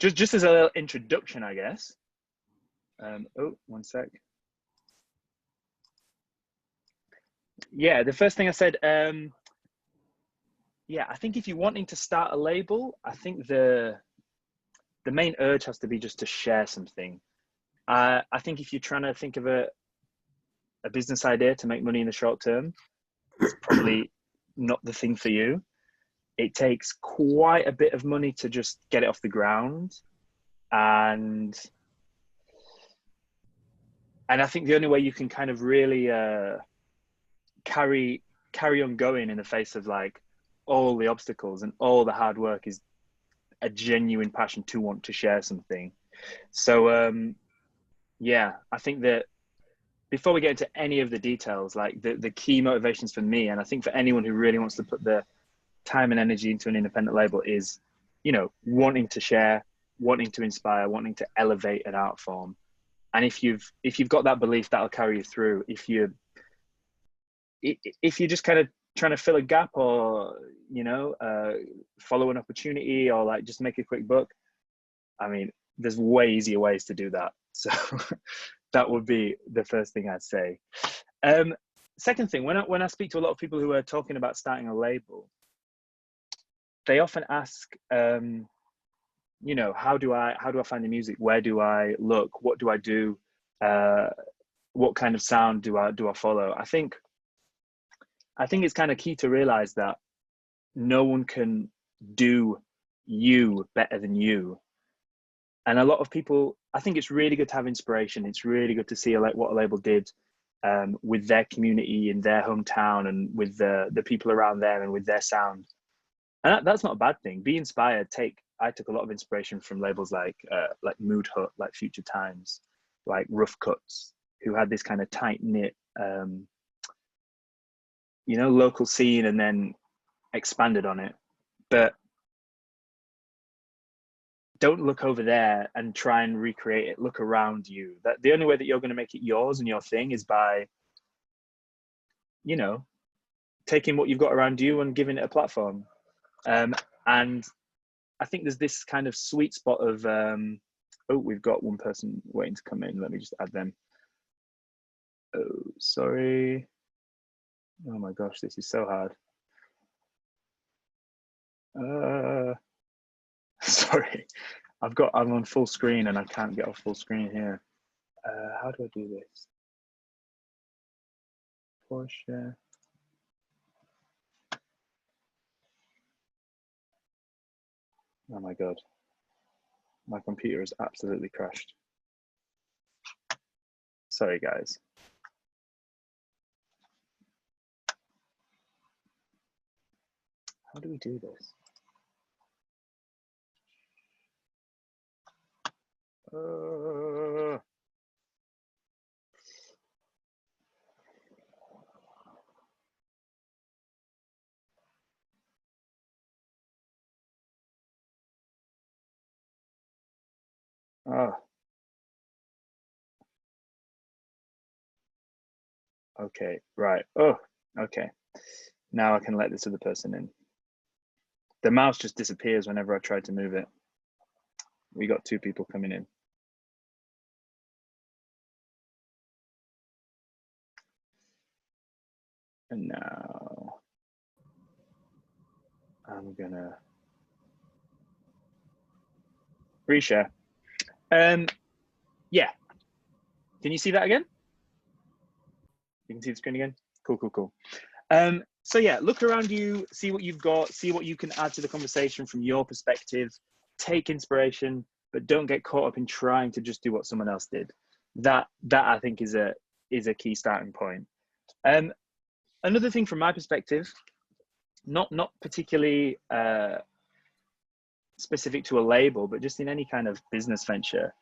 just as a little introduction, I guess. Oh, one sec. Yeah, the first thing I said, yeah, I think if you're wanting to start a label, I think the main urge has to be just to share something. I think if you're trying to think of a business idea to make money in the short term, it's probably not the thing for you. It takes quite a bit of money to just get it off the ground. And I think the only way you can kind of really carry on going in the face of like all the obstacles and all the hard work is a genuine passion to want to share something. So yeah, I think that before we get into any of the details, like the key motivations for me, and I think for anyone who really wants to put the time and energy into an independent label, is, you know, wanting to share, wanting to inspire, wanting to elevate an art form. And if you've got that belief, that'll carry you through. If you're just kind of trying to fill a gap, or, you know, follow an opportunity, or like just make a quick buck, I mean, there's way easier ways to do that. So that would be the first thing I'd say. Second thing, when I speak to a lot of people who are talking about starting a label, they often ask, you know, how do I find the music? Where do I look? What do I do? What kind of sound do I follow? I think it's kind of key to realize that no one can do you better than you. And a lot of people, I think it's really good to have inspiration. It's really good to see what a label did with their community in their hometown, and with the people around there, and with their sound. And that's not a bad thing. Be inspired. I took a lot of inspiration from labels like Mood Hut, like Future Times, like Rough Cuts, who had this kind of tight knit, you know, local scene, and then expanded on it. But don't look over there and try and recreate it. Look around you. That the only way that you're going to make it yours and your thing is by, you know, taking what you've got around you and giving it a platform. And I think there's this kind of sweet spot of, oh, we've got one person waiting to come in. Let me just add them. Oh, sorry. Oh my gosh, this is so hard. Sorry, I'm on full screen and I can't get off full screen here. How do I do this? Share. Oh my God, my computer has absolutely crashed. Sorry, guys. How do we do this? Oh. Okay, right. Oh, okay. Now I can let this other person in. The mouse just disappears whenever I try to move it. We got two people coming in. And now I'm gonna reshare. Yeah. Can you see that again? You can see the screen again? Cool, cool, cool. So yeah, look around you, see what you've got, see what you can add to the conversation from your perspective, take inspiration, but don't get caught up in trying to just do what someone else did. That I think is a key starting point. Another thing from my perspective, not particularly specific to a label, but just in any kind of business venture,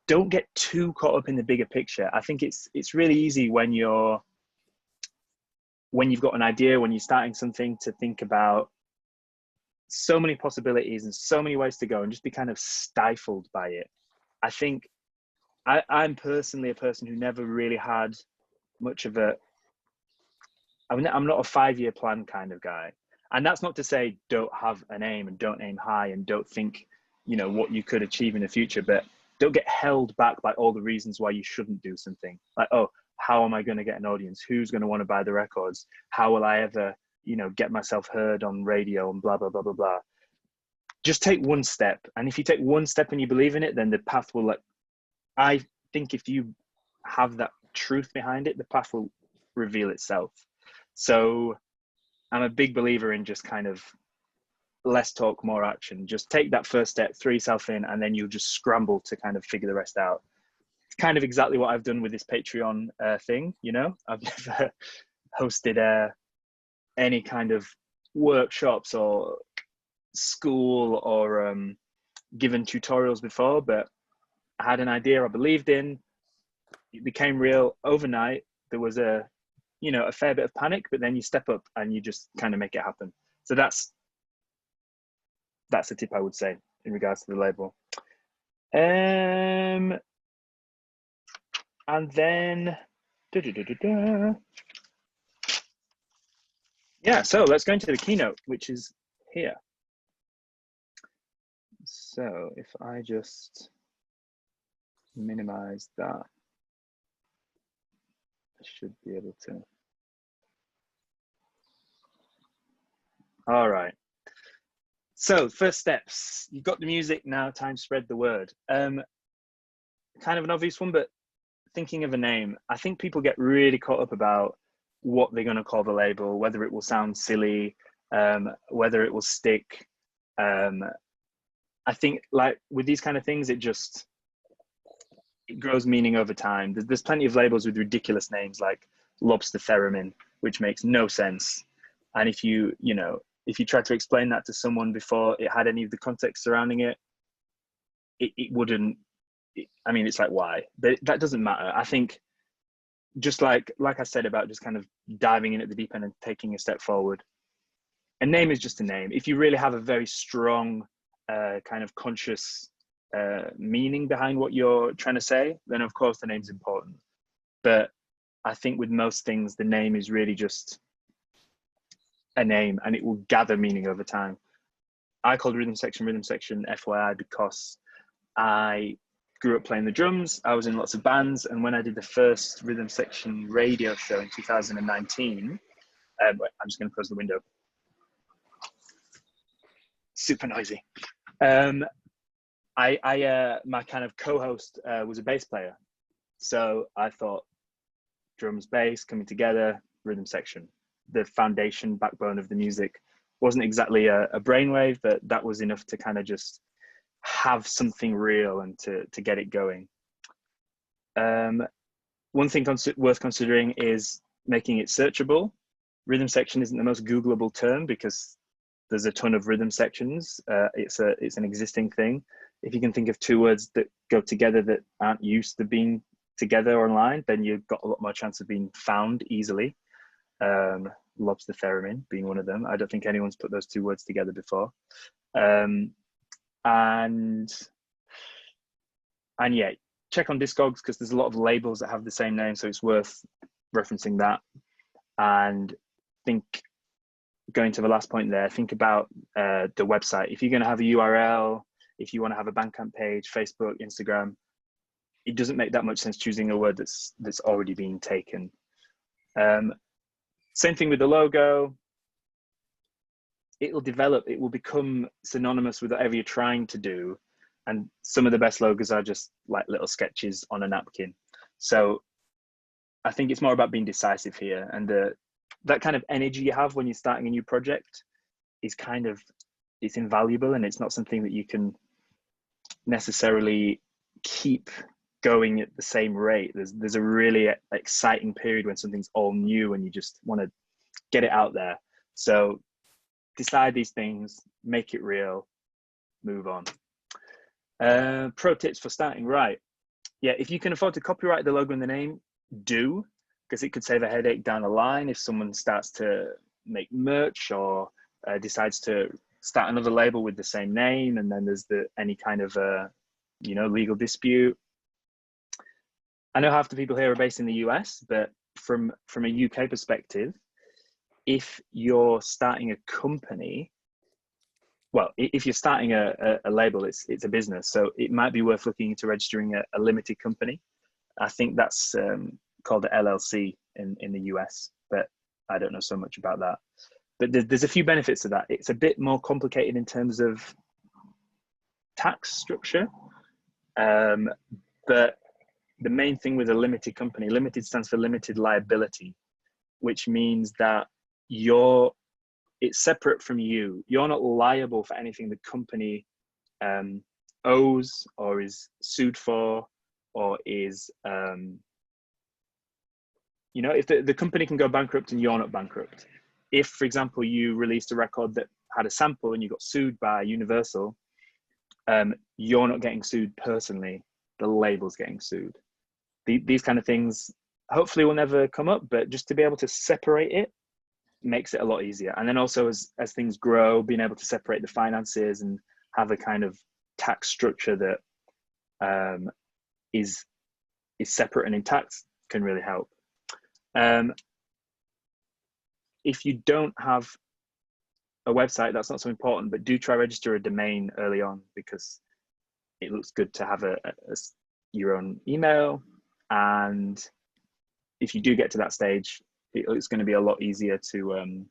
don't get too caught up in the bigger picture. I think it's really easy when you've got an idea, when you're starting something, to think about so many possibilities and so many ways to go and just be kind of stifled by it. I think I'm personally a person who never really had much of I'm not a 5-year plan kind of guy. And that's not to say don't have an aim and don't aim high and don't think, you know, what you could achieve in the future, but don't get held back by all the reasons why you shouldn't do something. Like, oh, how am I going to get an audience? Who's going to want to buy the records? How will I ever, you know, get myself heard on radio and blah, blah, blah, blah, blah. Just take one step. And if you take one step and you believe in it, then the path will, like, I think if you have that truth behind it, the path will reveal itself. So I'm a big believer in just kind of less talk, more action. Just take that first step, throw yourself in, and then you'll just scramble to kind of figure the rest out. It's kind of exactly what I've done with this Patreon thing. You know, I've never hosted any kind of workshops or school or given tutorials before, but I had an idea I believed in. It became real overnight. There was a fair bit of panic, but then you step up and you just kind of make it happen. So that's a tip I would say in regards to the label. And then, yeah, so let's go into the keynote, which is here. So if I just minimize that, I should be able to. All right. So first steps, you've got the music, now time to spread the word. Kind of an obvious one, but thinking of a name. I think people get really caught up about what they're going to call the label, whether it will sound silly, whether it will stick. I think, like with these kind of things, it grows meaning over time. There's plenty of labels with ridiculous names like Lobster Theremin, which makes no sense. And if you try to explain that to someone before it had any of the context surrounding it, it wouldn't. I mean, it's like, why? But that doesn't matter. I think just like I said about just kind of diving in at the deep end and taking a step forward. A name is just a name. If you really have a very strong kind of conscious meaning behind what you're trying to say, then of course the name's important. But I think with most things, the name is really just a name, and it will gather meaning over time. I called Rhythm Section FYI because I grew up playing the drums. I was in lots of bands, and when I did the first Rhythm Section radio show in 2019, I'm just going to close the window. Super noisy. My kind of co-host was a bass player, so I thought drums, bass coming together, Rhythm Section. The foundation, backbone of the music. Wasn't exactly a brainwave, but that was enough to kind of just have something real and to get it going. One thing worth considering is making it searchable. Rhythm section isn't the most Googleable term because there's a ton of rhythm sections. It's an existing thing. If you can think of two words that go together that aren't used to being together online, then you've got a lot more chance of being found easily. Lobster Theremin being one of them. I don't think anyone's put those two words together before. And yeah, check on Discogs because there's a lot of labels that have the same name, so it's worth referencing that. And think, going to the last point there, think about the website. If you're going to have a URL, if you want to have a Bandcamp page, Facebook, Instagram, it doesn't make that much sense choosing a word that's already been taken. Same thing with the logo. It'll develop, it will become synonymous with whatever you're trying to do. And some of the best logos are just like little sketches on a napkin. So I think it's more about being decisive here. And that kind of energy you have when you're starting a new project is it's invaluable, and it's not something that you can necessarily keep going at the same rate. There's a really exciting period when something's all new and you just want to get it out there. So decide these things, make it real, move on. Pro tips for starting right. Yeah, if you can afford to copyright the logo and the name, do, because it could save a headache down the line if someone starts to make merch or decides to start another label with the same name, and then there's any kind of legal dispute. I know half the people here are based in the US, but from a UK perspective, if you're starting a company, well, if you're starting a label, it's a business, so it might be worth looking into registering a limited company. I think that's called the LLC in the US, but I don't know so much about that. But there's a few benefits to that. It's a bit more complicated in terms of tax structure, but the main thing with a limited company, limited stands for limited liability, which means that it's separate from you. You're not liable for anything the company owes or is sued for, or is if the company can go bankrupt and you're not bankrupt. If, for example, you released a record that had a sample and you got sued by Universal, you're not getting sued personally, the label's getting sued. These kind of things hopefully will never come up, but just to be able to separate it makes it a lot easier. And then also as things grow, being able to separate the finances and have a kind of tax structure that is separate and intact can really help. If you don't have a website, that's not so important, but do try register a domain early on, because it looks good to have your own email. And if you do get to that stage, it's going to be a lot easier to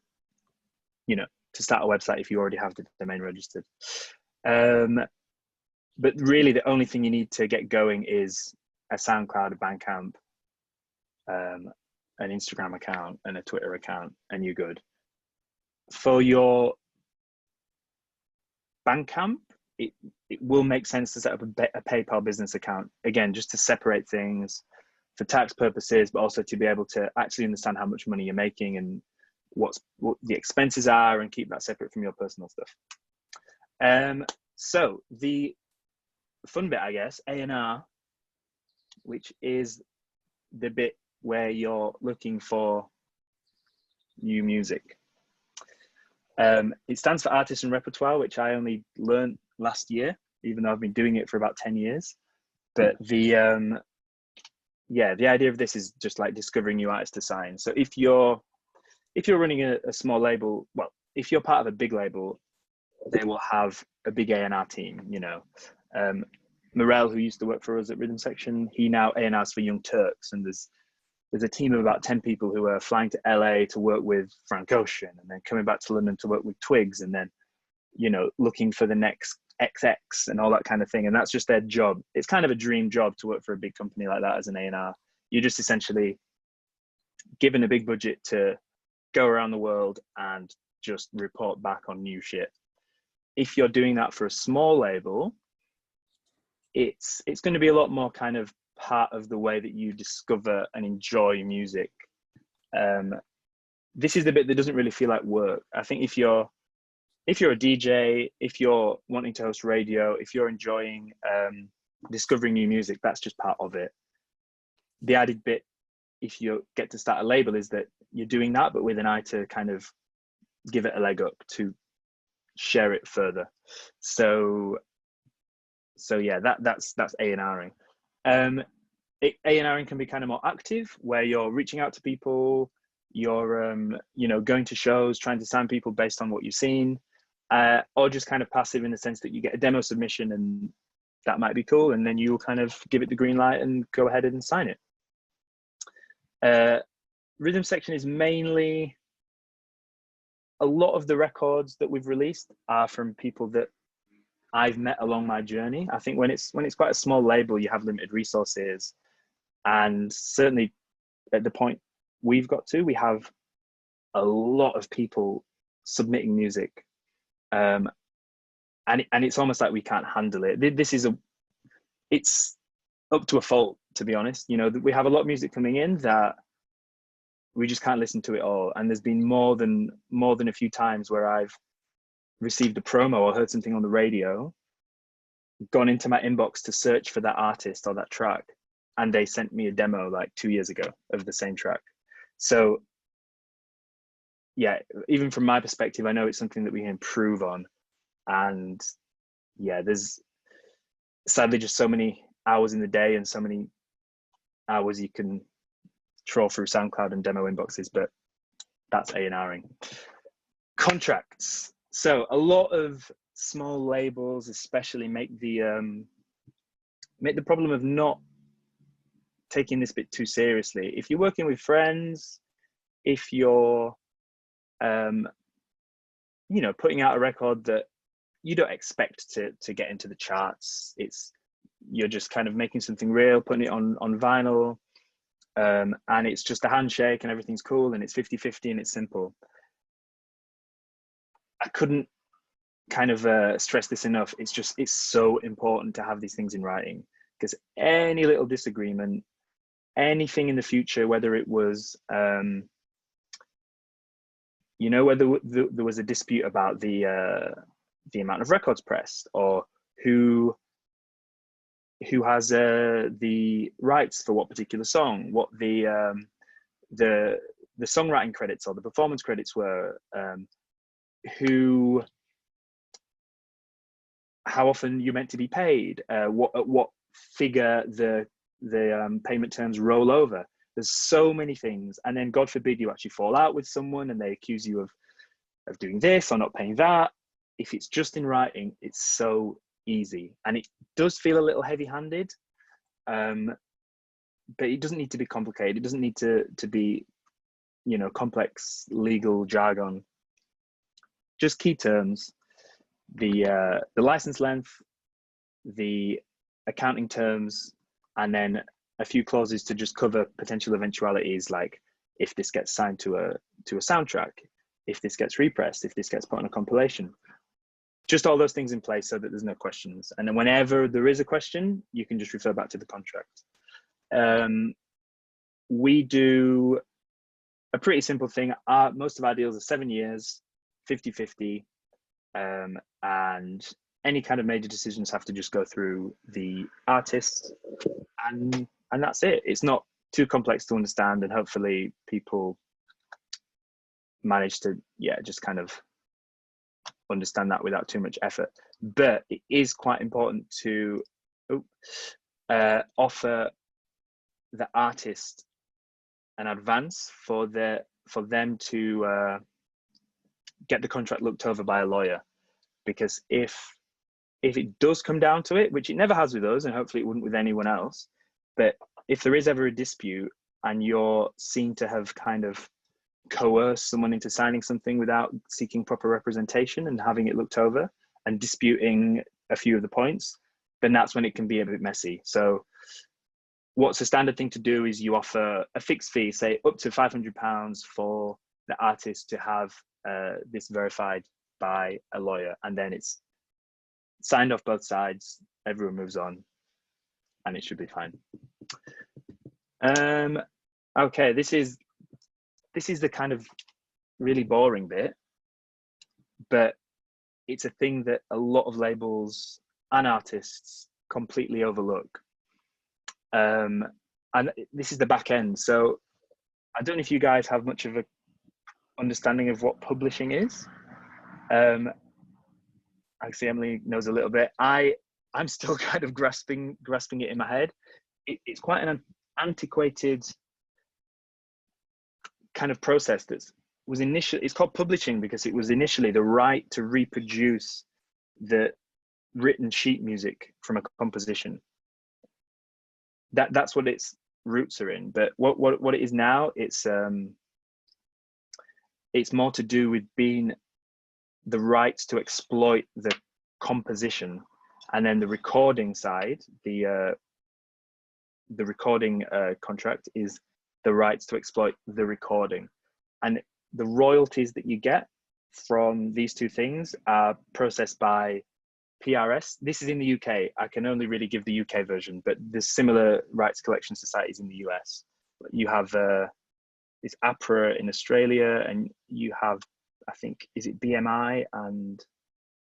start a website if you already have the domain registered. But really the only thing you need to get going is a SoundCloud, a Bandcamp, an Instagram account and a Twitter account, and you're good. For your Bandcamp, it will make sense to set up a PayPal business account, again, just to separate things for tax purposes, but also to be able to actually understand how much money you're making and what the expenses are, and keep that separate from your personal stuff. So the fun bit, I guess, A&R, which is the bit where you're looking for new music. It stands for artist and repertoire, which I only learned last year, even though I've been doing it for about 10 years. But the idea of this is just like discovering new artists to sign. So if you're running a small label, well, if you're part of a big label, they will have a big A&R team, Morel, who used to work for us at Rhythm Section, he now A&Rs for Young Turks, and there's a team of about 10 people who are flying to LA to work with Frank Ocean, and then coming back to London to work with Twigs, and then, looking for the next XX and all that kind of thing. And that's just their job. It's kind of a dream job to work for a big company like that as an A&R. You're just essentially given a big budget to go around the world and just report back on new shit. If you're doing that for a small label, it's going to be a lot more kind of part of the way that you discover and enjoy music. This is the bit that doesn't really feel like work. I think if you're a DJ, if you're wanting to host radio, if you're enjoying discovering new music, that's just part of it. The added bit, if you get to start a label, is that you're doing that, but with an eye to kind of give it a leg up, to share it further. So yeah, that's A&Ring. A&Ring can be kind of more active, where you're reaching out to people, you're going to shows, trying to sign people based on what you've seen, or just kind of passive in the sense that you get a demo submission and that might be cool, and then you'll kind of give it the green light and go ahead and sign it. Rhythm Section is mainly, a lot of the records that we've released are from people that I've met along my journey. I think when it's quite a small label, you have limited resources, and certainly at the point we've got to, we have a lot of people submitting music, and it's almost like we can't handle it. It's up to a fault, to be honest. We have a lot of music coming in that we just can't listen to it all, and there's been more than a few times where I've received a promo or heard something on the radio, gone into my inbox to search for that artist or that track, and they sent me a demo like 2 years ago of the same track. So yeah, even from my perspective, I know it's something that we can improve on. And yeah, there's sadly just so many hours in the day and so many hours you can troll through SoundCloud and demo inboxes, but that's A&Ring. Contracts. So a lot of small labels especially make the problem of not taking this bit too seriously. If you're working with friends, if you're you know, putting out a record that you don't expect to get into the charts, you're just kind of making something real, putting it on vinyl, and it's just a handshake and everything's cool and it's 50-50 and it's simple. I couldn't kind of stress this enough. It's so important to have these things in writing, because any little disagreement, anything in the future, whether it was you know, whether there was a dispute about the amount of records pressed, or who has the rights for what particular song, what the songwriting credits or the performance credits were, how often you're meant to be paid, at what figure the payment terms roll over. There's so many things, and then God forbid you actually fall out with someone and they accuse you of doing this or not paying that. If it's just in writing, it's so easy, and it does feel a little heavy-handed, but it doesn't need to be complicated. It doesn't need to be, you know, complex legal jargon. Just key terms, the license length, the accounting terms, and then a few clauses to just cover potential eventualities, like if this gets signed to a soundtrack, if this gets repressed, if this gets put on a compilation. Just all those things in place so that there's no questions. And then whenever there is a question, you can just refer back to the contract. We do a pretty simple thing. Most of our deals are 7 years, 50-50, and any kind of major decisions have to just go through the artist, and that's it. It's not too complex to understand, and hopefully people manage to, yeah, just kind of understand that without too much effort. But it is quite important to offer the artist an advance for them to get the contract looked over by a lawyer, because if it does come down to it, which it never has with us, and hopefully it wouldn't with anyone else, but if there is ever a dispute and you're seen to have kind of coerced someone into signing something without seeking proper representation and having it looked over and disputing a few of the points, then that's when it can be a bit messy. So what's a standard thing to do is you offer a fixed fee, say up to £500 for the artist to have this verified by a lawyer, and then it's signed off both sides, everyone moves on, and it should be fine. Okay, this is the kind of really boring bit, but it's a thing that a lot of labels and artists completely overlook. And this is the back end. So I don't know if you guys have much of a understanding of what publishing is. Actually, Emily knows a little bit. I'm still kind of grasping it in my head. It's quite an antiquated kind of process it's called publishing because it was initially the right to reproduce the written sheet music from a composition. That's what its roots are in. But what it is now, it's more to do with being the rights to exploit the composition, and then the recording side, the recording contract is the rights to exploit the recording, and the royalties that you get from these two things are processed by PRS. This is in the UK. I can only really give the UK version, but there's similar rights collection societies in the US. You have this APRA in Australia, and you have, I think, is it BMI and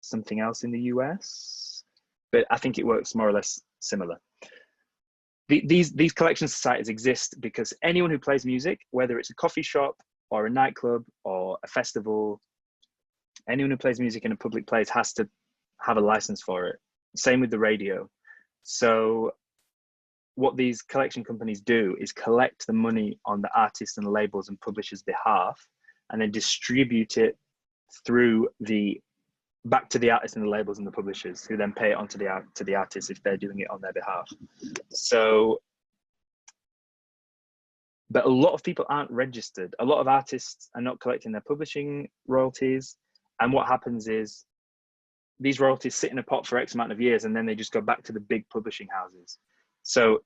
something else in the US? But I think it works more or less similar. These collection societies exist because anyone who plays music, whether it's a coffee shop or a nightclub or a festival, anyone who plays music in a public place has to have a license for it. Same with the radio. So what these collection companies do is collect the money on the artists and labels and publishers' behalf, and then distribute it through the back to the artists and the labels and the publishers, who then pay it on to the artists if they're doing it on their behalf. So, but a lot of people aren't registered. A lot of artists are not collecting their publishing royalties. And what happens is these royalties sit in a pot for X amount of years, and then they just go back to the big publishing houses. So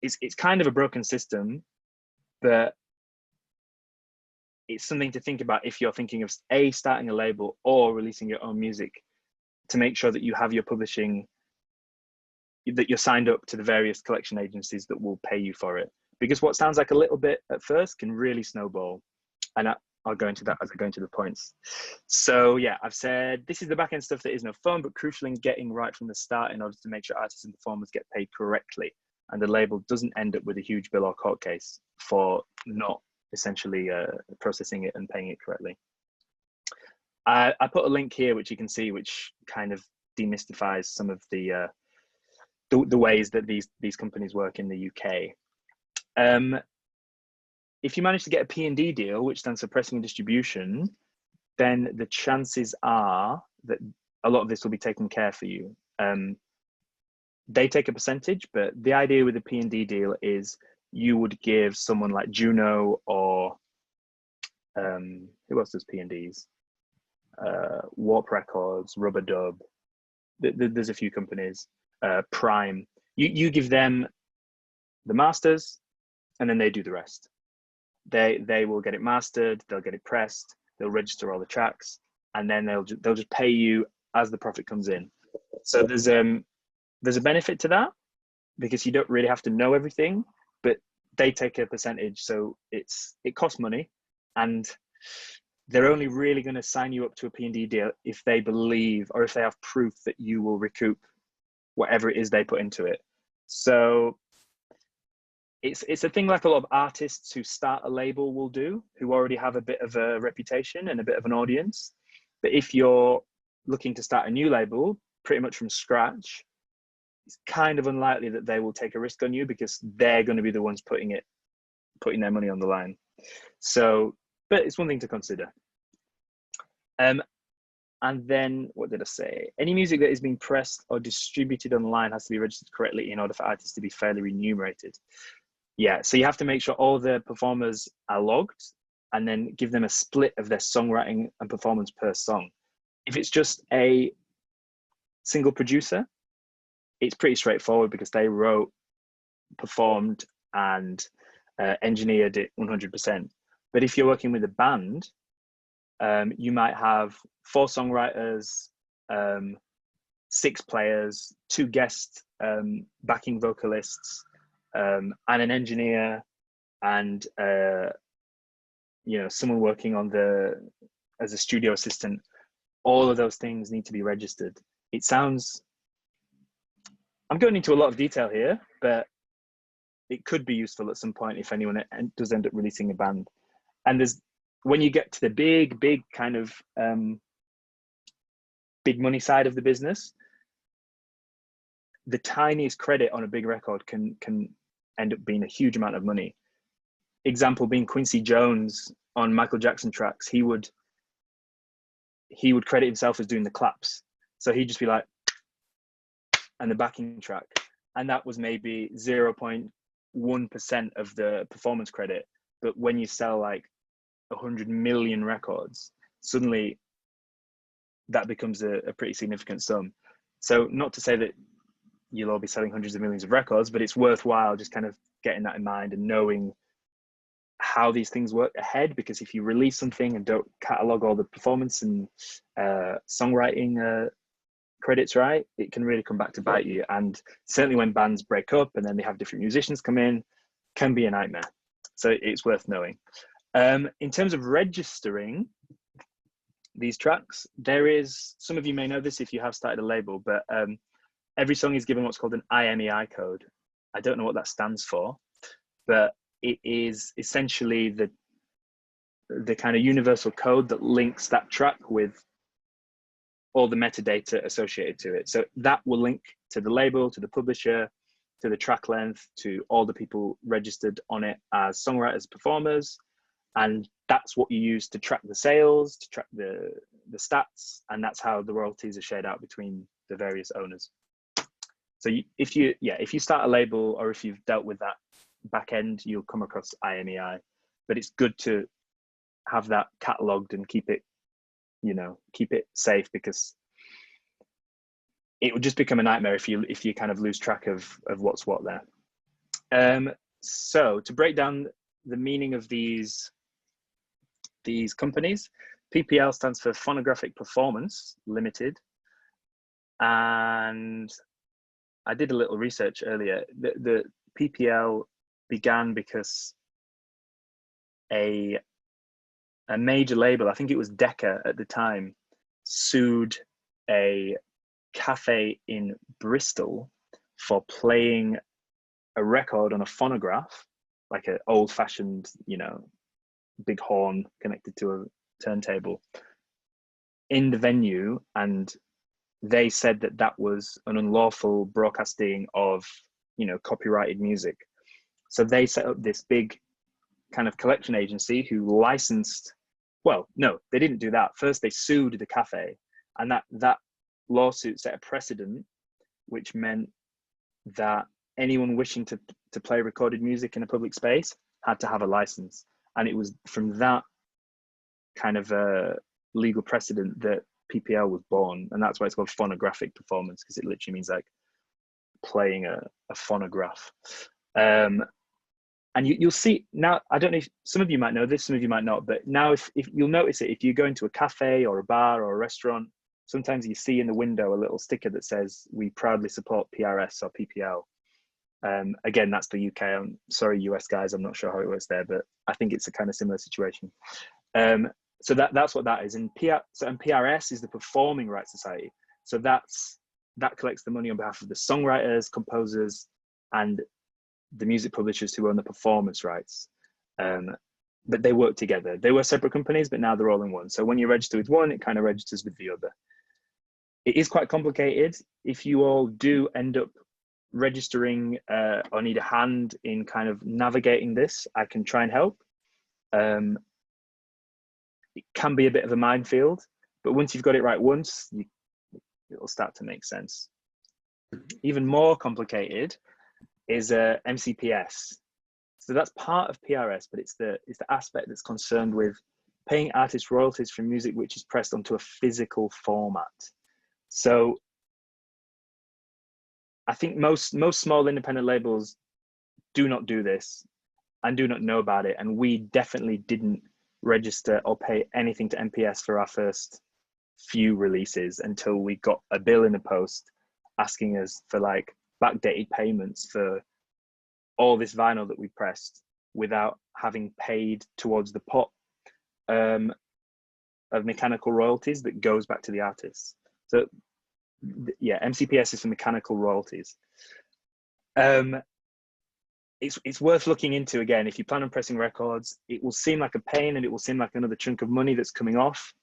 it's kind of a broken system, but it's something to think about if you're thinking of starting a label or releasing your own music, to make sure that you have your publishing, that you're signed up to the various collection agencies that will pay you for it. Because what sounds like a little bit at first can really snowball. And I'll go into that as I go into the points. So yeah, I've said this is the back end stuff that is no fun, but crucial in getting right from the start in order to make sure artists and performers get paid correctly, and the label doesn't end up with a huge bill or court case for not essentially processing it and paying it correctly. I put a link here which you can see, which kind of demystifies some of the ways that these companies work in the UK. If you manage to get a P&D deal, which stands for pressing and distribution, then the chances are that a lot of this will be taken care for you. They take a percentage, but the idea with the P&D deal is you would give someone like Juno or who else does P&Ds? Warp Records, Rubber Dub. There's a few companies. Prime. You give them the masters, and then they do the rest. They will get it mastered, they'll get it pressed, they'll register all the tracks, and then they'll just pay you as the profit comes in. So there's a benefit to that, because you don't really have to know everything, but they take a percentage, so it costs money, and they're only really going to sign you up to a P&D deal if they believe, or if they have proof that you will recoup whatever it is they put into it. So it's a thing like a lot of artists who start a label will do, who already have a bit of a reputation and a bit of an audience. But if you're looking to start a new label pretty much from scratch, it's kind of unlikely that they will take a risk on you, because they're going to be the ones putting their money on the line. So, but it's one thing to consider. And then what did I say? Any music that is being pressed or distributed online has to be registered correctly in order for artists to be fairly remunerated. Yeah, so you have to make sure all the performers are logged, and then give them a split of their songwriting and performance per song. If it's just a single producer, it's pretty straightforward, because they wrote, performed, and engineered it 100%. But if you're working with a band, you might have 4 songwriters, 6 players, 2 guest backing vocalists, and an engineer, and someone working on as a studio assistant. All of those things need to be registered. It sounds, I'm going into a lot of detail here, but it could be useful at some point if anyone does end up releasing a band. And when you get to the big kind of big money side of the business, the tiniest credit on a big record can end up being a huge amount of money. Example being Quincy Jones on Michael Jackson tracks. He would credit himself as doing the claps. So he'd just be like, and the backing track. And that was maybe 0.1% of the performance credit. But when you sell like 100 million records, suddenly that becomes a pretty significant sum. So not to say that you'll all be selling hundreds of millions of records, but it's worthwhile just kind of getting that in mind and knowing how these things work ahead, because if you release something and don't catalog all the performance and songwriting credits right, it can really come back to bite you. And certainly when bands break up and then they have different musicians come in, can be a nightmare. So it's worth knowing. In terms of registering these tracks, there is, some of you may know this if you have started a label, but every song is given what's called an IMEI code. I don't know what that stands for, but it is essentially the kind of universal code that links that track with all the metadata associated to it. So that will link to the label, to the publisher, to the track length, to all the people registered on it as songwriters, performers. And that's what you use to track the sales, to track the the stats, and that's how the royalties are shared out between the various owners. So if you start a label, or if you've dealt with that back end, you'll come across IMEI, but it's good to have that cataloged and keep it safe, because it would just become a nightmare if you kind of lose track of what's what there. So to break down the meaning of these companies, PPL stands for Phonographic Performance Limited, and I did a little research earlier. The PPL began because a major label, I think it was Decca at the time, sued a cafe in Bristol for playing a record on a phonograph, like an old-fashioned, big horn connected to a turntable, in the venue, and they said that was an unlawful broadcasting of copyrighted music. So they set up this big kind of collection agency who licensed, well, no, they didn't do that. First they sued the cafe, and that lawsuit set a precedent, which meant that anyone wishing to play recorded music in a public space had to have a license. And it was from that kind of legal precedent that PPL was born, and that's why it's called phonographic performance, because it literally means like playing a phonograph. And you'll see now, I don't know if some of you might know this, some of you might not, but now if you'll notice it, if you go into a cafe or a bar or a restaurant, sometimes you see in the window a little sticker that says, "We proudly support PRS or PPL." Again, that's the UK. I'm sorry, US guys, I'm not sure how it works there, but I think it's a kind of similar situation. So that's what that is. And PRS is the Performing Rights Society. So that collects the money on behalf of the songwriters, composers, and the music publishers who own the performance rights. But they work together. They were separate companies, but now they're all in one. So when you register with one, it kind of registers with the other. It is quite complicated. If you all do end up registering or need a hand in kind of navigating this, I can try and help. It can be a bit of a minefield, but once you've got it right once, it'll start to make sense. Even more complicated is MCPS. So that's part of PRS, but it's the aspect that's concerned with paying artists royalties for music which is pressed onto a physical format. So I think most small independent labels do not do this and do not know about it, and we definitely didn't register or pay anything to MPS for our first few releases until we got a bill in the post asking us for like backdated payments for all this vinyl that we pressed without having paid towards the pot of mechanical royalties that goes back to the artists. So yeah, MCPS is for mechanical royalties. It's worth looking into. Again, if you plan on pressing records, it will seem like a pain and it will seem like another chunk of money that's coming off,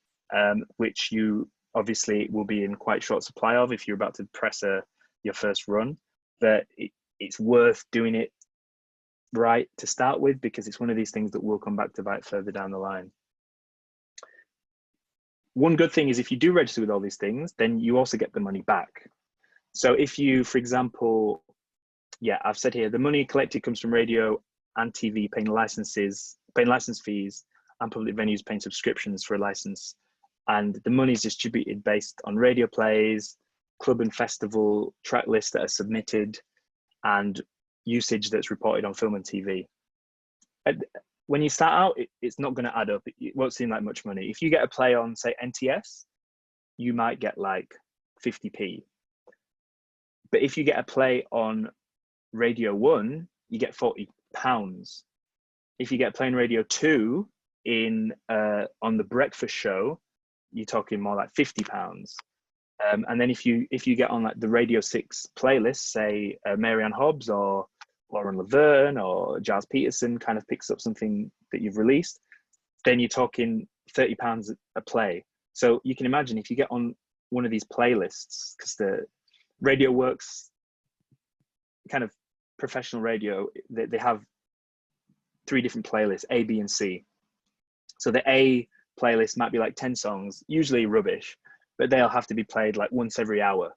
which you obviously will be in quite short supply of if you're about to press your first run. But it's worth doing it right to start with, because it's one of these things that will come back to bite further down the line. One good thing is if you do register with all these things, then you also get the money back. So if you, for example, yeah, I've said here, the money collected comes from radio and TV paying license fees, and public venues paying subscriptions for a license. And the money is distributed based on radio plays, club and festival track lists that are submitted, and usage that's reported on film and TV. When you start out, it's not going to add up. It won't seem like much money. If you get a play on, say, NTS, you might get like 50p. But if you get a play on Radio 1, you get £40. If you get a play on Radio 2 on the breakfast show, you're talking more like £50. And then if you get on like the Radio 6 playlist, say Mary Ann Hobbs or Lauren Laverne or Giles Peterson kind of picks up something that you've released, then you're talking £30 a play. So you can imagine if you get on one of these playlists, because the radio works kind of professional radio, they have 3 different playlists, A, B, and C. So the A playlist might be like 10 songs, usually rubbish, but they'll have to be played like once every hour.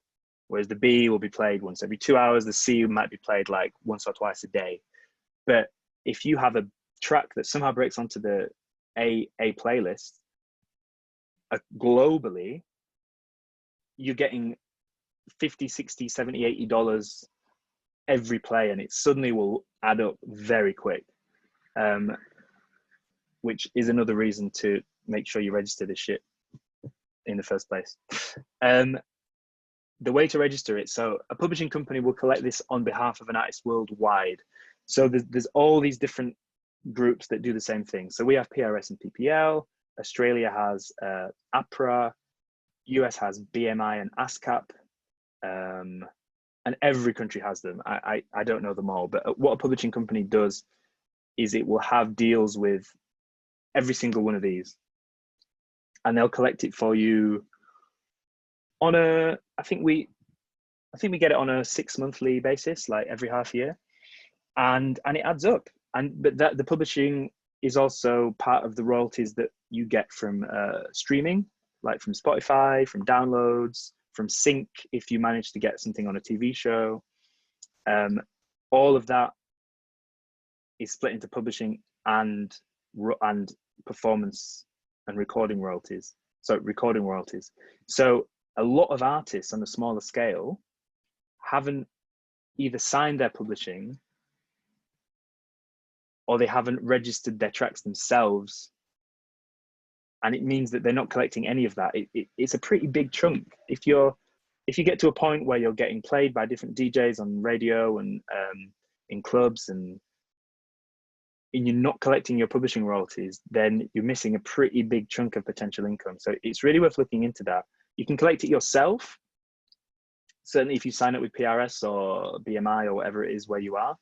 Whereas the B will be played once every 2 hours. The C might be played like once or twice a day. But if you have a track that somehow breaks onto the A playlist, globally, you're getting 50, 60, 70, $80 every play, and it suddenly will add up very quick. Which is another reason to make sure you register this shit in the first place. The way to register it, so a publishing company will collect this on behalf of an artist worldwide. So there's all these different groups that do the same thing. So we have PRS and PPL, Australia has APRA, US has BMI and ASCAP, and every country has them. I don't know them all, but what a publishing company does is it will have deals with every single one of these, and they'll collect it for you on a, I think we get it on a 6 monthly basis, like every half year, and it adds up. But that the publishing is also part of the royalties that you get from streaming, like from Spotify, from downloads, from sync if you manage to get something on a TV show. All of that is split into publishing and performance and recording royalties. So a lot of artists on a smaller scale haven't either signed their publishing or they haven't registered their tracks themselves. And it means that they're not collecting any of that. It's a pretty big chunk. If you get to a point where you're getting played by different DJs on radio and in clubs, and you're not collecting your publishing royalties, then you're missing a pretty big chunk of potential income. So it's really worth looking into that. You can collect it yourself, certainly if you sign up with PRS or BMI or whatever it is where you are.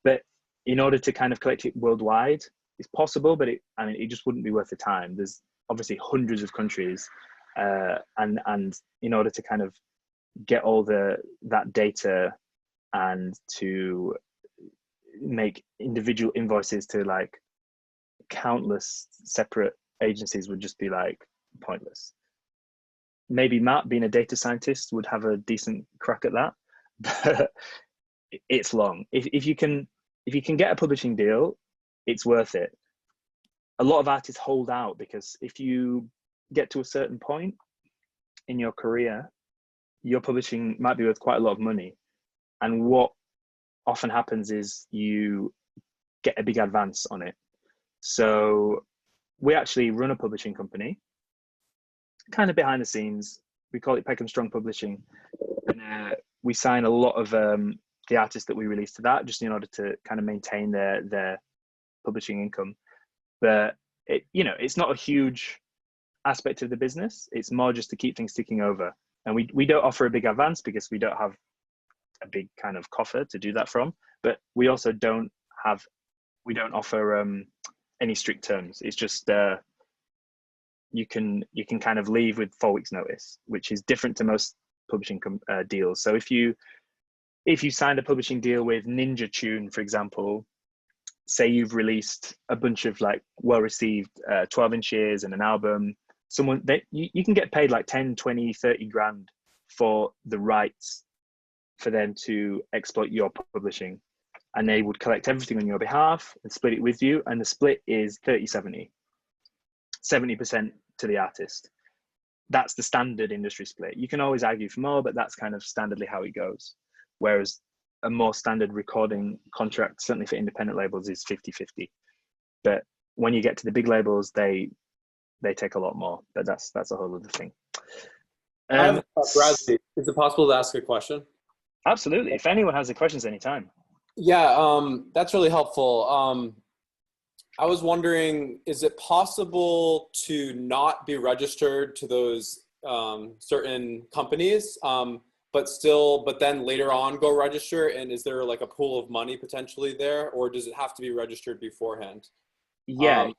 But in order to kind of collect it worldwide, it's possible, but it just wouldn't be worth the time. There's obviously hundreds of countries, and in order to kind of get all that data and to make individual invoices to like countless separate agencies would just be like pointless. Maybe Matt, being a data scientist, would have a decent crack at that, but it's long. If you can get a publishing deal, it's worth it. A lot of artists hold out because if you get to a certain point in your career, your publishing might be worth quite a lot of money. And what often happens is you get a big advance on it. So we actually run a publishing company, kind of behind the scenes. We call it Peckham Strong Publishing. And we sign a lot of the artists that we release to that, just in order to kind of maintain their publishing income. But it's not a huge aspect of the business. It's more just to keep things ticking over. And we don't offer a big advance because we don't have a big kind of coffer to do that from. But we also don't offer any strict terms. It's just you can kind of leave with 4 weeks notice, which is different to most publishing deals. So if you signed a publishing deal with Ninja Tune, for example, say you've released a bunch of like well-received 12 inches and an album, you can get paid like 10, 20, 30 grand for the rights for them to exploit your publishing. And they would collect everything on your behalf and split it with you. And the split is 30-70, 70% to the artist. That's the standard industry split. You can always argue for more, but that's kind of standardly how it goes. Whereas a more standard recording contract, certainly for independent labels, is 50-50. But when you get to the big labels, they take a lot more, but that's a whole other thing. Bradley, is it possible to ask a question? Absolutely. If anyone has any questions, anytime. Yeah, that's really helpful. I was wondering, is it possible to not be registered to those certain companies, but then later on go register? And is there like a pool of money potentially there, or does it have to be registered beforehand? Yeah,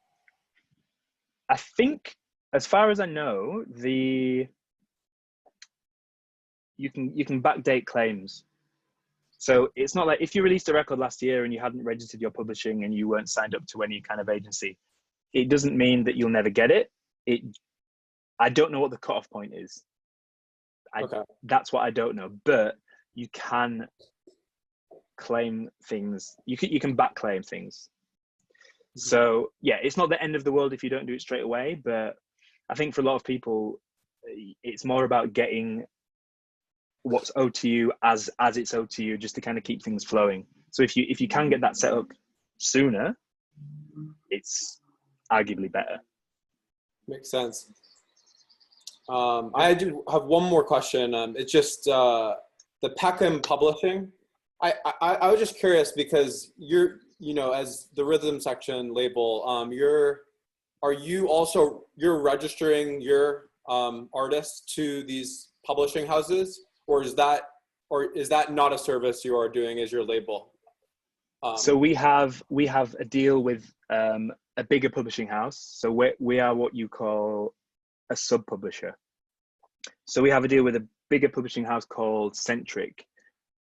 I think, as far as I know, you can backdate claims. So it's not like if you released a record last year and you hadn't registered your publishing and you weren't signed up to any kind of agency, it doesn't mean that you'll never get it. it, I don't know what the cutoff point is. Okay. That's what I don't know, but you can claim things. You can back claim things. So yeah, it's not the end of the world if you don't do it straight away, but I think for a lot of people, it's more about getting what's owed to you as it's owed to you, just to kind of keep things flowing. So if you can get that set up sooner, it's arguably better. Makes sense. I do have one more question. It's just the Peckham Publishing. I was just curious because you're, you know, as the rhythm section label, you're registering your artists to these publishing houses, or is that not a service you are doing as your label? So we have a deal with a bigger publishing house. So we are what you call a sub publisher. So we have a deal with a bigger publishing house called Centric,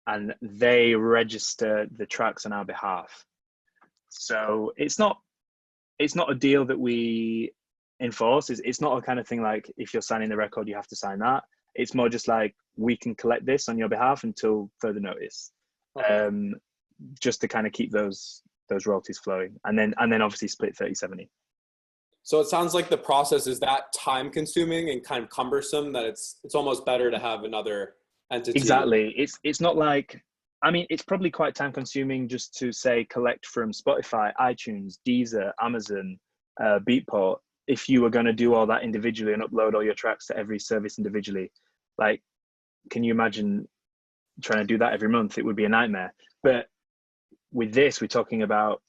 and they register the tracks on our behalf. So it's not a deal that we enforce. It's not a kind of thing like if you're signing the record, you have to sign that. It's more just like we can collect this on your behalf until further notice, Okay. just to kind of keep those royalties flowing, and then obviously split 30/70. So it sounds like the process is that time consuming and kind of cumbersome that it's almost better to have another entity. Exactly. It's not like, I mean, it's probably quite time consuming just to say collect from Spotify, iTunes, Deezer, Amazon, Beatport. If you were going to do all that individually and upload all your tracks to every service individually, like, can you imagine trying to do that every month? It would be a nightmare. But with this, we're talking about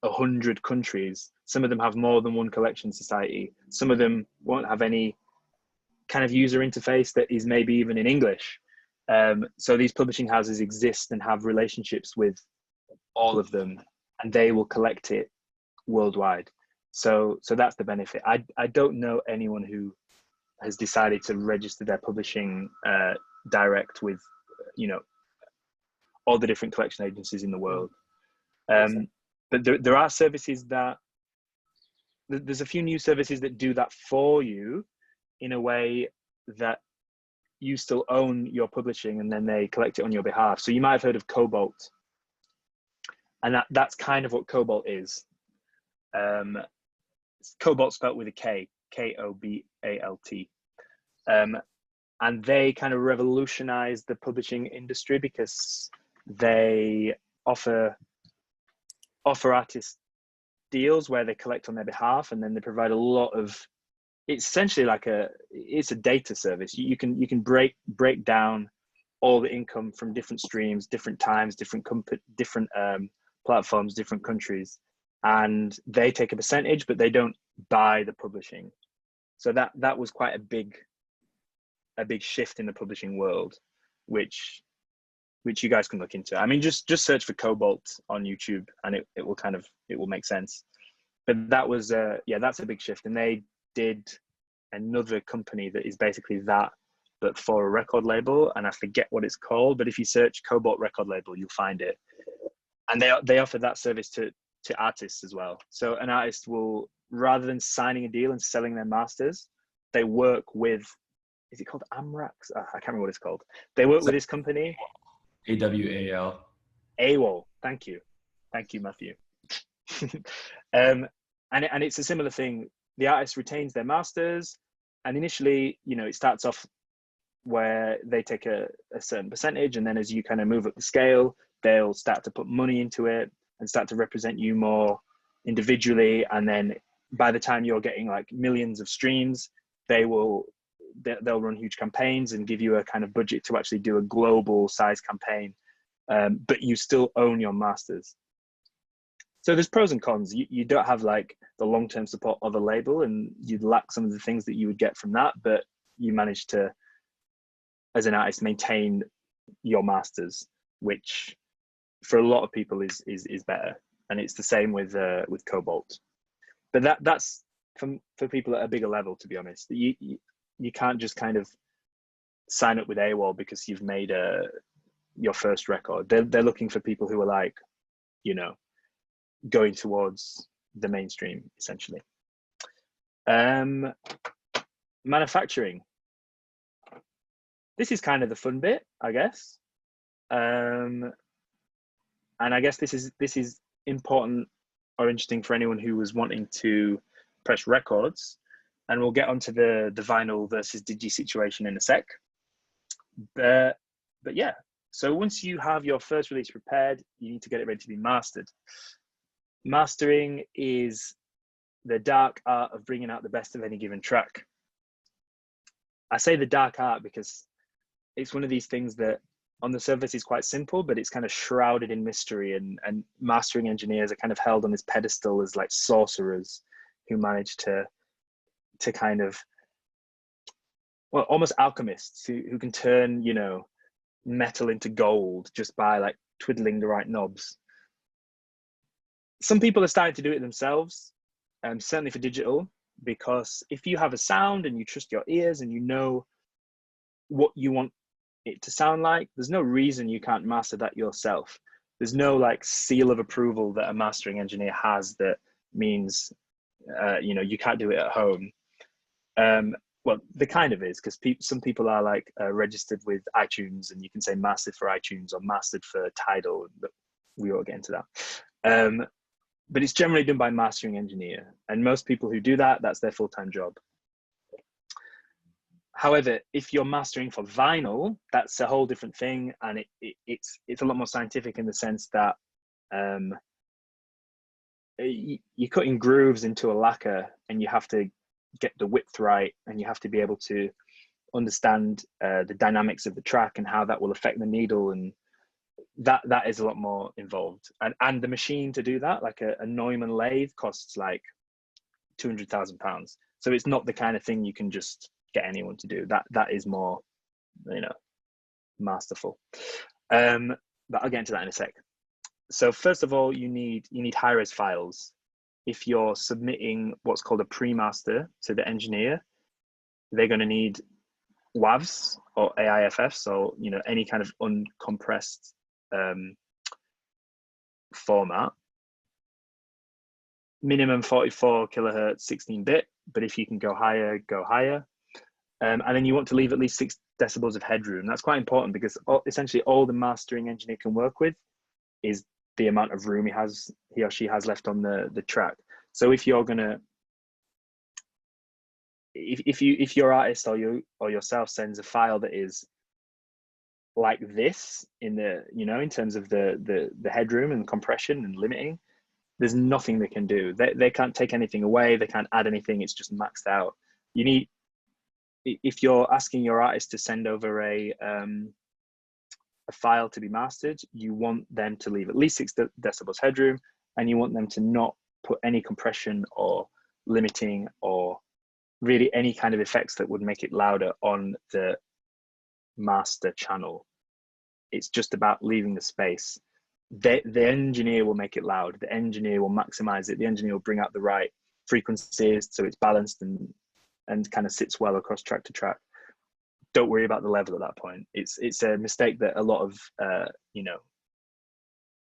100 countries. Some of them have more than one collection society. Some of them won't have any kind of user interface that is maybe even in English. So these publishing houses exist and have relationships with all of them, and they will collect it worldwide. So that's the benefit. I don't know anyone who has decided to register their publishing direct with, you know, all the different collection agencies in the world. But there are services that, there's a few new services that do that for you in a way that you still own your publishing and then they collect it on your behalf. So you might have heard of Cobalt, and that's kind of what Cobalt is. Cobalt spelled with a K, Kobalt. And they kind of revolutionized the publishing industry because they offer artists deals where they collect on their behalf, and then they provide a lot of, it's essentially like it's a data service. You can break down all the income from different streams, different times, different platforms, different countries, and they take a percentage, but they don't buy the publishing. So that was quite a big shift in the publishing world, which you guys can look into. I mean, just search for Cobalt on YouTube and it will make sense. But that was that's a big shift. And they did another company that is basically that, but for a record label, and I forget what it's called, but if you search Cobalt record label, you'll find it. And they offer that service to artists as well. So an artist will, rather than signing a deal and selling their masters, they work with, is it called Amrax? I can't remember what it's called. They work with this company. AWAL. AWOL. Thank you, Matthew. And it's a similar thing. The artist retains their masters, and initially, you know, it starts off where they take a certain percentage, and then as you kind of move up the scale, they'll start to put money into it and start to represent you more individually. And then by the time you're getting like millions of streams, they'll run huge campaigns and give you a kind of budget to actually do a global size campaign, but you still own your masters. So there's pros and cons. You don't have like the long-term support of a label, and you'd lack some of the things that you would get from that, but you manage to, as an artist, maintain your masters, which for a lot of people is better. And it's the same with Cobalt. But that's for people at a bigger level, to be honest. You can't just kind of sign up with AWOL because you've made your first record. They're looking for people who are like, you know, going towards the mainstream, essentially. Manufacturing. This is kind of the fun bit, I guess. And I guess this is important or interesting for anyone who was wanting to press records. And we'll get onto the vinyl versus digi situation in a sec. But yeah, so once you have your first release prepared, you need to get it ready to be mastered. Mastering is the dark art of bringing out the best of any given track. I say the dark art because it's one of these things that on the surface is quite simple, but it's kind of shrouded in mystery, and mastering engineers are kind of held on this pedestal as like sorcerers who manage to kind of, well, almost alchemists who can turn, you know, metal into gold just by like twiddling the right knobs. Some people are starting to do it themselves, certainly for digital, because if you have a sound and you trust your ears and you know what you want it to sound like, there's no reason you can't master that yourself. There's no like seal of approval that a mastering engineer has that means you know, you can't do it at home. Well, there kind of is, because some people are like registered with iTunes, and you can say mastered for iTunes or mastered for Tidal, but we won't get into that. But it's generally done by mastering engineer, and most people who do that, that's their full-time job. However, if you're mastering for vinyl, that's a whole different thing, and it's a lot more scientific in the sense that you're cutting grooves into a lacquer, and you have to get the width right, and you have to be able to understand the dynamics of the track and how that will affect the needle, and that is a lot more involved. And the machine to do that, like a Neumann lathe, costs like £200,000. So it's not the kind of thing you can just get anyone to do. That is more, you know, masterful. But I'll get into that in a sec. So first of all, you need high-res files. If you're submitting what's called a pre-master to the engineer, they're going to need WAVs or AIFFs, so, you know, any kind of uncompressed format. Minimum 44 kilohertz, 16-bit, but if you can go higher, go higher. And then you want to leave at least 6 decibels of headroom. That's quite important, because essentially all the mastering engineer can work with is the amount of room he or she has left on the track. So if you're gonna, if your artist or yourself sends a file that is like this in the, you know, in terms of the headroom and compression and limiting, there's nothing they can do. They can't take anything away. They can't add anything. It's just maxed out. You need, if you're asking your artist to send over a file to be mastered, you want them to leave at least 6 decibels headroom, and you want them to not put any compression or limiting or really any kind of effects that would make it louder on the master channel. It's just about leaving the space. The engineer will make it loud. The engineer will maximize it. The engineer will bring out the right frequencies so it's balanced and kind of sits well across track to track. Don't worry about the level at that point. It's a mistake that a lot of you know,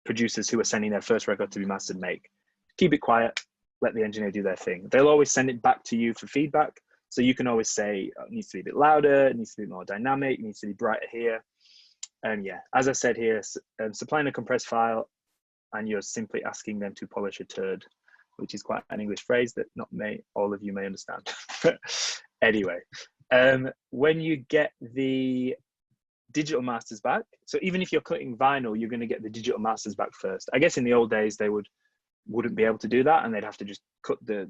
producers who are sending their first record to be mastered make. Keep it quiet, let the engineer do their thing. They'll always send it back to you for feedback, so you can always say it needs to be a bit louder, it needs to be more dynamic, it needs to be brighter here. And yeah, as I said here, supplying a compressed file, and you're simply asking them to polish a turd, which is quite an English phrase that not all of you may understand. Anyway, when you get the digital masters back, so even if you're cutting vinyl, you're going to get the digital masters back first. I guess in the old days they wouldn't be able to do that, and they'd have to just cut the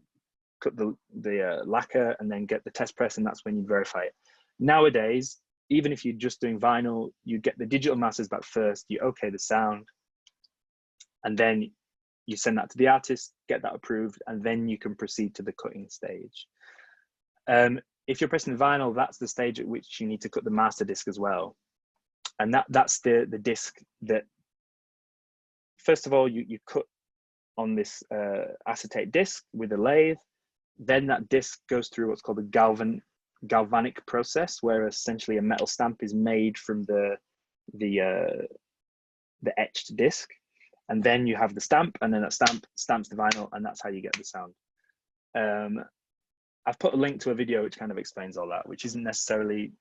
lacquer and then get the test press, and that's when you verify it. Nowadays, even if you're just doing vinyl, you get the digital masters back first, you okay the sound, and then you send that to the artist, get that approved, and then you can proceed to the cutting stage. If you're pressing the vinyl, that's the stage at which you need to cut the master disc as well. And that's the disc that, first of all, you cut on this acetate disc with a lathe. Then that disc goes through what's called a galvanic process, where essentially a metal stamp is made from the etched disc. And then you have the stamp, and then that stamp stamps the vinyl, and that's how you get the sound. I've put a link to a video which kind of explains all that, which isn't necessarily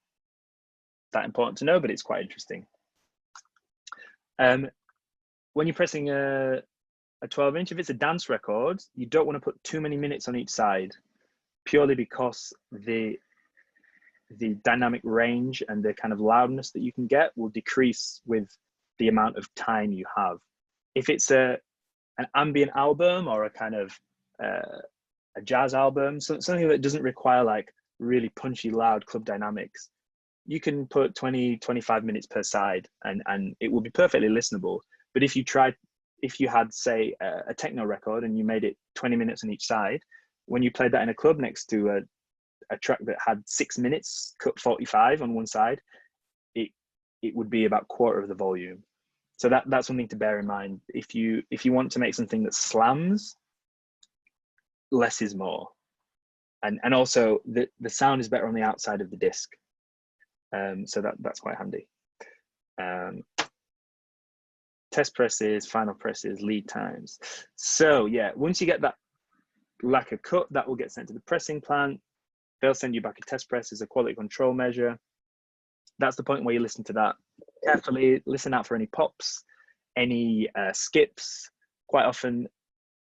that important to know, but it's quite interesting. When you're pressing a 12-inch, if it's a dance record, you don't want to put too many minutes on each side, purely because the dynamic range and the kind of loudness that you can get will decrease with the amount of time you have. If it's an ambient album or a kind of a jazz album, something that doesn't require like really punchy, loud club dynamics, you can put 20, 25 minutes per side and it will be perfectly listenable. But if you had, say, a techno record and you made it 20 minutes on each side, when you played that in a club next to a track that had 6 minutes, cut 45 on one side, it would be about quarter of the volume. So that's something to bear in mind. If you want to make something that slams, less is more. And also the sound is better on the outside of the disc. So that's quite handy. Test presses, final presses, lead times. So yeah, once you get that lacquer cut, that will get sent to the pressing plant. They'll send you back a test press as a quality control measure. That's the point where you listen to that carefully, listen out for any pops, any skips. Quite often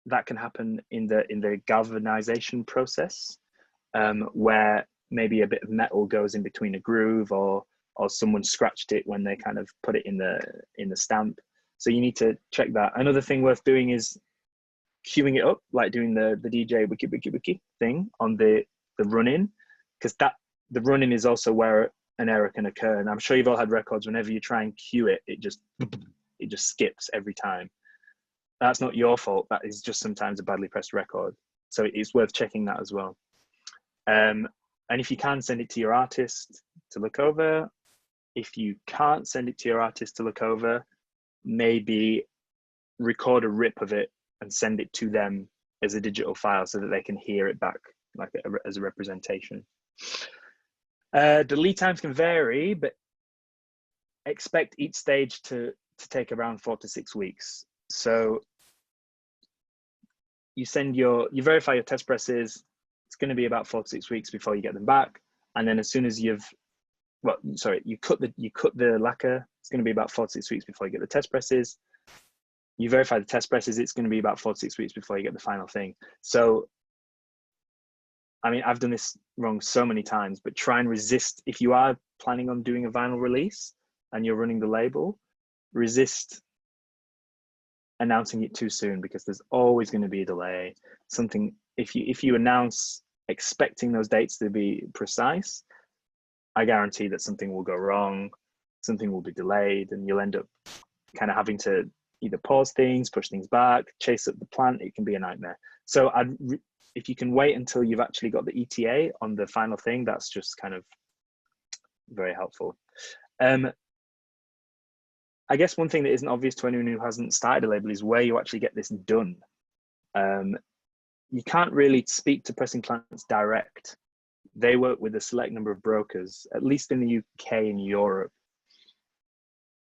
that can happen in the galvanization process, where maybe a bit of metal goes in between a groove, or someone scratched it when they kind of put it in the stamp. So you need to check that. Another thing worth doing is queuing it up, like doing the DJ wiki thing on the run-in, because the run-in is also where an error can occur. And I'm sure you've all had records, whenever you try and cue it, it just skips every time. That's not your fault. That is just sometimes a badly pressed record. So it's worth checking that as well. And if you can, send it to your artist to look over. If you can't send it to your artist to look over, maybe record a rip of it and send it to them as a digital file so that they can hear it back like as a representation. The lead times can vary, but expect each stage to take around 4 to 6 weeks. So you verify your test presses. It's going to be about 4 to 6 weeks before you get them back. And then as soon as you cut the lacquer, it's going to be about 4 to 6 weeks before you get the test presses. You verify the test presses, it's going to be about 4 to 6 weeks before you get the final thing. So, I mean, I've done this wrong so many times, but try and resist. If you are planning on doing a vinyl release and you're running the label, resist announcing it too soon, because there's always going to be a delay. If you announce expecting those dates to be precise, I guarantee that something will go wrong, something will be delayed, and you'll end up kind of having to either pause things, push things back, chase up the plant. It can be a nightmare. So if you can wait until you've actually got the ETA on the final thing, that's just kind of very helpful. I guess one thing that isn't obvious to anyone who hasn't started a label is where you actually get this done. You can't really speak to pressing plants direct. They work with a select number of brokers, at least in the UK and Europe.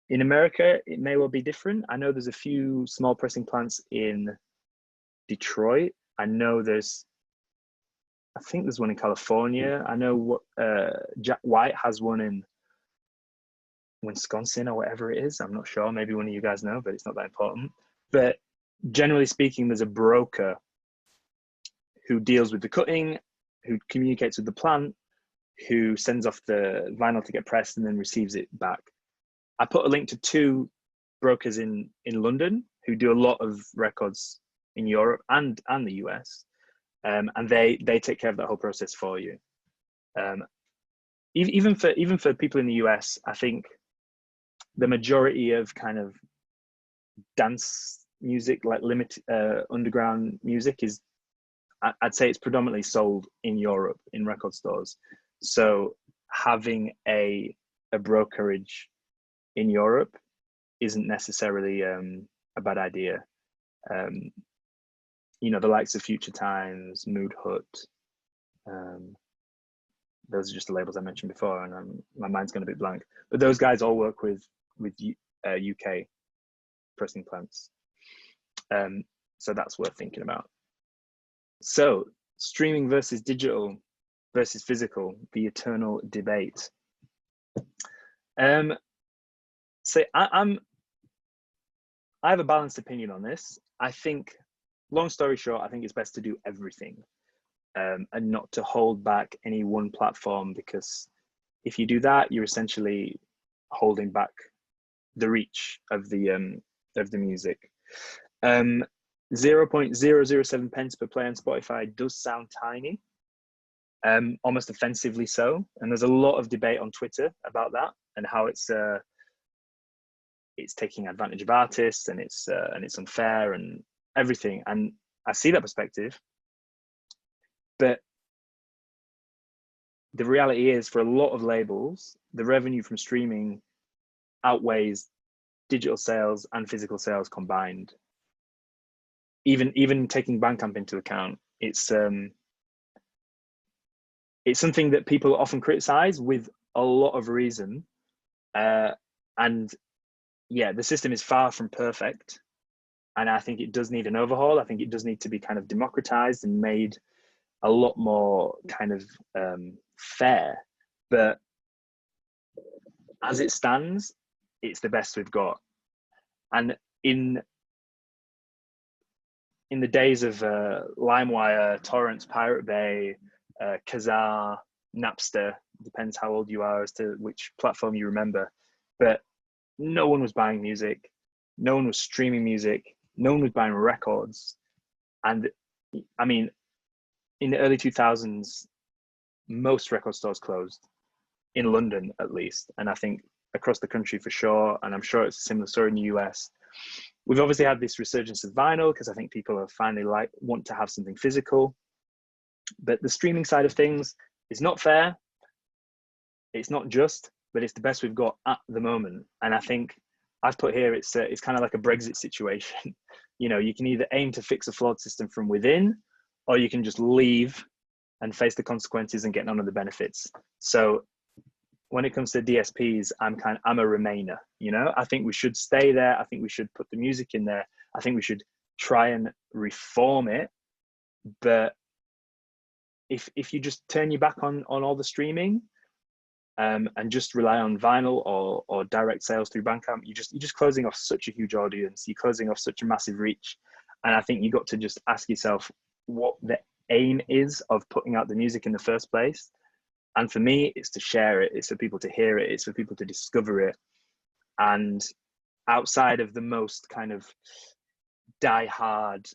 In America, it may well be different. I know there's a few small pressing plants in Detroit. I think there's one in California. I know Jack White has one in Wisconsin or whatever it is. I'm not sure. Maybe one of you guys know, but it's not that important. But generally speaking, there's a broker who deals with the cutting, who communicates with the plant, who sends off the vinyl to get pressed and then receives it back. I put a link to 2 brokers in London who do a lot of records in Europe and the US, and they take care of that whole process for you. Even for people in the US, I think the majority of kind of dance music, like underground music, is, I'd say it's predominantly sold in Europe in record stores. So having a brokerage in Europe isn't necessarily a bad idea. You know, the likes of Future Times, Mood Hut, those are just the labels I mentioned before, and my mind's going to be blank. But those guys all work with UK pressing plants. So that's worth thinking about. So streaming versus digital versus physical, the eternal debate. So I have a balanced opinion on this. I think, long story short, I think it's best to do everything, and not to hold back any one platform, because if you do that, you're essentially holding back the reach of the music. 0.007 pence per play on Spotify does sound tiny, almost offensively so. And there's a lot of debate on Twitter about that and how it's taking advantage of artists, and it's unfair and everything. And I see that perspective, but the reality is, for a lot of labels, the revenue from streaming outweighs digital sales and physical sales combined. Even taking Bandcamp into account, it's something that people often criticize with a lot of reason. And yeah, the system is far from perfect, and I think it does need an overhaul. I think it does need to be kind of democratized and made a lot more kind of fair. But as it stands, it's the best we've got. And in the days of LimeWire, Torrents, Pirate Bay, Kazaa, Napster, depends how old you are as to which platform you remember, but no one was buying music, no one was streaming music, no one was buying records. And I mean, in the early 2000s, most record stores closed, in London at least, and I think across the country for sure, and I'm sure it's a similar story in the US. We've obviously had this resurgence of vinyl because I think people are finally want to have something physical. But the streaming side of things is not fair, it's not just, but it's the best we've got at the moment. And I think I've put here, it's kind of like a Brexit situation. You know, you can either aim to fix a flawed system from within, or you can just leave and face the consequences and get none of the benefits. So when it comes to DSPs, I'm a Remainer. You know, I think we should stay there. I think we should put the music in there. I think we should try and reform it. But if you just turn your back on all the streaming, and just rely on vinyl or direct sales through Bandcamp, you're just closing off such a huge audience. You're closing off such a massive reach. And I think you got to just ask yourself what the aim is of putting out the music in the first place. And for me, it's to share it. It's for people to hear it. It's for people to discover it. And outside of the most kind of die-hard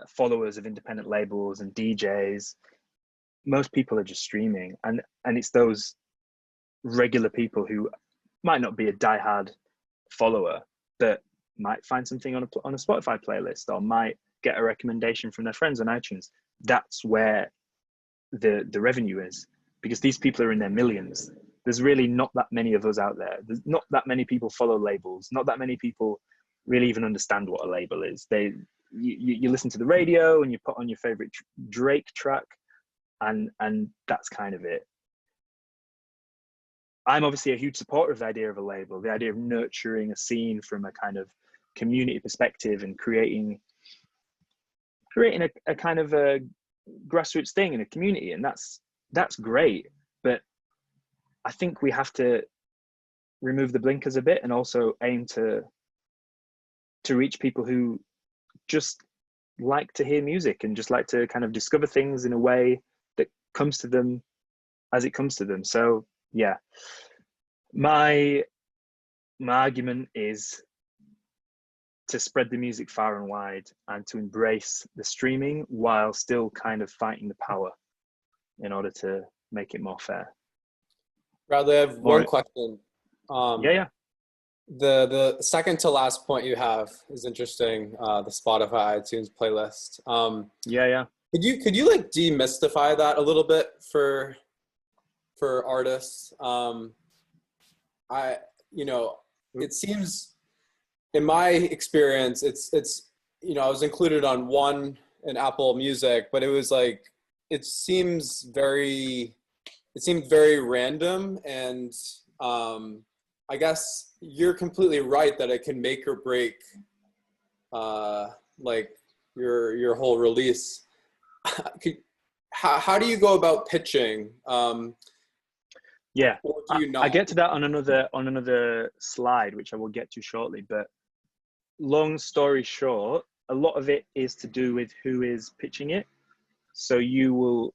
followers of independent labels and DJs, most people are just streaming. And it's those regular people who might not be a die-hard follower, but might find something on a Spotify playlist, or might get a recommendation from their friends on iTunes. That's where the revenue is, because these people are in their millions. There's really not that many of us out there. There's not that many people follow labels. Not that many people really even understand what a label is. You listen to the radio and you put on your favorite Drake track, and that's kind of it. I'm obviously a huge supporter of the idea of a label, the idea of nurturing a scene from a kind of community perspective and creating a kind of a grassroots thing in a community, and that's great. But I think we have to remove the blinkers a bit and also aim to reach people who just like to hear music and just like to kind of discover things in a way that comes to them as it comes to them. So yeah, my argument is to spread the music far and wide and to embrace the streaming while still kind of fighting the power in order to make it more fair. Bradley, I have one question. Yeah. The second to last point you have is interesting. The Spotify iTunes playlist. Yeah. Could you like demystify that a little bit for artists? It seems, in my experience, it's I was included on one in Apple Music, but it was like it seemed very random, and I guess you're completely right that it can make or break like your whole release. how do you go about pitching? Yeah, Or do you not? I get to that on another slide, which I will get to shortly. But long story short, a lot of it is to do with who is pitching it. So you will,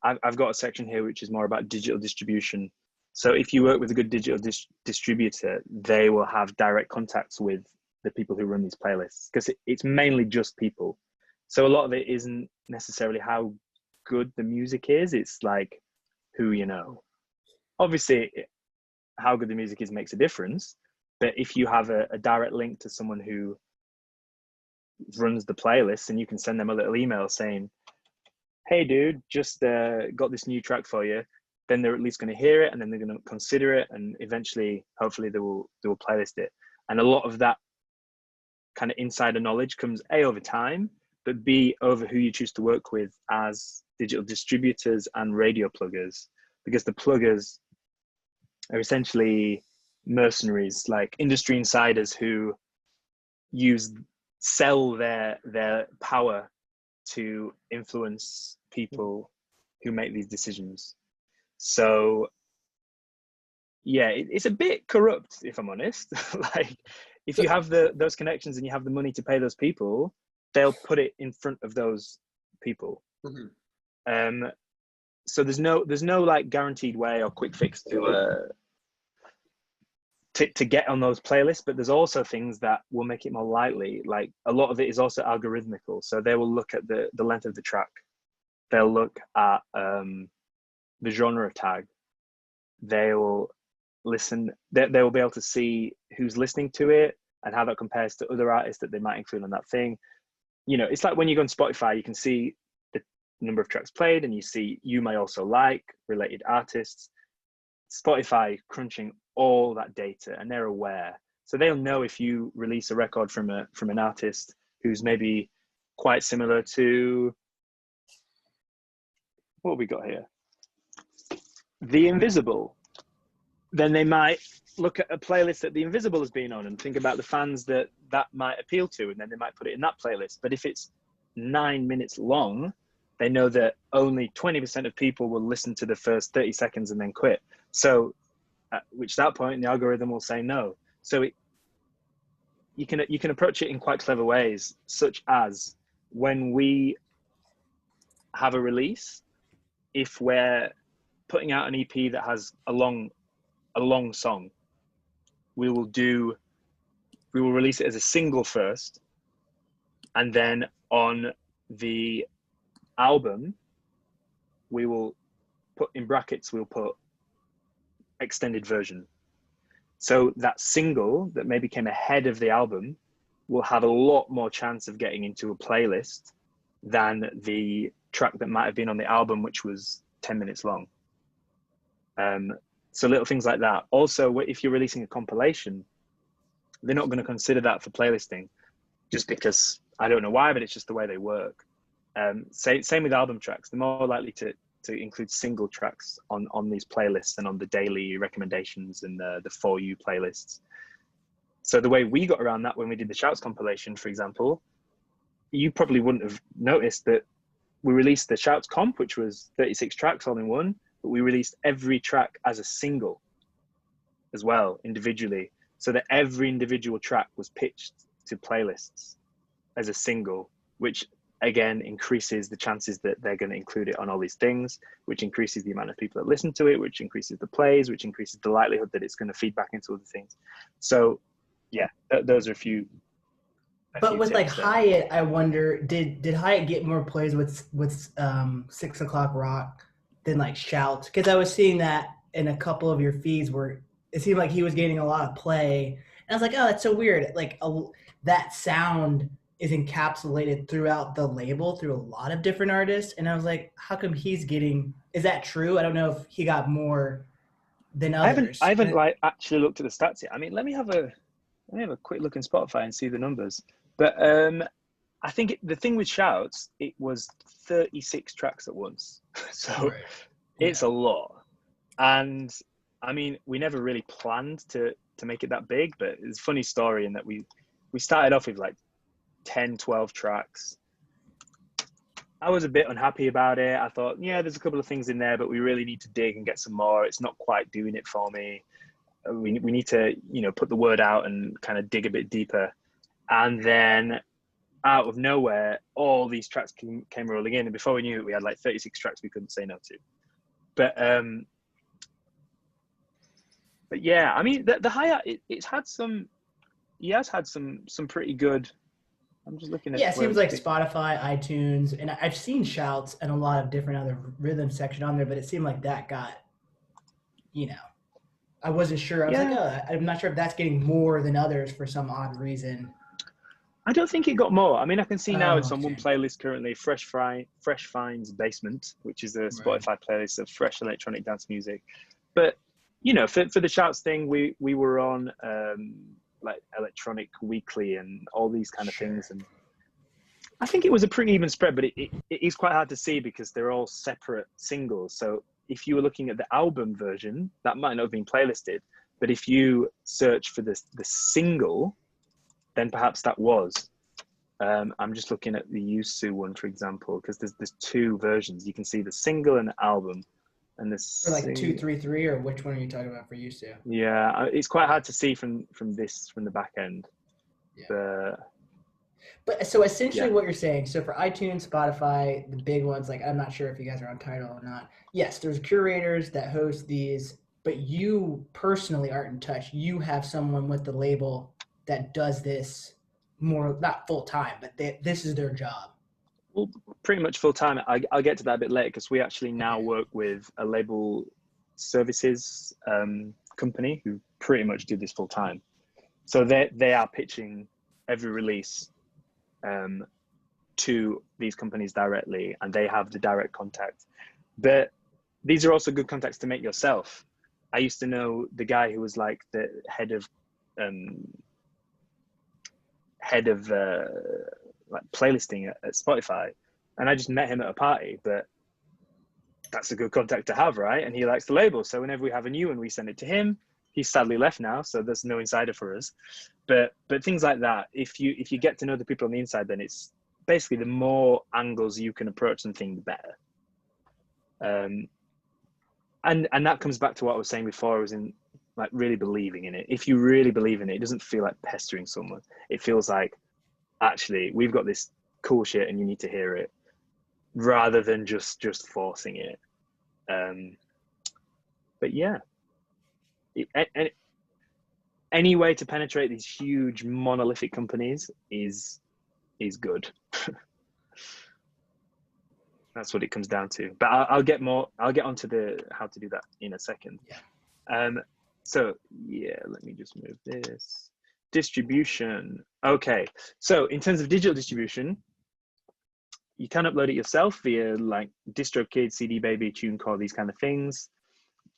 I've got a section here which is more about digital distribution. So if you work with a good digital distributor, they will have direct contacts with the people who run these playlists, because it's mainly just people. So a lot of it isn't necessarily how good the music is. It's like who you know. Obviously, how good the music is makes a difference. But if you have a direct link to someone who runs the playlist, and you can send them a little email saying, hey dude, just got this new track for you, then they're at least going to hear it, and then they're going to consider it, and eventually, hopefully, they will playlist it. And a lot of that kind of insider knowledge comes A, over time, but B, over who you choose to work with as digital distributors and radio pluggers, because the pluggers are essentially mercenaries, like industry insiders who sell their power to influence people who make these decisions. So yeah, it's a bit corrupt, if I'm honest. Like, if you have those connections and you have the money to pay those people, they'll put it in front of those people. Mm-hmm. So there's no like guaranteed way or quick fix to get on those playlists, but there's also things that will make it more likely. Like, a lot of it is also algorithmical. So they will look at the length of the track. They'll look at the genre tag. They will listen. They will be able to see who's listening to it and how that compares to other artists that they might include on that thing. You know, it's like when you go on Spotify, you can see the number of tracks played, and you may also like related artists. Spotify crunching all that data, and they're aware, so they'll know if you release a record from an artist who's maybe quite similar to what we got here, The Invisible. Then they might look at a playlist that The Invisible has been on and think about the fans that might appeal to, and then they might put it in that playlist. But if it's 9 minutes long, they know that only 20% of people will listen to the first 30 seconds and then quit. So at that point, the algorithm will say no. So you can approach it in quite clever ways, such as when we have a release, if we're putting out an EP that has a long song, we will release it as a single first, and then on the album we will put in brackets, we'll put extended version. So that single that maybe came ahead of the album will have a lot more chance of getting into a playlist than the track that might have been on the album, which was 10 minutes long. So little things like that. Also, if you're releasing a compilation, they're not going to consider that for playlisting, just because, I don't know why, but it's just the way they work. Same with album tracks. They're more likely to include single tracks on these playlists and on the daily recommendations and the For You playlists. So the way we got around that when we did the Shouts compilation, for example, you probably wouldn't have noticed that we released the Shouts comp, which was 36 tracks all in one, but we released every track as a single as well, individually, so that every individual track was pitched to playlists as a single, which again increases the chances that they're going to include it on all these things, which increases the amount of people that listen to it, which increases the plays, which increases the likelihood that it's going to feed back into other things. So yeah, those are a few But with like there. Hyatt, I wonder, did Hyatt get more plays with 6 o'clock rock than like Shout? Because I was seeing that in a couple of your feeds where it seemed like he was getting a lot of play, and I was like, oh, that's so weird. Like that sound is encapsulated throughout the label through a lot of different artists, and I was like, how come he's getting? Is that true? I don't know if he got more than others. I haven't like actually looked at the stats yet. I mean, let me have a quick look in Spotify and see the numbers. But I think the thing with Shouts, it was 36 tracks at once. So right. It's a lot. And I mean, we never really planned to make it that big, but it's a funny story in that we started off with like 10, 12 tracks. I was a bit unhappy about it. I thought, yeah, there's a couple of things in there, but we really need to dig and get some more. It's not quite doing it for me. We need to, you know, put the word out and kind of dig a bit deeper. And then out of nowhere, all these tracks came rolling in. And before we knew it, we had like 36 tracks we couldn't say no to. But yeah, I mean, the hi-hat, it's had some, he has had some pretty good. I'm just looking at. Yeah, it seems like Spotify, iTunes, and I've seen shouts and a lot of different other rhythm section on there, but it seemed like that got, you know, I wasn't sure. I was like, oh, I'm not sure if that's getting more than others for some odd reason. I don't think it got more. I mean, I can see now it's on okay. one playlist currently, Fresh Finds Basement, which is a Spotify playlist of fresh electronic dance music. But, you know, for the shouts thing, we were on like Electronic Weekly and all these kind of things. And I think it was a pretty even spread, but it is quite hard to see because they're all separate singles. So if you were looking at the album version, that might not have been playlisted. But if you search for the single, then perhaps that was. I'm just looking at the Yusu one, for example, because there's two versions. You can see the single and the album, and this for like 233, or which one are you talking about for Yusu? Yeah, it's quite hard to see from the back end. Yeah. But so essentially, what you're saying. So for iTunes, Spotify, the big ones, like I'm not sure if you guys are on Tidal or not. Yes, there's curators that host these, but you personally aren't in touch. You have someone with the label that does this more, not full time, but this is their job. Well, pretty much full time. I'll get to that a bit later because we actually now work with a label services company who pretty much do this full time. So they are pitching every release to these companies directly, and they have the direct contact. But these are also good contacts to make yourself. I used to know the guy who was like the head of like playlisting at Spotify, and I just met him at a party. But that's a good contact to have, right? And he likes the label, so whenever we have a new one, we send it to him. He's sadly left now, so there's no insider for us. But things like that, if you get to know the people on the inside, then it's basically the more angles you can approach something, the better. And that comes back to what I was saying before. I was in like really believing in it. If you really believe in it, it doesn't feel like pestering someone. It feels like, actually, we've got this cool shit and you need to hear it, rather than just forcing it. But yeah, any way to penetrate these huge monolithic companies is good. That's what it comes down to. But I'll get onto the how to do that in a second. Yeah. So yeah, let me just move this. Distribution. Okay. So in terms of digital distribution, you can upload it yourself via like DistroKid, CD Baby, TuneCore, these kind of things.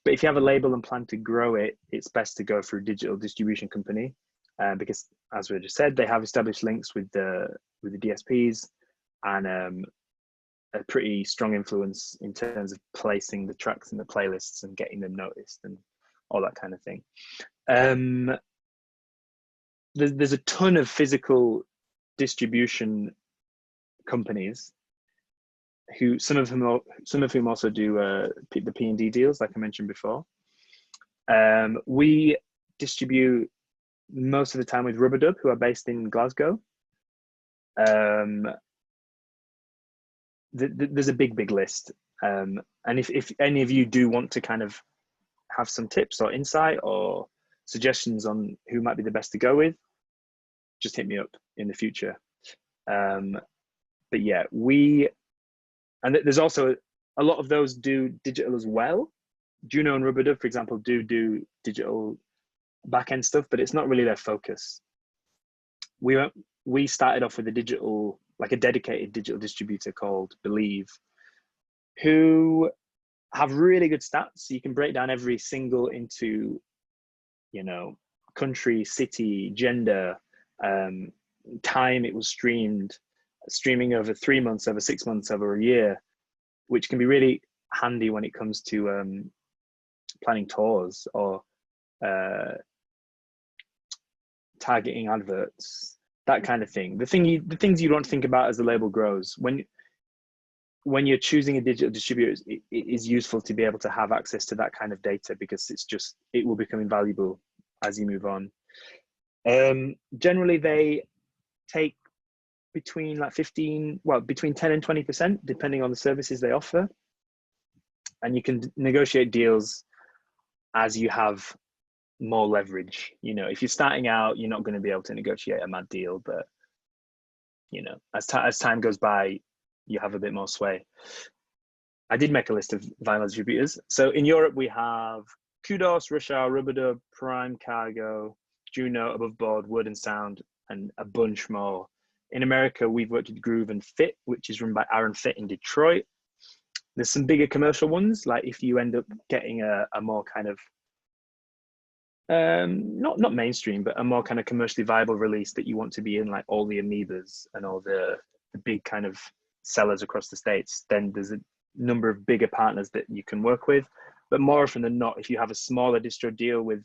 But if you have a label and plan to grow it, it's best to go through a digital distribution company, because, as we just said, they have established links with the DSPs and a pretty strong influence in terms of placing the tracks in the playlists and getting them noticed and all that kind of thing. There's a ton of physical distribution companies who some of whom also do the P&D deals, like I mentioned before. We distribute most of the time with Rubber who are based in Glasgow. There's a big list, and if any of you do want to kind of have some tips or insight or suggestions on who might be the best to go with, just hit me up in the future. But yeah, and there's also a lot of those do digital as well. Juno and Rubber, for example, do digital backend stuff, but it's not really their focus. We started off with a digital, like a dedicated digital distributor called Believe, who have really good stats. So you can break down every single into, you know, country, city, gender, time it was streaming over 3 months, over 6 months, over a year, which can be really handy when it comes to planning tours or targeting adverts, that kind of thing. The things you don't think about as the label grows. When when you're choosing a digital distributor, it is useful to be able to have access to that kind of data, because it will become invaluable as you move on. Generally, they take between like between 10 and 20%, depending on the services they offer. And you can negotiate deals as you have more leverage. You know, if you're starting out, you're not going to be able to negotiate a mad deal, but you know, as time goes by, you have a bit more sway. I did make a list of vinyl distributors. So in Europe, we have Kudos, Rushar, Rubadub, Prime Cargo, Juno, Above Board, Word and Sound, and a bunch more. In America, we've worked with Groove and Fit, which is run by Aaron Fit in Detroit. There's some bigger commercial ones, like if you end up getting a more kind of, not mainstream, but a more kind of commercially viable release that you want to be in, like all the Amoebas and all the big kind of sellers across the States, then there's a number of bigger partners that you can work with. But more often than not, if you have a smaller distro deal with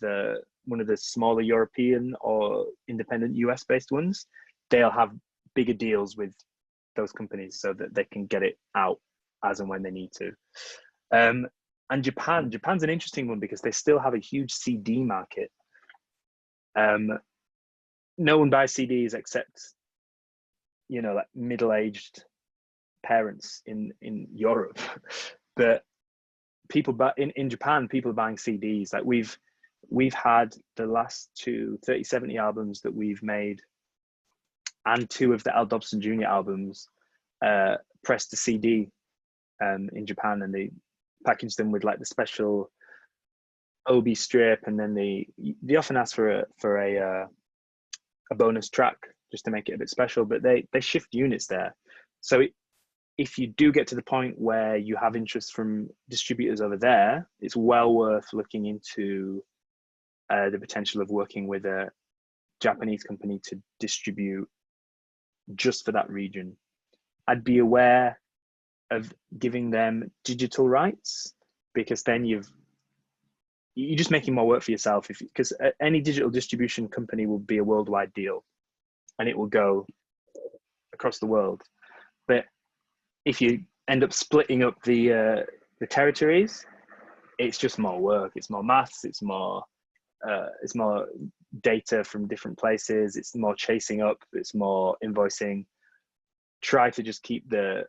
one of the smaller European or independent US based ones, they'll have bigger deals with those companies so that they can get it out as and when they need to. And Japan's an interesting one because they still have a huge CD market. No one buys CDs except, you know, like middle-aged parents in Europe. But people in Japan, people are buying CDs. Like we've had the last two 3070 albums that we've made and two of the Al Dobson Jr. albums pressed to CD in Japan, and they packaged them with like the special OB strip, and then they often ask for a bonus track just to make it a bit special, but they shift units there. So if you do get to the point where you have interest from distributors over there, it's well worth looking into the potential of working with a Japanese company to distribute just for that region. I'd be aware of giving them digital rights, because then you're just making more work for yourself, because any digital distribution company will be a worldwide deal and it will go across the world. But if you end up splitting up the territories, it's just more work. It's more maths. It's more data from different places. It's more chasing up. It's more invoicing. Try to just keep the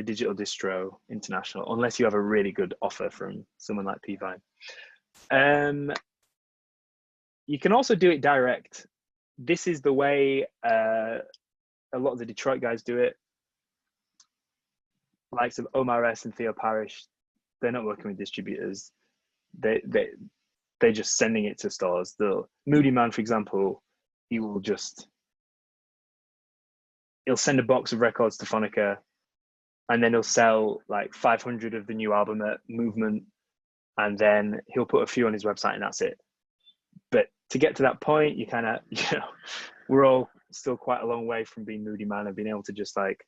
digital distro international, unless you have a really good offer from someone like Pvine. You can also do it direct. This is the way a lot of the Detroit guys do it. Likes of Omar S and Theo Parrish, they're not working with distributors. They're just sending it to stores. The Moody Man, for example, he'll send a box of records to Phonica, and then he'll sell like 500 of the new album at Movement, and then he'll put a few on his website, and that's it. But to get to that point, you kind of, we're all still quite a long way from being Moody Man and being able to just like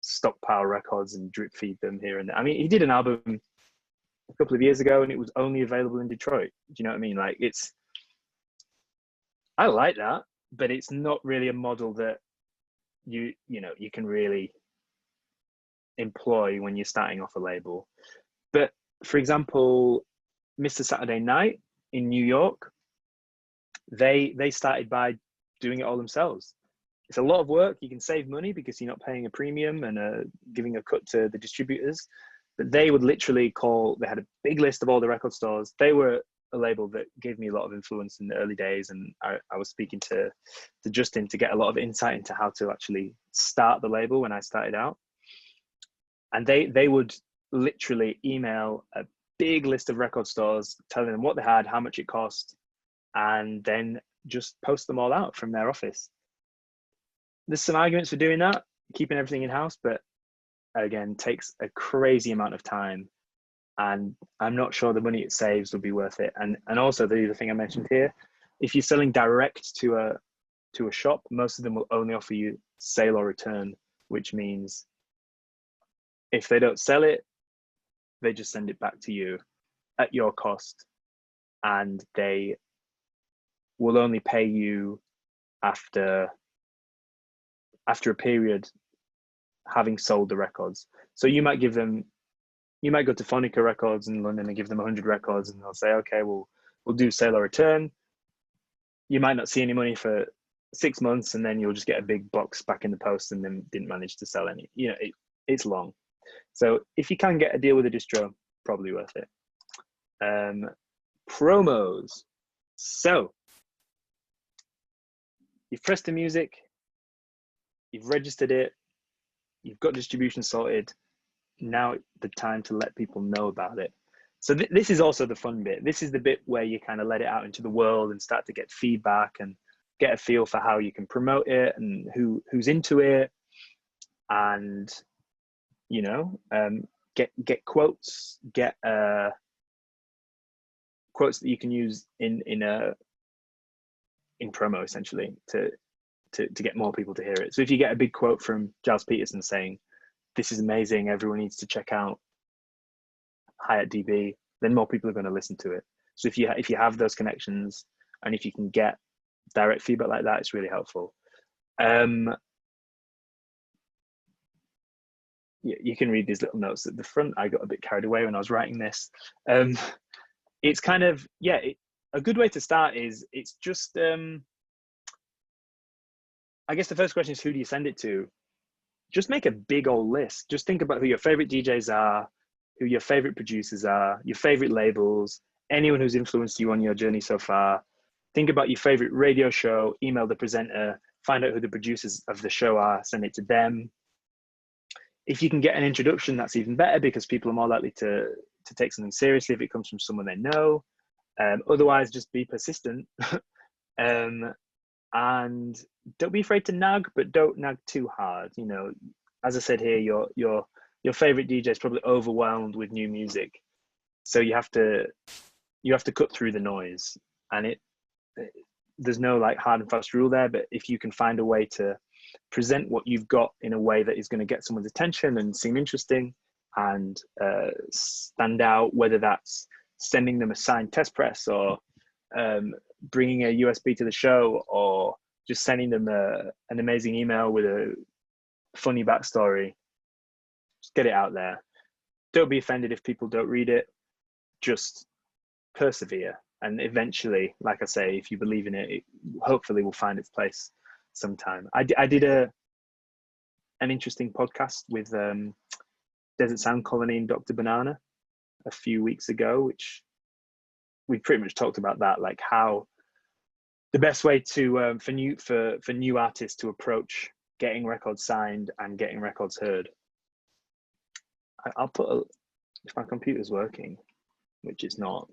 stockpile records and drip feed them here and there. I mean, he did an album a couple of years ago and it was only available in Detroit. Do you know what I mean? Like I like that, but it's not really a model that you can really employ when you're starting off a label. But for example, Mr. Saturday Night in New York, they started by doing it all themselves. It's a lot of work. You can save money because you're not paying a premium and giving a cut to the distributors. But they would literally they had a big list of all the record stores. They were a label that gave me a lot of influence in the early days. And I was speaking to Justin to get a lot of insight into how to actually start the label when I started out. And they would literally email a big list of record stores, telling them what they had, how much it cost, and then just post them all out from their office. There's some arguments for doing that, keeping everything in-house, but again, takes a crazy amount of time, and I'm not sure the money it saves will be worth it. And also the other thing I mentioned here, if you're selling direct to a shop, most of them will only offer you sale or return, which means if they don't sell it, they just send it back to you at your cost, and they will only pay you after a period having sold the records. So you might go to Phonica Records in London and give them 100 records, and they'll say, okay, we'll do sale or return. You might not see any money for 6 months, and then you'll just get a big box back in the post, and then didn't manage to sell any. It's long. So if you can get a deal with a distro, probably worth it. Promos. So you've pressed the music, you've registered it, you've got distribution sorted. Now the time to let people know about it. So this is also the fun bit. This is the bit where you kind of let it out into the world and start to get feedback and get a feel for how you can promote it and who's into it, and get quotes, get quotes that you can use in promo, essentially, to get more people to hear it. So if you get a big quote from Giles Peterson saying, "This is amazing, everyone needs to check out Hyatt DB," then more people are going to listen to it. So if you have those connections, and if you can get direct feedback like that, it's really helpful. You can read these little notes at the front. I got a bit carried away when I was writing this. It's kind of, a good way to start is, it's just, I guess the first question is, who do you send it to? Just make a big old list. Just think about who your favorite DJs are, who your favorite producers are, your favorite labels, anyone who's influenced you on your journey so far. Think about your favorite radio show, email the presenter, find out who the producers of the show are, send it to them. If you can get an introduction, that's even better, because people are more likely to take something seriously if it comes from someone they know. Otherwise, just be persistent. And don't be afraid to nag, but don't nag too hard. As I said here, your favorite DJ is probably overwhelmed with new music, so you have to cut through the noise. And there's no like hard and fast rule there, but if you can find a way to present what you've got in a way that is going to get someone's attention and seem interesting and stand out, whether that's sending them a signed test press, or bringing a USB to the show, or just sending them an amazing email with a funny backstory, just get it out there. Don't be offended if people don't read it. Just persevere, and eventually, like I say, if you believe in it, it hopefully will find its place sometime. I did an interesting podcast with Desert Sound Colony and Dr. Banana a few weeks ago, which we pretty much talked about that, like how the best way to for new artists to approach getting records signed and getting records heard. I'll put if my computer's working, which it's not,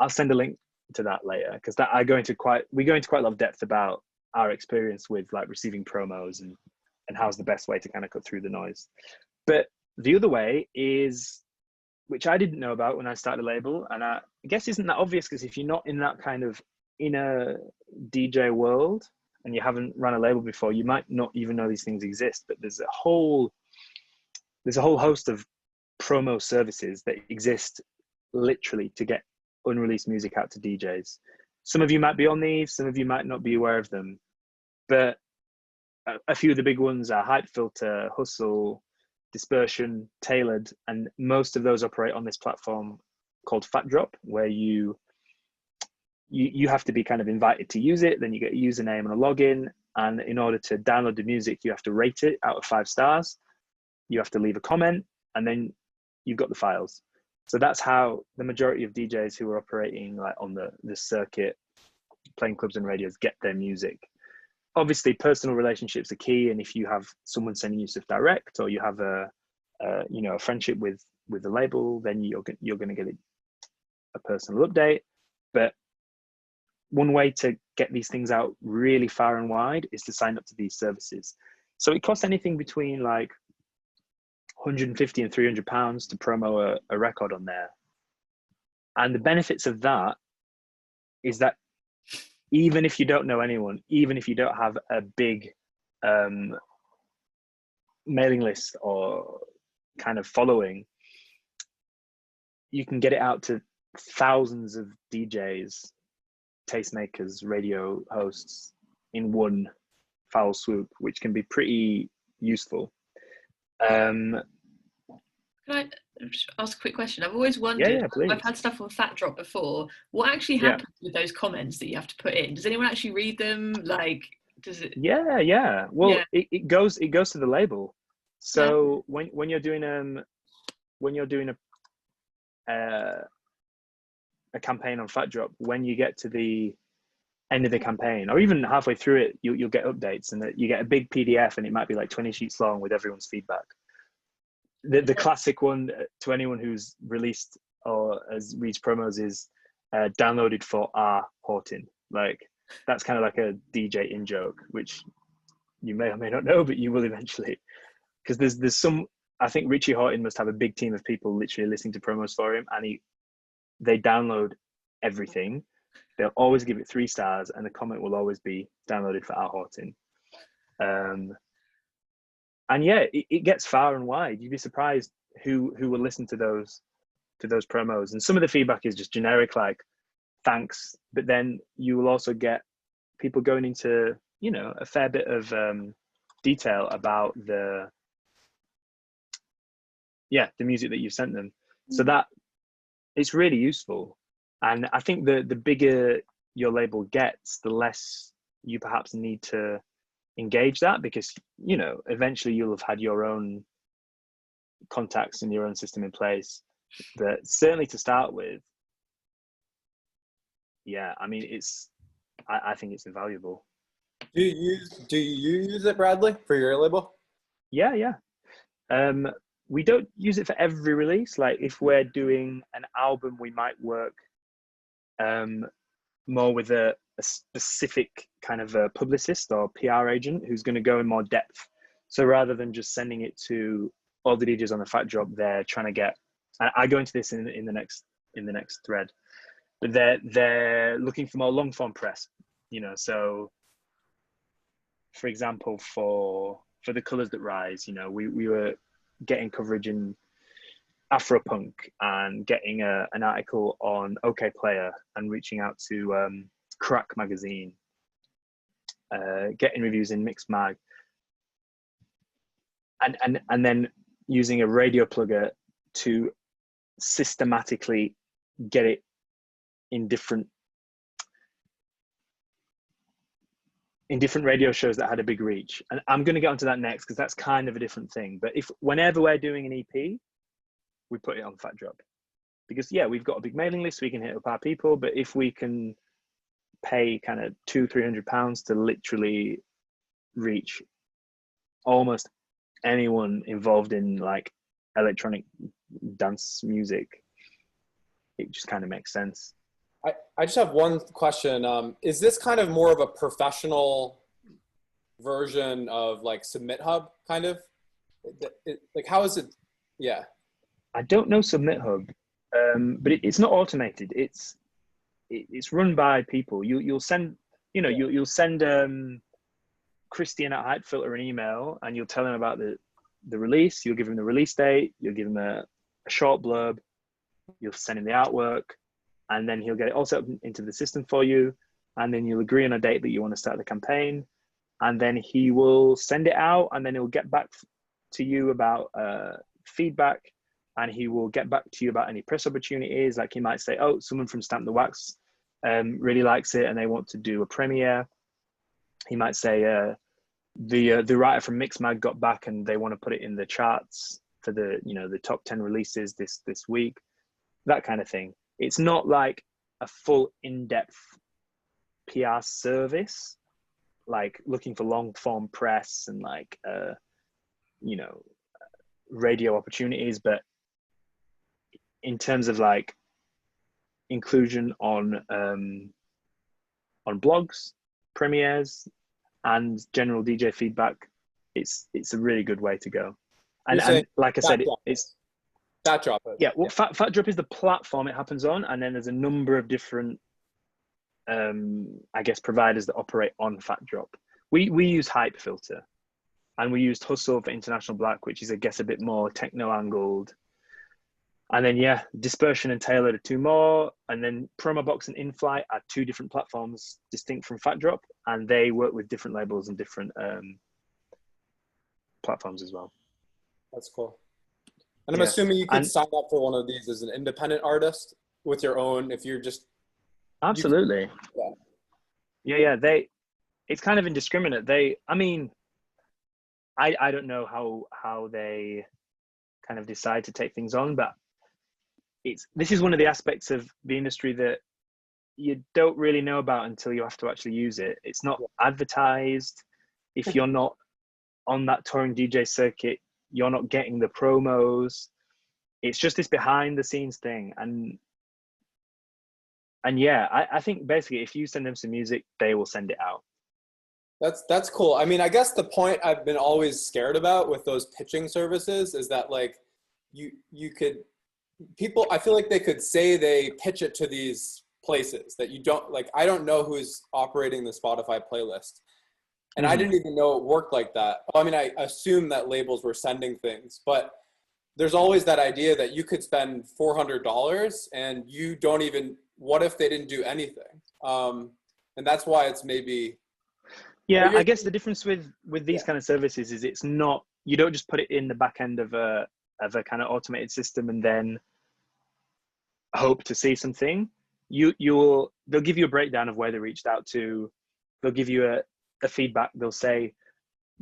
I'll send a link to that later, because we go into quite a lot of depth about our experience with like receiving promos and how's the best way to kind of cut through the noise. But the other way is, which I didn't know about when I started a label, and I guess isn't that obvious, because if you're not in that kind of inner DJ world and you haven't run a label before, you might not even know these things exist. But there's a whole host of promo services that exist literally to get unreleased music out to DJs. Some of you might be on these, some of you might not be aware of them, but a few of the big ones are Hype Filter, Hustle, Dispersion, Tailored, and most of those operate on this platform called Fat Drop, where you have to be kind of invited to use it. Then you get a username and a login, and in order to download the music, you have to rate it out of 5 stars. You have to leave a comment, and then you've got the files. So that's how the majority of DJs who are operating like on the circuit, playing clubs and radios, get their music. Obviously, personal relationships are key, and if you have someone sending you stuff direct, or you have a friendship with the label, then you're going to get a personal update. But one way to get these things out really far and wide is to sign up to these services. So it costs anything between like 150 and 300 pounds to promo a record on there. And the benefits of that is that even if you don't know anyone, even if you don't have a big mailing list or kind of following, you can get it out to thousands of DJs, tastemakers, radio hosts in one foul swoop, which can be pretty useful. Can I just ask a quick question? I've always Yeah, wondered, yeah, please. I've had stuff on Fat Drop before. What actually Yeah. happens with those comments that you have to put in? Does anyone actually read them? Like, does it? Yeah. Well, Yeah. it goes to the label. So when you're doing a campaign on Fat Drop, when you get to the end of the campaign, or even halfway through it, you'll get updates, and that you get a big PDF, and it might be like 20 sheets long with everyone's feedback. The classic one to anyone who's released or has reached promos is downloaded for R Horton. Like, that's kind of like a DJ in joke, which you may or may not know, but you will eventually, because there's some. I think Richie Horton must have a big team of people literally listening to promos for him, and they download everything. They'll always give it 3 stars, and the comment will always be downloaded for R Horton. And yeah, it gets far and wide. You'd be surprised who will listen to those promos. And some of the feedback is just generic, like thanks, but then you will also get people going into, you know, a fair bit of detail about the music that you sent them. So that it's really useful. And I think the bigger your label gets, the less you perhaps need to engage that, because, you know, eventually you'll have had your own contacts and your own system in place. But certainly to start with, yeah, I mean, I think it's invaluable. Do you use it, Bradley, for your label? Yeah. We don't use it for every release. Like, if we're doing an album, we might work more with a specific kind of a publicist or PR agent who's going to go in more depth. So rather than just sending it to all the DJs on the Fat Drop, they're trying to get. I go into this in the next thread, but they're looking for more long form press. You know, so for example, for the Colors That Rise, you know, we were getting coverage in Afropunk and getting an article on OK Player and reaching out to Crack Magazine, getting reviews in Mix Mag, and then using a radio plugger to systematically get it in different radio shows that had a big reach. And I'm going to get onto that next, because that's kind of a different thing. But whenever we're doing an EP, we put it on Fat Drop, because we've got a big mailing list, we can hit up our people. But if we can pay kind of £200-300 to literally reach almost anyone involved in like electronic dance music, it just kind of makes sense. I just have one question. Is this kind of more of a professional version of like Submit Hub, kind of? Like, how is it? Yeah. I don't know Submit Hub, but it's not automated. It's run by people. You'll send, you know, you'll send Christian at Hype Filter an email, and you'll tell him about the release. You'll give him the release date. You'll give him a short blurb. You'll send him the artwork, and then he'll get it all set up into the system for you. And then you'll agree on a date that you want to start the campaign, and then he will send it out, and then he'll get back to you about feedback, and he will get back to you about any press opportunities. Like, he might say, oh, someone from Stamp the Wax really likes it and they want to do a premiere. He might say the writer from Mixmag got back and they want to put it in the charts for the top 10 releases this week, that kind of thing. It's not like a full in-depth PR service, like looking for long form press and like radio opportunities, but in terms of like inclusion on blogs, premieres, and general DJ feedback, it's a really good way to go. And like I said, it's Fat Drop. Yeah, well, yeah. Fat Drop is the platform it happens on, and then there's a number of different, I guess, providers that operate on Fat Drop. We use Hype Filter, and we used Hustle for International Black, which is, I guess, a bit more techno-angled. And then, Dispersion and Tailored are 2 more. And then Promobox and InFlight are 2 different platforms distinct from Fat Drop, and they work with different labels and different platforms as well. That's cool. And I'm Yeah. assuming you could And sign up for one of these as an independent artist with your own, if you're just, you could, absolutely. yeah. Yeah. It's kind of indiscriminate. I mean, I don't know how they kind of decide to take things on, but this is one of the aspects of the industry that you don't really know about until you have to actually use it. It's not advertised. If you're not on that touring DJ circuit, you're not getting the promos. It's just this behind the scenes thing. And yeah, I think basically if you send them some music, they will send it out. That's cool. I mean, I guess the point I've been always scared about with those pitching services is that like you could, people, I feel like they could say they pitch it to these places that you don't like. I don't know who's operating the Spotify playlist. And I didn't even know it worked like that. I mean, I assume that labels were sending things, but there's always that idea that you could spend $400 and you don't even, what if they didn't do anything? And that's why it's maybe. Yeah, I guess the difference with these kind of services is it's not, you don't just put it in the back end of a kind of automated system and then hope to see something. They'll give you a breakdown of where they reached out to. They'll give you a feedback. They'll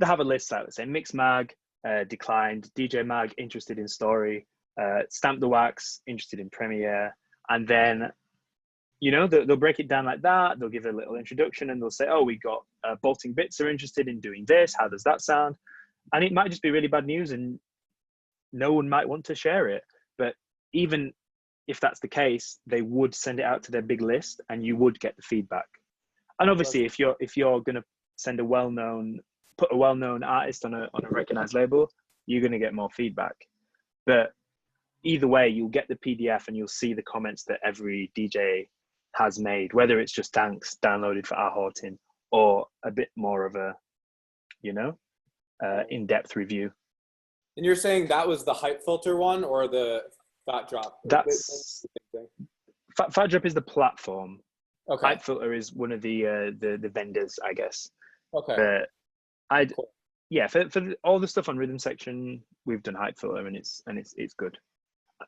have a list out. Let's say Mix Mag declined, DJ Mag interested in Story, Stamp the Wax interested in Premiere, and then they'll break it down like that. They'll give a little introduction and they'll say, oh, we got Bolting Bits are interested in doing this. How does that sound? And it might just be really bad news and no one might want to share it. But even if that's the case, they would send it out to their big list and you would get the feedback. And obviously if you're going to send put a well-known artist on a recognized label, you're going to get more feedback. But either way, you'll get the PDF and you'll see the comments that every DJ has made, whether it's just thanks downloaded for our Horton or a bit more of a in-depth review. And you're saying that was the Hype Filter one or the Fat Drop? That's Fat Drop is the platform. Okay. Hype Filter is one of the vendors, I guess. Okay. But Cool. yeah, for all the stuff on Rhythm Section, we've done Hype Filter and it's good.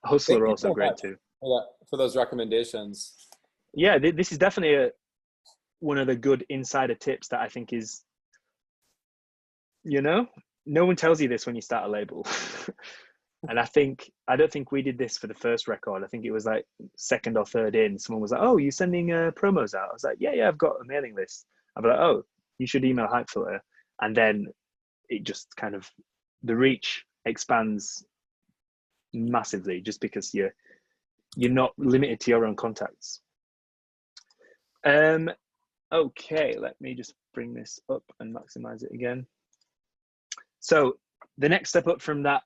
Hustler also so great much too. For those recommendations. Yeah, this is definitely one of the good insider tips that I think is, no one tells you this when you start a label. And I don't think we did this for the first record. I think it was like second or third in. Someone was like, oh, you're sending promos out? I was like, yeah, I've got a mailing list. I'd be like, oh, you should email Hype Filter. And then it just kind of, the reach expands massively just because you're not limited to your own contacts. Okay, let me just bring this up and maximize it again. So the next step up from that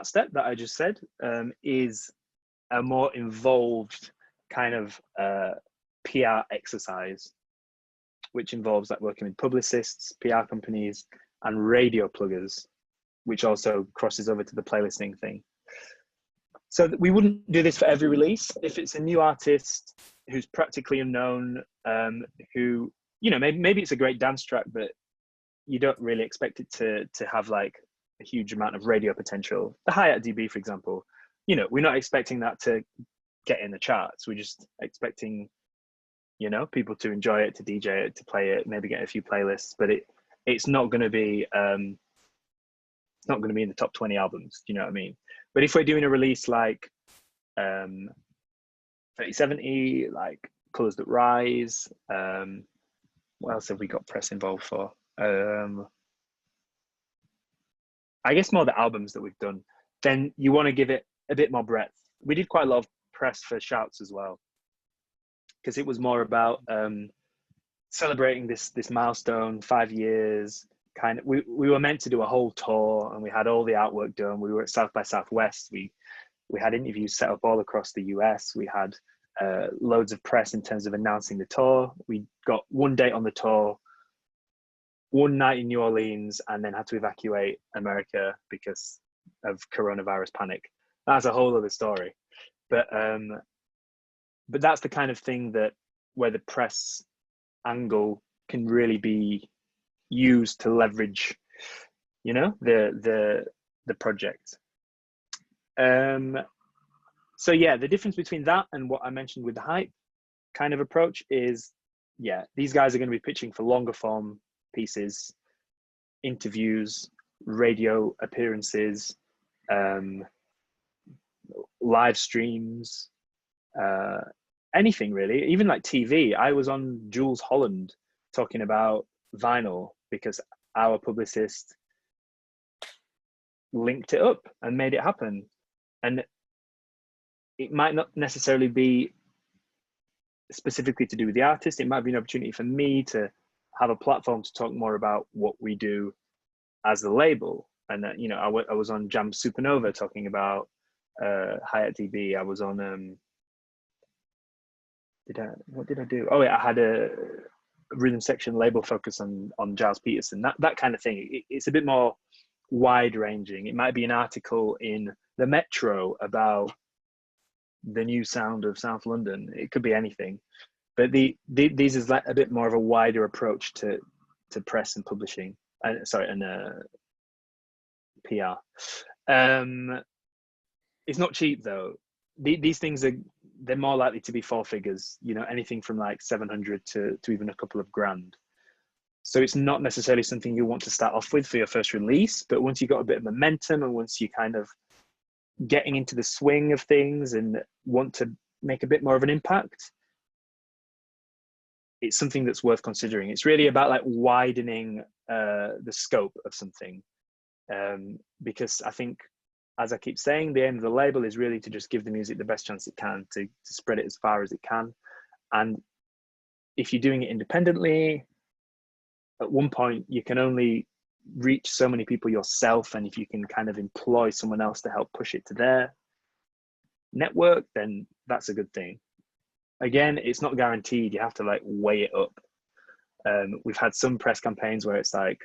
step that I just said is a more involved kind of PR exercise, which involves like working with publicists, PR companies, and radio pluggers, which also crosses over to the playlisting thing. So we wouldn't do this for every release. If it's a new artist who's practically unknown, who, maybe it's a great dance track, but you don't really expect it to have like a huge amount of radio potential. The Hi-Hat DB, for example, we're not expecting that to get in the charts. We're just expecting, people to enjoy it, to DJ it, to play it, maybe get a few playlists, but it's not going to be, it's not going to be in the top 20 albums. Do you know what I mean? But if we're doing a release like 3070, like Colors That Rise, what else have we got press involved for? I guess more the albums that we've done, then you want to give it a bit more breadth. We did quite a lot of press for Shouts as well, because it was more about celebrating this milestone, 5 years. Kind of, we were meant to do a whole tour, and we had all the artwork done. We were at South by Southwest. We had interviews set up all across the US. We had loads of press in terms of announcing the tour. We got one date on the tour, one night in New Orleans, and then had to evacuate America because of coronavirus panic. That's a whole other story. But that's the kind of thing where the press angle can really be used to leverage, the the project. So yeah, the difference between that and what I mentioned with the hype kind of approach is, yeah, these guys are going to be pitching for longer form pieces, interviews, radio appearances, live streams, anything really, even like TV. I was on Jules Holland talking about vinyl because our publicist linked it up and made it happen. And it might not necessarily be specifically to do with the artist. It might be an opportunity for me to have a platform to talk more about what we do as the label. And you know, I was on Jam Supernova talking about Hyatt DB. I was on what did I do? Oh yeah, I had a rhythm section label focus on Giles Peterson, that kind of thing. It's a bit more wide ranging. It might be an article in the Metro about the new sound of South London. It could be anything, but these is like a bit more of a wider approach to press and publishing. And PR. It's not cheap though. These things they're more likely to be four figures. You know, anything from like 700 to even a couple of grand. So it's not necessarily something you want to start off with for your first release, but once you've got a bit of momentum and once you kind of getting into the swing of things and want to make a bit more of an impact, it's something that's worth considering. It's really about like widening the scope of something, because I think, as I keep saying, the aim of the label is really to just give the music the best chance it can, to spread it as far as it can. And if you're doing it independently, at one point you can only reach so many people yourself, and if you can kind of employ someone else to help push it to their network, then that's a good thing. Again, it's not guaranteed. You have to like weigh it up. We've had some press campaigns where it's like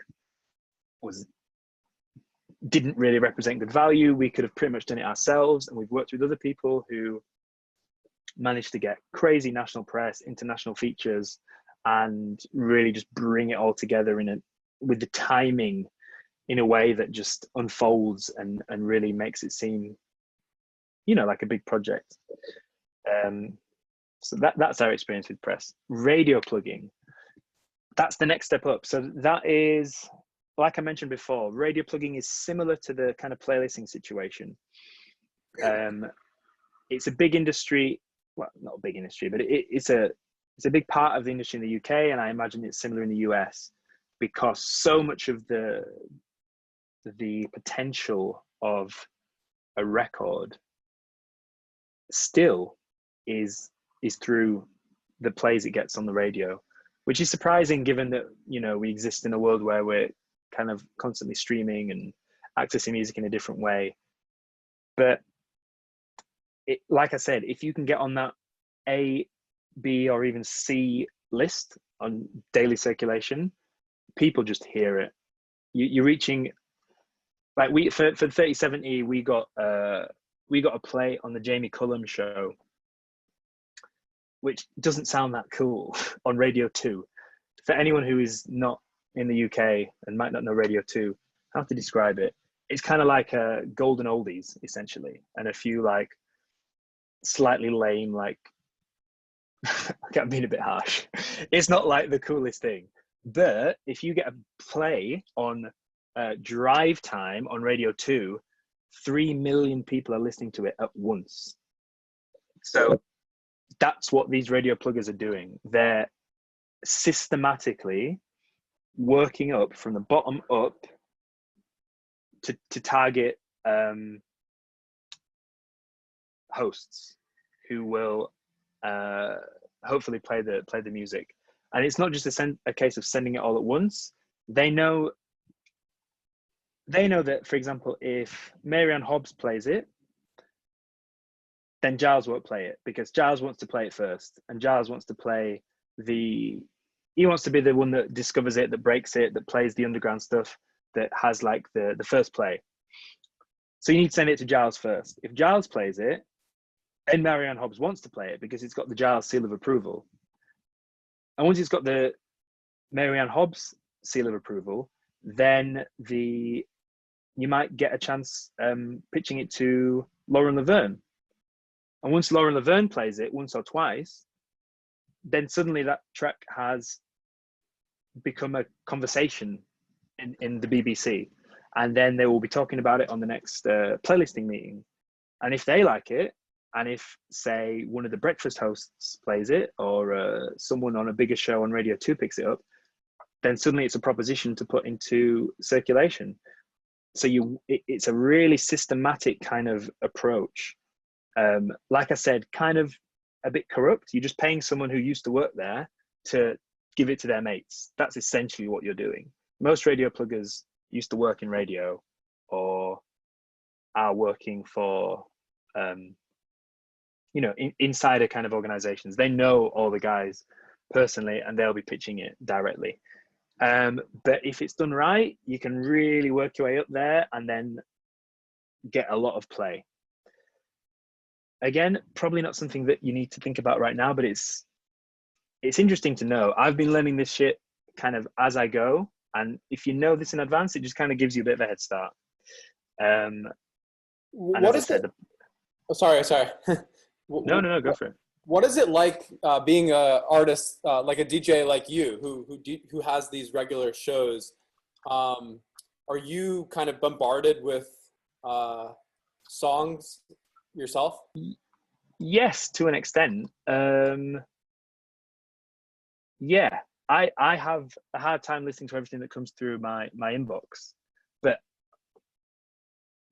didn't really represent good value. We could have pretty much done it ourselves, and we've worked with other people who managed to get crazy national press, international features, and really just bring it all together with the timing in a way that just unfolds and really makes it seem, you know, like a big project. So that's our experience with press. Radio plugging, that's the next step up. So that is, like I mentioned before, radio plugging is similar to the kind of playlisting situation. It's a big industry, well, not a big industry, but it's a big part of the industry in the UK, and I imagine it's similar in the US, because so much of the potential of a record still is through the plays it gets on the radio, which is surprising given that, you know, we exist in a world where we're kind of constantly streaming and accessing music in a different way. But like I said, if you can get on that A, B, or even C list on daily circulation, people just hear it. You're reaching, like, we for 3070 we got a play on the Jamie Cullum show, which doesn't sound that cool on Radio 2. For anyone who is not in the UK and might not know Radio 2, I have to describe it. It's kind of like a golden oldies, essentially, and a few like slightly lame, like, I'm being a bit harsh. It's not like the coolest thing. But if you get a play on drive time on Radio 2, 3 million people are listening to it at once. So that's what these radio pluggers are doing. They're systematically working up from the bottom up to target hosts who will hopefully play the music. And it's not just a case of sending it all at once. They know that, for example, if Marianne Hobbs plays it, then Giles won't play it, because Giles wants to play it first, and Giles wants to play he wants to be the one that discovers it, that breaks it, that plays the underground stuff, that has like the first play. So you need to send it to Giles first. If Giles plays it, then Marianne Hobbs wants to play it because it's got the Giles seal of approval. And once it's got the Marianne Hobbs seal of approval, then the you might get a chance pitching it to Lauren Laverne. And once Lauren Laverne plays it once or twice, then suddenly that track has become a conversation in the BBC. And then they will be talking about it on the next playlisting meeting. And if they like it, and if, say, one of the breakfast hosts plays it, or someone on a bigger show on Radio 2 picks it up, then suddenly it's a proposition to put into circulation. So it's a really systematic kind of approach. Like I said, kind of a bit corrupt. You're just paying someone who used to work there to give it to their mates. That's essentially what you're doing. Most radio pluggers used to work in radio or are working for, insider kind of organizations. They know all the guys personally and they'll be pitching it directly. But if it's done right, you can really work your way up there and then get a lot of play. Again, probably not something that you need to think about right now, but it's interesting to know. I've been learning this shit kind of as I go. And if you know this in advance, it just kind of gives you a bit of a head start. What is it? Oh, sorry. No, go for it. What is it like being an artist, like a DJ like you, who has these regular shows? Are you kind of bombarded with songs yourself? Yes, to an extent. Yeah, I have a hard time listening to everything that comes through my inbox, but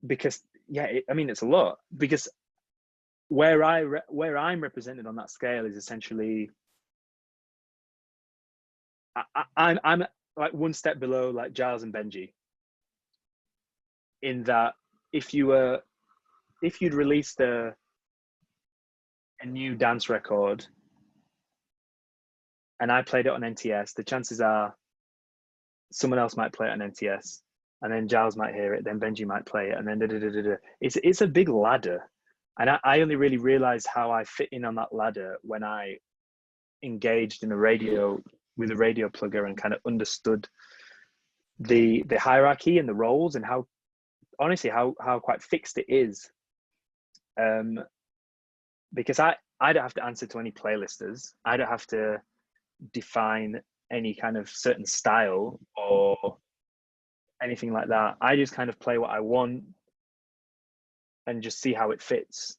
because it's a lot. Because where I'm represented on that scale is essentially I'm like one step below like Giles and Benji, in that if you'd released a new dance record and I played it on NTS, the chances are someone else might play it on NTS, and then Giles might hear it, then Benji might play it, and then It's a big ladder. And I only really realized how I fit in on that ladder when I engaged with a radio plugger and kind of understood the hierarchy and the roles and how quite fixed it is. Because I don't have to answer to any playlisters. I don't have to define any kind of certain style or anything like that. I just kind of play what I want and just see how it fits.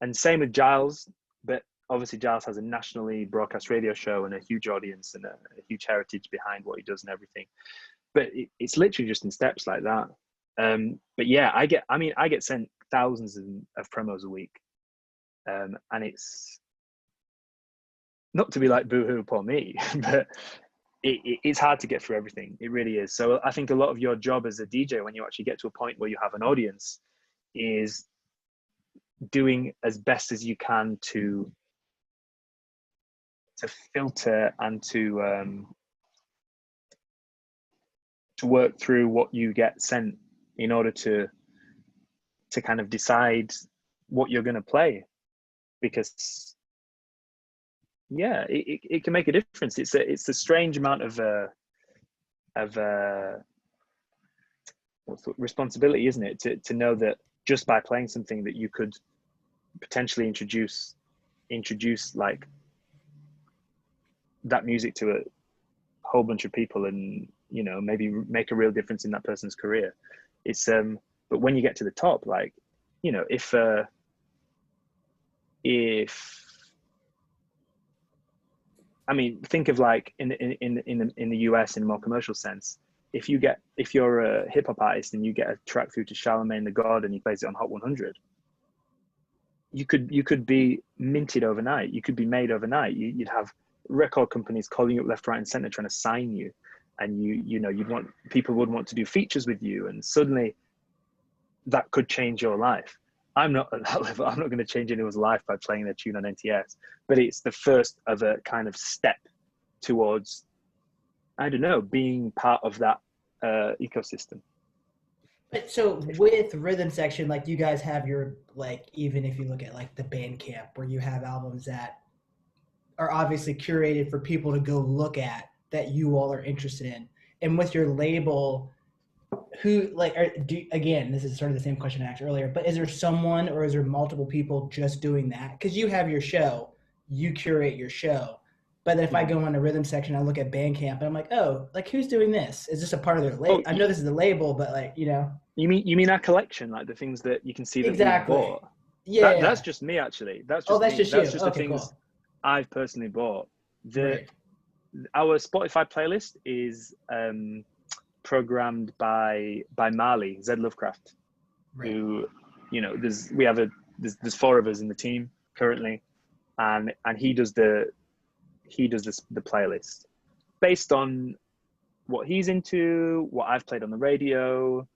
And same with Giles, but obviously Giles has a nationally broadcast radio show and a huge audience and a huge heritage behind what he does and everything. But it's literally just in steps like that. But yeah, I get sent thousands of promos a week. And it's not to be like boo-hoo, poor me, but it's hard to get through everything. It really is. So I think a lot of your job as a DJ, when you actually get to a point where you have an audience, is doing as best as you can to filter and to work through what you get sent in order to kind of decide what you're going to play. Because yeah, it can make a difference. It's a strange amount of responsibility, isn't it? To know that just by playing something that you could potentially introduce like that music to a whole bunch of people and maybe make a real difference in that person's career. It's but when you get to the top, like if I mean, think of like in the US in a more commercial sense. If you're a hip hop artist and you get a track through to Charlemagne the God and he plays it on Hot 100, you could be minted overnight. You could be made overnight. You'd have record companies calling you up left, right, and center trying to sign you, and people would want to do features with you, and suddenly that could change your life. I'm not at that level. I'm not going to change anyone's life by playing their tune on NTS, but it's the first of a kind of step towards, I don't know, being part of that ecosystem. But so with Rhythm Section, like you guys have your, like, even if you look at like the Bandcamp where you have albums that are obviously curated for people to go look at that you all are interested in. And with your label, who like again, this is sort of the same question I asked earlier, but is there someone or is there multiple people just doing that? Because you have your show, you curate your show. But then if I go on the rhythm section, I look at Bandcamp and I'm like, oh, like who's doing this? Is this a part of their label? I know this is the label, but like, you know. You mean our collection, like the things that you can see that Exactly. we bought? Yeah. That's just me actually. That's just that's me. just That's you. just Okay, the things cool. I've personally bought. Right. Our Spotify playlist is programmed by Marley Z Lovecraft, Right. who, you know, there's 4 of us in the team currently, and he does the playlist based on what he's into, what I've played on the radio,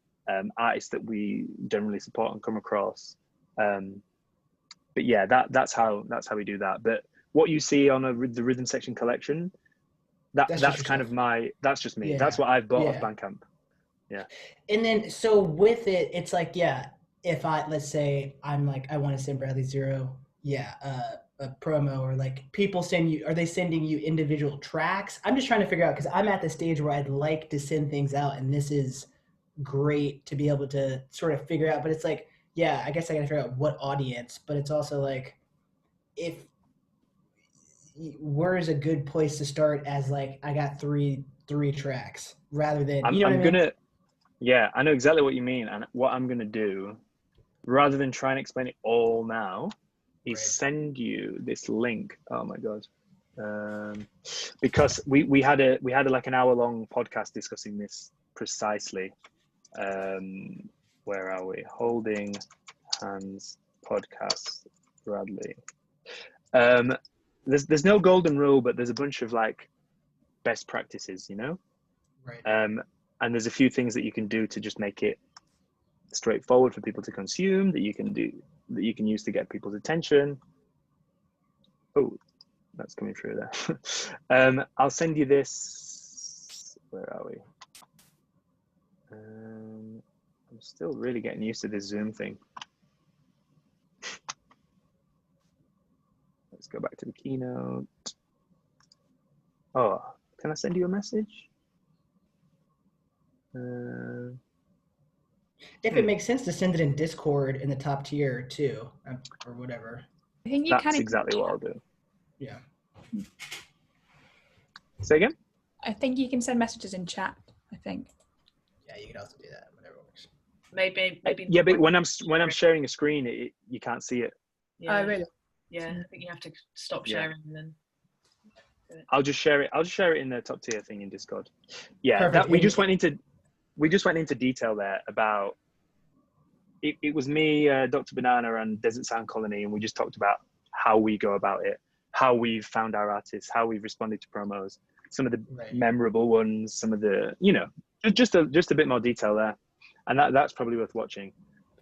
artists that we generally support and come across. But yeah, that's how we do that. But what you see on the rhythm section collection, that's kind of that's just me. Yeah. That's what I've bought off Bandcamp. Yeah. And then so with it, it's like, yeah, if let's say I'm like, I want to send Bradley Zero, a promo, or like people are they sending you individual tracks? I'm just trying to figure out, because I'm at the stage where I'd like to send things out, and this is great to be able to sort of figure out, but it's like, yeah, I guess I gotta figure out what audience, but it's also like, where is a good place to start as like, I got three tracks rather than, yeah, I know exactly what you mean. And what I'm going to do, rather than try and explain it all now, is send you this link. Oh my God. Because we had like an hour-long podcast discussing this precisely. Where are we? Holding Hands podcast, Bradley. There's no golden rule, but there's a bunch of like best practices, you know? Right. And there's a few things that you can do to just make it straightforward for people to consume, that you can use to get people's attention. Oh, that's coming through there. I'll send you this. Where are we? I'm still really getting used to this Zoom thing. Let's go back to the keynote. Oh, can I send you a message? If it makes sense to send it in Discord in the top tier too, or whatever. I think that's exactly what I'll do. Yeah. Say again? I think you can send messages in chat, I think. Yeah, you can also do that, whatever works. Maybe. Yeah, but when I'm sharing a screen, you can't see it. Yeah. Oh, really? Yeah, I think you have to stop sharing and then. I'll just share it in the top tier thing in Discord. Yeah, Perfect. we just went into detail there about it. It was me, Dr. Banana, and Desert Sound Colony, and we just talked about how we go about it, how we've found our artists, how we've responded to promos, some of the memorable ones, some of the, you know, just a bit more detail there, and that's probably worth watching.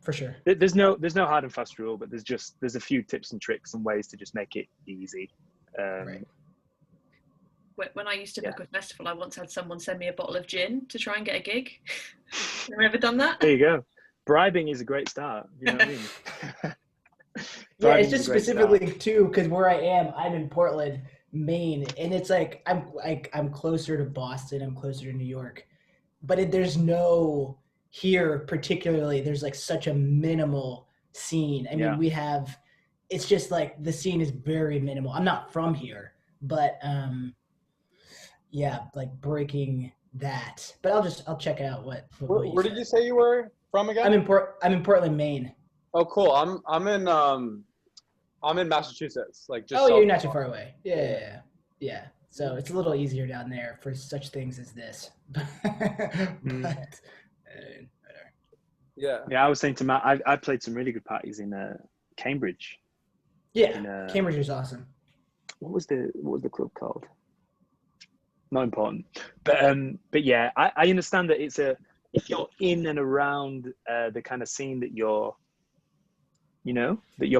For sure. There's no hard and fast rule, but there's a few tips and tricks and ways to just make it easy. When I used to book a festival, I once had someone send me a bottle of gin to try and get a gig. Have you ever done that? There you go. Bribing is a great start. You know what I mean? Yeah, it's just specifically too, because where I am, I'm in Portland, Maine, and it's like I'm closer to Boston, I'm closer to New York, but there's no here particularly. There's like such a minimal scene. I mean, we have. It's just like the scene is very minimal. I'm not from here, but like breaking that. But I'll check out what where did you say you were from again? I'm in Portland, Maine. Oh, cool. I'm in Massachusetts. Like just. Oh, you're not too far away. Yeah. So it's a little easier down there for such things as this. Yeah. I was saying to Matt, I played some really good parties in Cambridge. Yeah, Cambridge is awesome. What was the club called? Not important, but yeah, I understand that if you're in and around the kind of scene that you're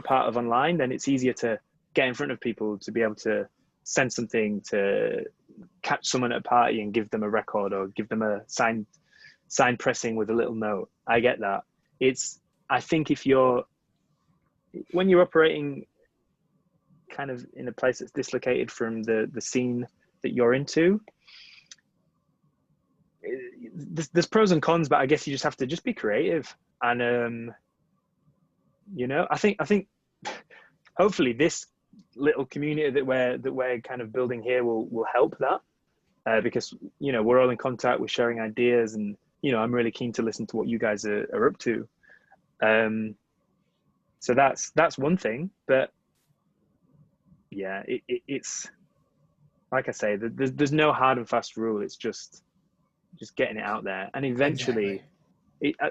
part of online, then it's easier to get in front of people, to be able to send something, to catch someone at a party and give them a record or give them a signed pressing with a little note. I get that. I think when you're operating kind of in a place that's dislocated from the scene that you're into, there's pros and cons, but I guess you just have to just be creative. And you know, I think hopefully this little community that we're kind of building here will help that, because you know, we're all in contact, we're sharing ideas, and you know, I'm really keen to listen to what you guys are up to. So that's one thing, but yeah, it's like I say, there's no hard and fast rule. It's just getting it out there, and eventually,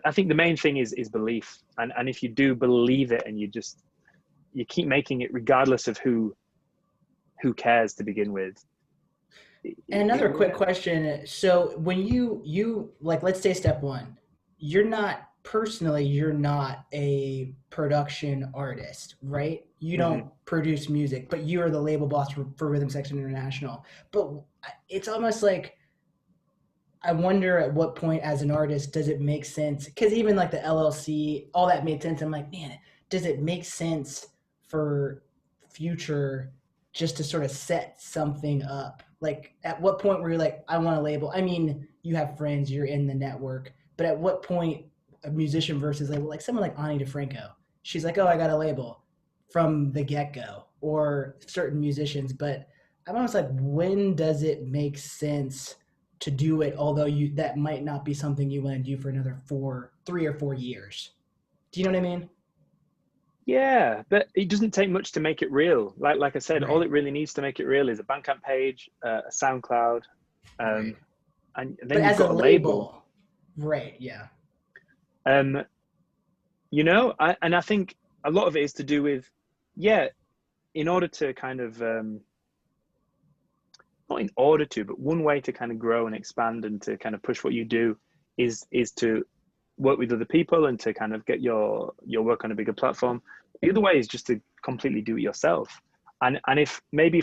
I think the main thing is belief, and if you do believe it, and you keep making it, regardless of who cares to begin with. And another quick question. So when you like, let's say step one, you're not a production artist, right? You don't produce music, but you are the label boss for Rhythm Section International. But it's almost like, I wonder at what point as an artist does it make sense? Because even like the LLC, all that made sense. I'm like, man, does it make sense for Future just to sort of set something up? Like, at what point were you like, I want a label? I mean, you have friends, you're in the network, but at what point a musician versus label, like someone like Ani DeFranco, she's like, oh, I got a label from the get-go, or certain musicians. But I'm almost like, when does it make sense to do it, although that might not be something you want to do for another 3 or 4 years? Do you know what I mean? Yeah, but it doesn't take much to make it real. Like I said, all it really needs to make it real is a Bandcamp page, a SoundCloud, and then but you've got a label. Right, yeah. You know, I think a lot of it is to do with, in order to kind of, not in order to, but one way to kind of grow and expand and to kind of push what you do is to work with other people and to kind of get your work on a bigger platform. The other way is just to completely do it yourself. And if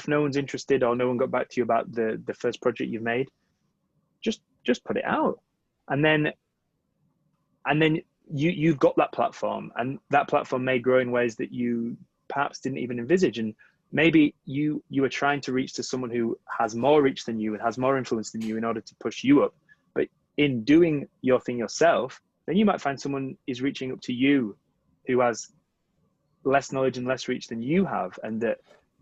no one's interested, or no one got back to you about the first project you've made, just put it out. And then you've got that platform, and that platform may grow in ways that you perhaps didn't even envisage. And maybe you are trying to reach to someone who has more reach than you and has more influence than you in order to push you up. But in doing your thing yourself, then you might find someone is reaching up to you who has less knowledge and less reach than you have. And that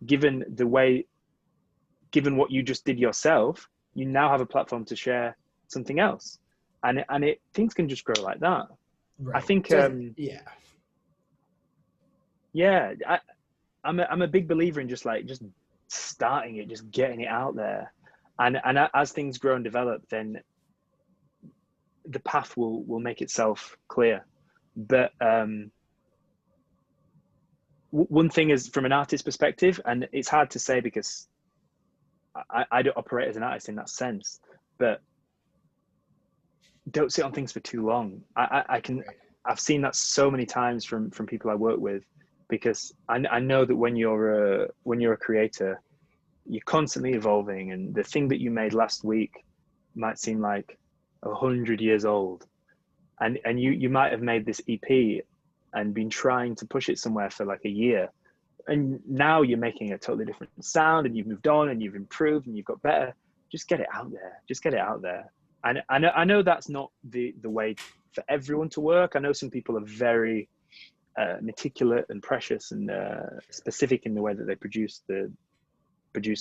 given what you just did yourself, you now have a platform to share something else. And things can just grow like that. Right. I think, I'm a big believer in just starting it, just getting it out there. And as things grow and develop, then the path will make itself clear. But one thing is, from an artist perspective, and it's hard to say because I don't operate as an artist in that sense, but don't sit on things for too long. I've seen that so many times from people I work with, because I know that when you're a creator, you're constantly evolving, and the thing that you made last week might seem like 100 years old, and you might have made this EP and been trying to push it somewhere for like a year, and now you're making a totally different sound, and you've moved on and you've improved and you've got better. Just get it out there. And I know that's not the way for everyone to work. I know some people are very meticulous and precious and specific in the way that they produce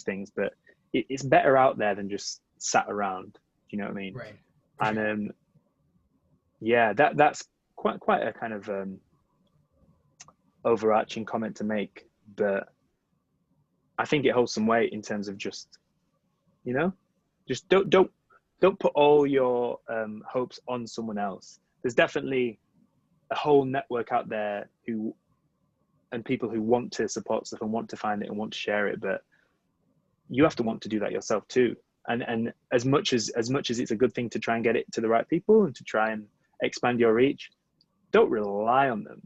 things, but it's better out there than just sat around. Do you know what I mean? Right. And that's quite a kind of overarching comment to make, but I think it holds some weight in terms of just don't put all your hopes on someone else. There's definitely a whole network out there and people who want to support stuff and want to find it and want to share it, but you have to want to do that yourself too. And as much as it's a good thing to try and get it to the right people and to try and expand your reach, don't rely on them.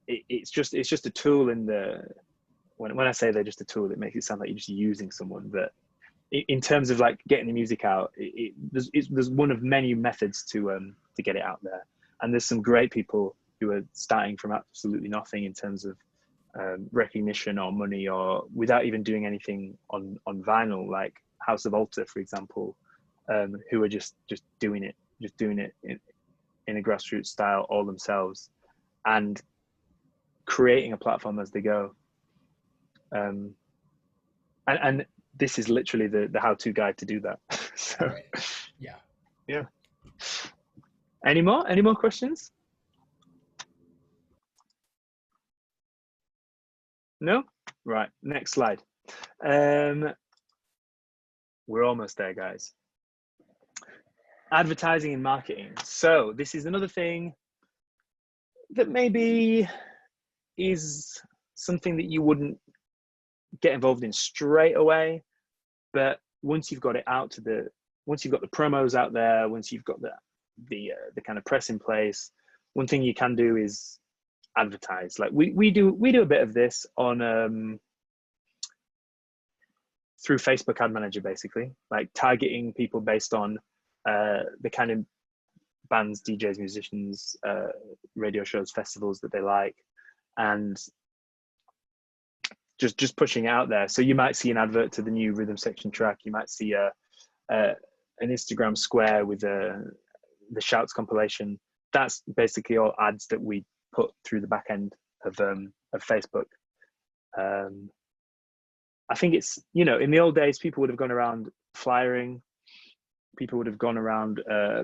It's just a tool when I say they're just a tool, it makes it sound like you're just using someone, but in terms of like getting the music out, there's one of many methods to get it out there. And there's some great people who are starting from absolutely nothing in terms of recognition or money, or without even doing anything on vinyl, like House of Altar, for example, who are just doing it just doing it in a grassroots style all themselves, and creating a platform as they go. And this is literally the how-to guide to do that. So Right. Yeah. Any more questions? No? Right, next slide. We're almost there, guys. Advertising and marketing. So this is another thing that maybe is something that you wouldn't get involved in straight away, but once you've got it out to once you've got the promos out there, once you've got the kind of press in place, one thing you can do is advertise. Like we do a bit of this on through Facebook Ad Manager, basically, like targeting people based on the kind of bands, DJs, musicians, radio shows, festivals that they like, and just pushing it out there. So you might see an advert to the new rhythm section track. You might see an Instagram square with the shouts compilation. That's basically all ads that we put through the back end of Facebook. I think it's, you know, in the old days, people would have gone around flyering. People would have gone around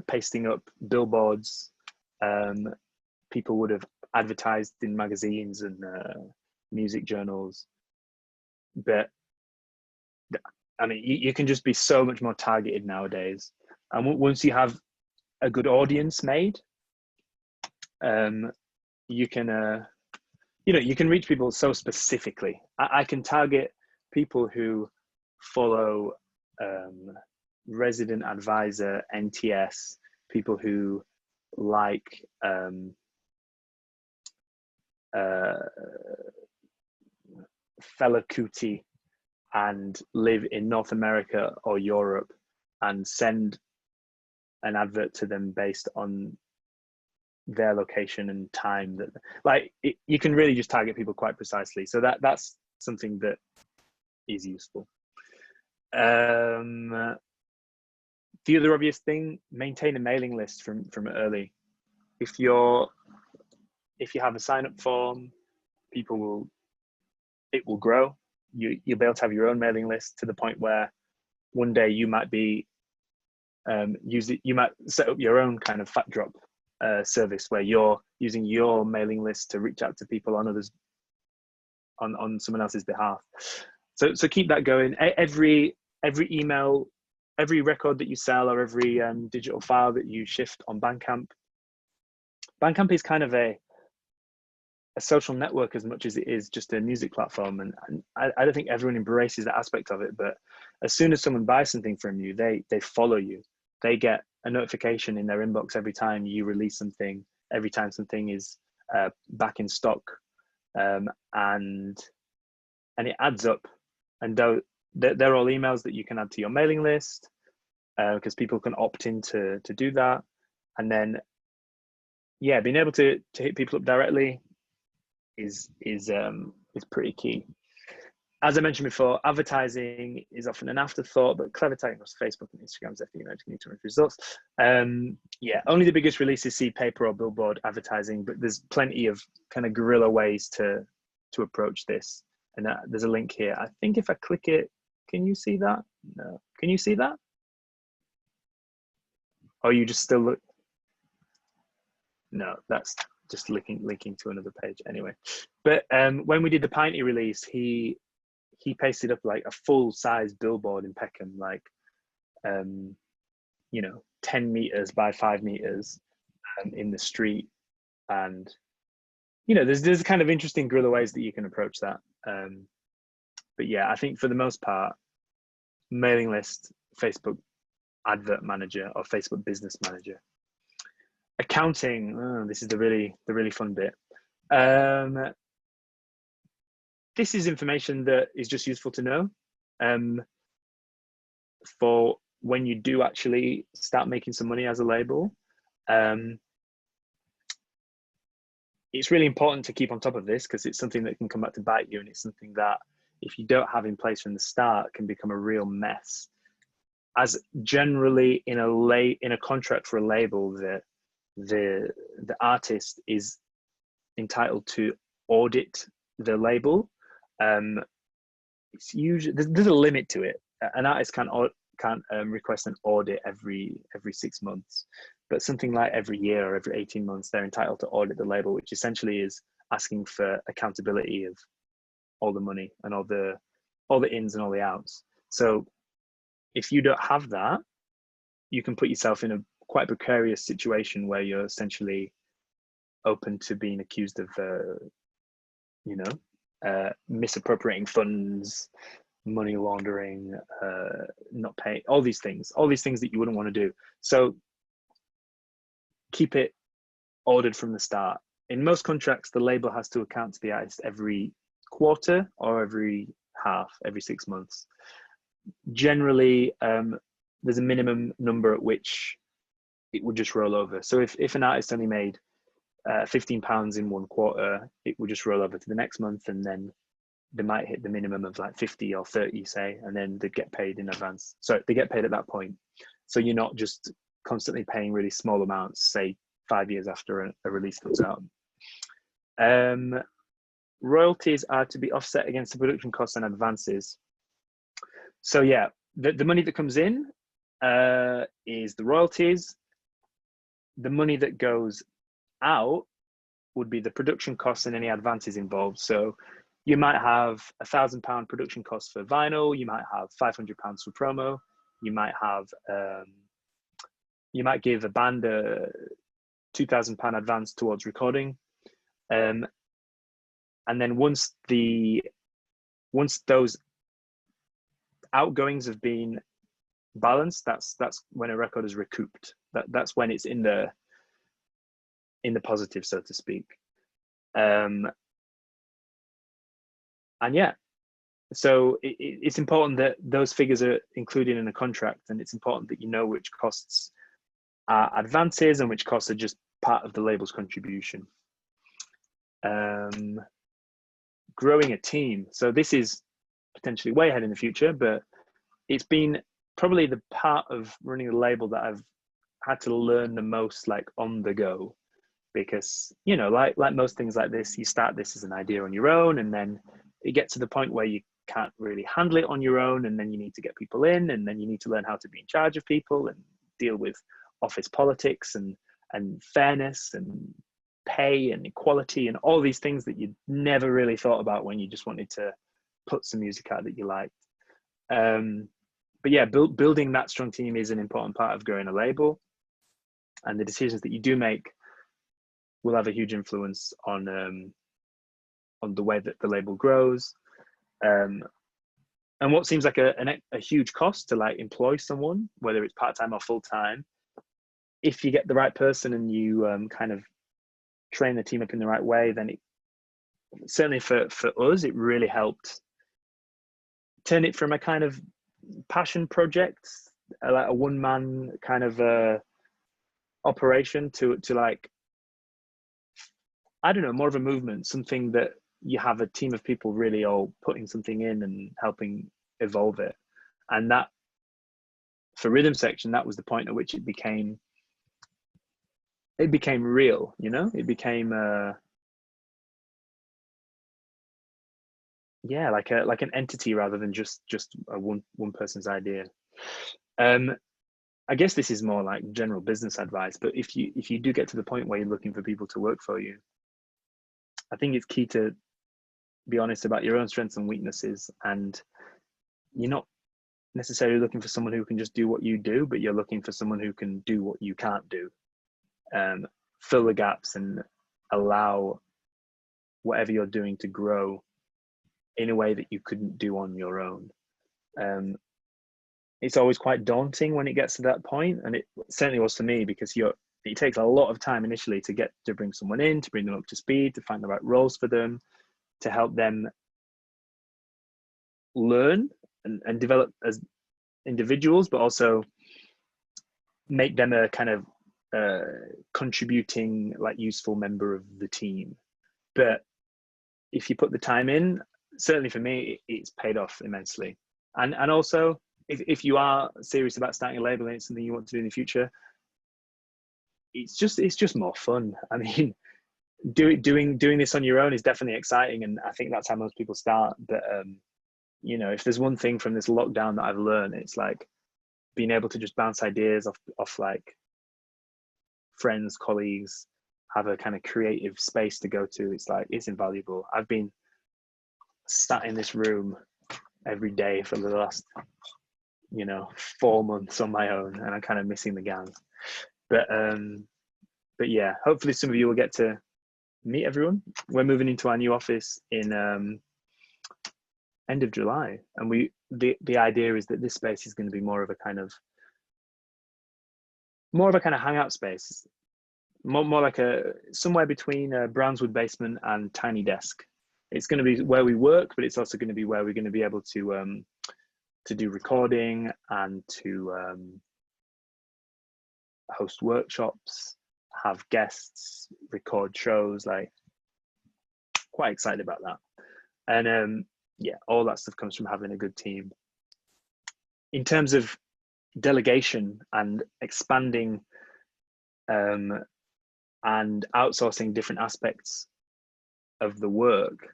pasting up billboards. People would have advertised in magazines and music journals. But I mean, you can just be so much more targeted nowadays. And once you have a good audience made, you can, you can reach people so specifically. I can target people who follow Resident Advisor, NTS, people who like Fela Kuti and live in North America or Europe, and send an advert to them based on their location and time. That, like, you can really just target people quite precisely. So that's something that is useful. The other obvious thing, maintain a mailing list from early. If you have a sign up form, it will grow. You'll be able to have your own mailing list to the point where one day you might be you might set up your own kind of fat drop service where you're using your mailing list to reach out to people on others on someone else's behalf. So keep that going. Every email, every record that you sell, or every digital file that you shift on Bandcamp is kind of a social network as much as it is just a music platform. And I don't think everyone embraces that aspect of it, but as soon as someone buys something from you, they follow you. They get a notification in their inbox every time you release something, every time something is back in stock, and it adds up. And they're all emails that you can add to your mailing list, because people can opt in to do that. And then, yeah, being able to hit people up directly is pretty key. As I mentioned before, advertising is often an afterthought, but clever tagging across Facebook and Instagram is definitely need to results. Yeah, only the biggest releases see paper or billboard advertising, but there's plenty of kind of guerrilla ways to approach this. And there's a link here. I think if I click it, can you see that? No. Can you see that? Or you just still look? No, that's just linking to another page anyway. But when we did the Pinty release, he pasted up like a full-size billboard in Peckham, like 10 meters by 5 meters in the street. And there's kind of interesting guerrilla ways that you can approach that. But yeah, I think for the most part, mailing list, Facebook Advert Manager or Facebook Business Manager. Accounting, this is the really fun bit. This is information that is just useful to know for when you do actually start making some money as a label. It's really important to keep on top of this because it's something that can come back to bite you, and it's something that if you don't have in place from the start can become a real mess. as generally in a contract for a label, the artist is entitled to audit the label. It's usually there's a limit to it. An artist can't request an audit every 6 months, but something like every year or every 18 months, they're entitled to audit the label, which essentially is asking for accountability of all the money and all the ins and all the outs. So if you don't have that, you can put yourself in a quite precarious situation where you're essentially open to being accused of, misappropriating funds, money laundering, not paying, all these things that you wouldn't want to do. So keep it ordered from the start. In most contracts, the label has to account to the artist every quarter or every half, every 6 months. Generally, there's a minimum number at which it would just roll over. So if an artist only made £15 in one quarter, it would just roll over to the next month, and then they might hit the minimum of like 50 or 30, say, and then they'd get paid in advance. So they get paid at that point. So you're not just constantly paying really small amounts, say 5 years after a release comes out. Royalties are to be offset against the production costs and advances. So yeah, the money that comes in is the royalties. The money that goes out would be the production costs and any advances involved. So you might have £1,000 production costs for vinyl. You might have £500 for promo. You might have, you might give a band a £2,000 advance towards recording. And then once those outgoings have been balanced, that's when a record is recouped. That's when it's in the positive, so to speak. And yeah, so it's important that those figures are included in a contract, and it's important that you know which costs are advances and which costs are just part of the label's contribution. Growing a team. So this is potentially way ahead in the future, but it's been probably the part of running a label that I've had to learn the most, like on the go, because like most things like this, you start this as an idea on your own, and then it gets to the point where you can't really handle it on your own, and then you need to get people in, and then you need to learn how to be in charge of people and deal with office politics and fairness and pay and equality and all these things that you never really thought about when you just wanted to put some music out that you liked. But yeah, building that strong team is an important part of growing a label, and the decisions that you do make will have a huge influence on the way that the label grows. And what seems like a huge cost to like employ someone, whether it's part-time or full-time, if you get the right person and you kind of train the team up in the right way, then it certainly for us, it really helped turn it from a kind of passion project, like a one-man kind of operation, to like, I don't know, more of a movement, something that you have a team of people really all putting something in and helping evolve it. And that, for Rhythm Section, that was the point at which it became real, it became yeah, like an entity rather than just a one person's idea. I guess this is more like general business advice, but if you do get to the point where you're looking for people to work for you, I think it's key to be honest about your own strengths and weaknesses. And you're not necessarily looking for someone who can just do what you do, but you're looking for someone who can do what you can't do. Fill the gaps and allow whatever you're doing to grow in a way that you couldn't do on your own. It's always quite daunting when it gets to that point, and it certainly was for me, because it takes a lot of time initially to bring someone in, to bring them up to speed, to find the right roles for them, to help them learn and develop as individuals, but also make them a kind of contributing, like, useful member of the team. But if you put the time in, certainly for me, it's paid off immensely. And also, if you are serious about starting a label and it's something you want to do in the future, it's just more fun. I mean, doing this on your own is definitely exciting, and I think that's how most people start. But you know, if there's one thing from this lockdown that I've learned, it's like being able to just bounce ideas off like friends, colleagues, have a kind of creative space to go to. It's like, it's invaluable. I've been sat in this room every day for the last, you know, 4 months on my own, and I'm kind of missing the gang. But yeah, hopefully some of you will get to meet everyone. We're moving into our new office in end of July, and the idea is that this space is going to be more of a kind of hangout space, more like somewhere between a Brownswood basement and tiny desk. It's going to be where we work, but it's also going to be where we're going to be able to do recording and to host workshops, have guests, record shows. Like, quite excited about that. And yeah, all that stuff comes from having a good team. In terms of delegation and expanding and outsourcing different aspects of the work,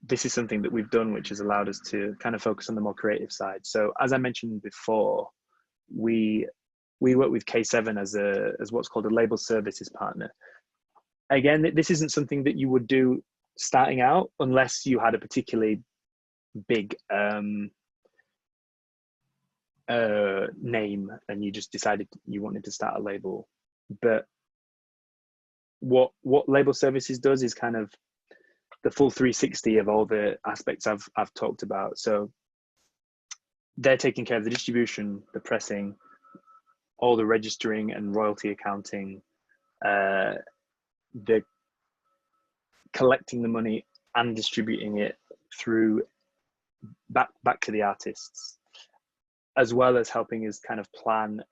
this is something that we've done, which has allowed us to kind of focus on the more creative side. So as I mentioned before, we work with K7 as what's called a label services partner. Again, this isn't something that you would do starting out unless you had a particularly big name and you just decided you wanted to start a label. But what label services does is kind of the full 360 of all the aspects I've talked about. So they're taking care of the distribution, the pressing, all the registering and royalty accounting, the collecting the money and distributing it through back to the artists, as well as helping us kind of plan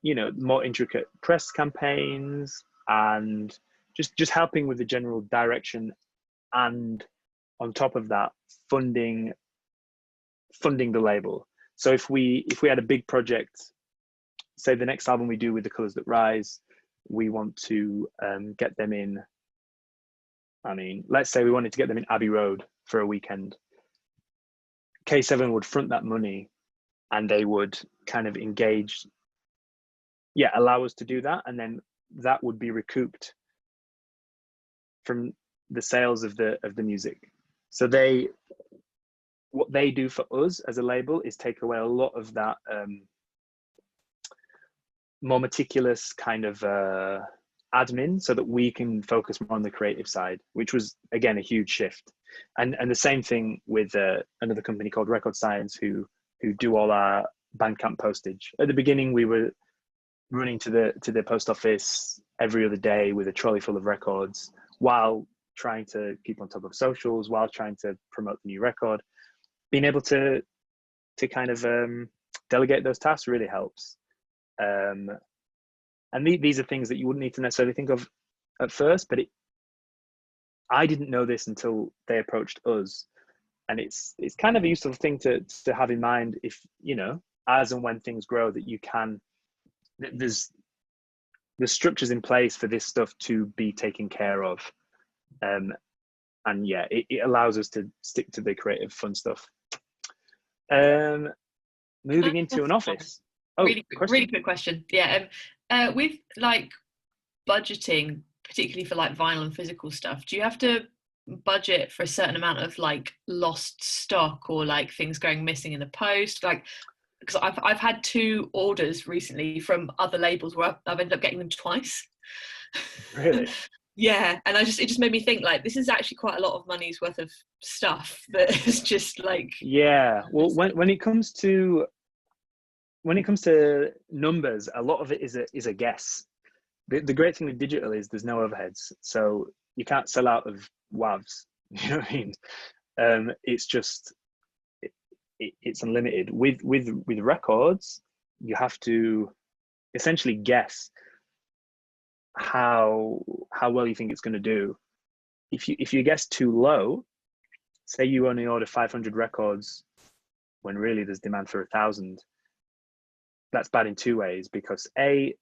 you know, more intricate press campaigns, and just helping with the general direction, and on top of that, funding the label. So if we had a big project, say the next album we do with The Colours That Rise, we want to get them in, I mean, let's say we wanted to get them in Abbey Road for a weekend. K7 would front that money, and they would kind of engage, yeah, allow us to do that, and then that would be recouped from the sales of the music. So what they do for us as a label is take away a lot of that more meticulous kind of admin, so that we can focus more on the creative side, which was again a huge shift. And the same thing with another company called Record Science, who do all our Bandcamp postage. At the beginning, we were running to the post office every other day with a trolley full of records, while trying to keep on top of socials, while trying to promote the new record. Being able to kind of delegate those tasks really helps. And these are things that you wouldn't need to necessarily think of at first, but I didn't know this until they approached us. And it's kind of a useful thing to have in mind, if, you know, as and when things grow, that you can, there's structures in place for this stuff to be taken care of. And yeah, it allows us to stick to the creative fun stuff. Moving into an office. Oh, really quick question. Yeah. With like budgeting, particularly for like vinyl and physical stuff, do you have to budget for a certain amount of like lost stock, or like things going missing in the post? Like, because I've had 2 orders recently from other labels where I've ended up getting them twice. Really? Yeah, and it just made me think, like, this is actually quite a lot of money's worth of stuff that is just like. Yeah, well, when it comes to numbers, a lot of it is a guess. The great thing with digital is there's no overheads, so you can't sell out of WAVs. You know what I mean? It's just it's unlimited. With records, you have to essentially guess how well you think it's going to do. If you guess too low, say you only order 500 records when really there's demand for 1,000, that's bad in two ways, because A,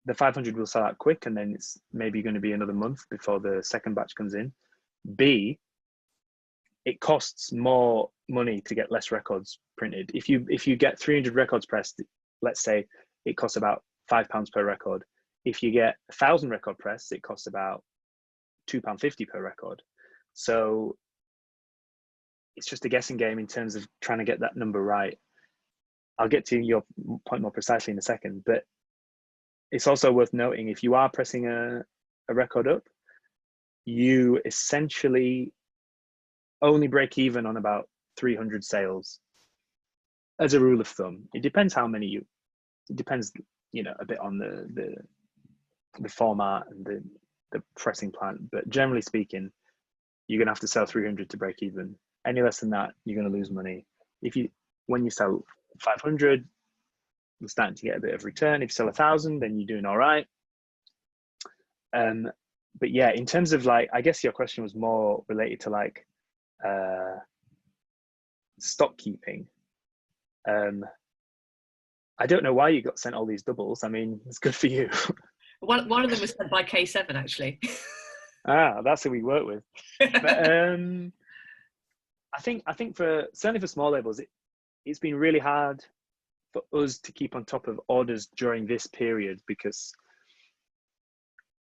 the 500 will sell out quick, and then it's maybe going to be another month before the second batch comes in. B, it costs more money to get less records printed. If you get 300 records pressed, let's say it costs about £5 per record. If you get 1,000 record pressed, it costs about £2.50 per record. So it's just a guessing game in terms of trying to get that number right. I'll get to your point more precisely in a second, but it's also worth noting, if you are pressing a record up, you essentially only break even on about 300 sales as a rule of thumb. It depends how many it depends, a bit on the format and the pressing plant, but generally speaking, you're gonna have to sell 300 to break even. Any less than that, you're gonna lose money. When you sell 500, you're starting to get a bit of return. If you sell 1,000, then you're doing all right. But yeah, in terms of I guess your question was more related to stock keeping. I don't know why you got sent all these doubles. I mean, it's good for you. One of them was sent by K7 actually. That's who we work with. But I think certainly for small labels, it's been really hard for us to keep on top of orders during this period, because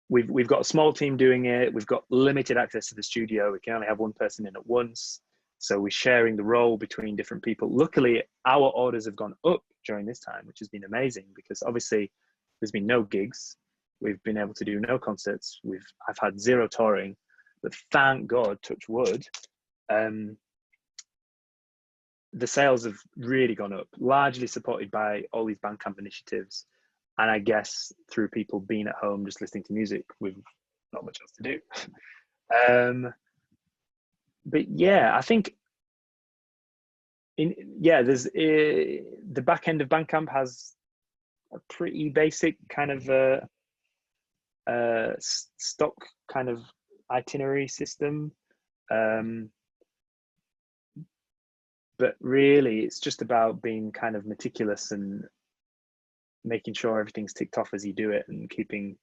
we've got a small team doing it. We've got limited access to the studio. We can only have one person in at once. So we're sharing the role between different people. Luckily, our orders have gone up during this time, which has been amazing, because obviously there's been no gigs. We've been able to do no concerts. I've had zero touring, but thank God, touch wood, the sales have really gone up, largely supported by all these Bandcamp initiatives. And I guess through people being at home just listening to music with not much else to do. But yeah, I think there's the back end of Bandcamp has a pretty basic kind of stock kind of itinerary system. But really, it's just about being kind of meticulous and making sure everything's ticked off as you do it, and keeping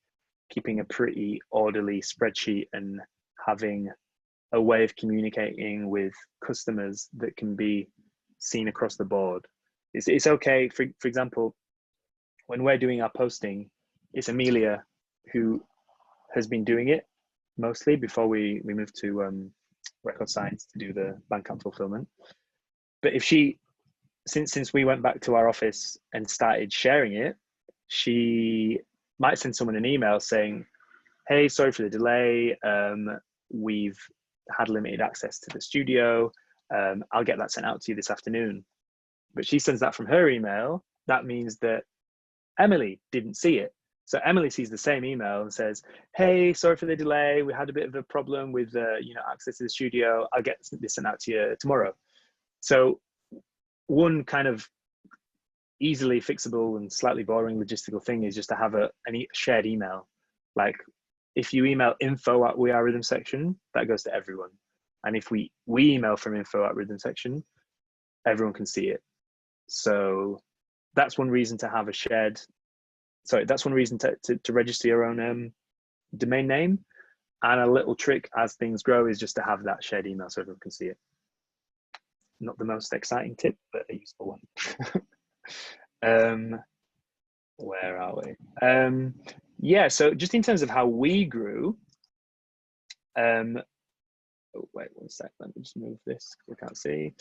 a pretty orderly spreadsheet, and having a way of communicating with customers that can be seen across the board. It's okay, for example, when we're doing our posting, it's Amelia who has been doing it mostly before we moved to Record Science to do the Bandcamp fulfillment. But if since we went back to our office and started sharing it, she might send someone an email saying, hey, sorry for the delay. We've had limited access to the studio. I'll get that sent out to you this afternoon. But she sends that from her email. That means that Emily didn't see it. So Emily sees the same email and says, hey, sorry for the delay. We had a bit of a problem with access to the studio. I'll get this sent out to you tomorrow. So one kind of easily fixable and slightly boring logistical thing is just to have a shared email. Like if you email info@wearerhythm section, that goes to everyone. And if we email from info@rhythm section, everyone can see it. So that's one reason to have that's one reason to register your own domain name. And a little trick as things grow is just to have that shared email so everyone can see it. Not the most exciting tip, but a useful one. Where are we? Yeah, so just in terms of how we grew, oh, wait 1 sec, let me just move this, we can't see.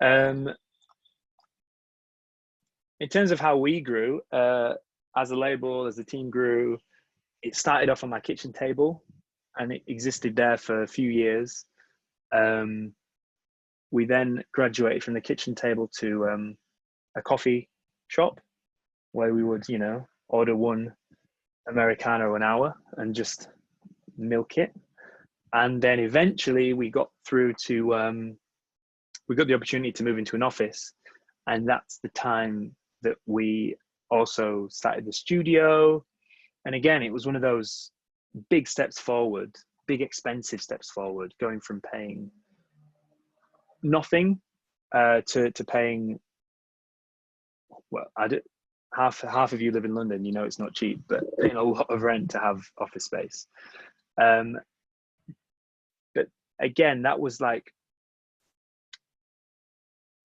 In terms of how we grew, as a label, as the team grew, it started off on my kitchen table and it existed there for a few years. We then graduated from the kitchen table to a coffee shop where we would, order one Americano an hour and just milk it. And then eventually we got through to, we got the opportunity to move into an office. And that's the time that we also started the studio. And again, it was one of those big steps forward, big expensive steps forward, going from paying nothing to paying, well, half of you live in London, you know it's not cheap, but paying a lot of rent to have office space. But again, that was like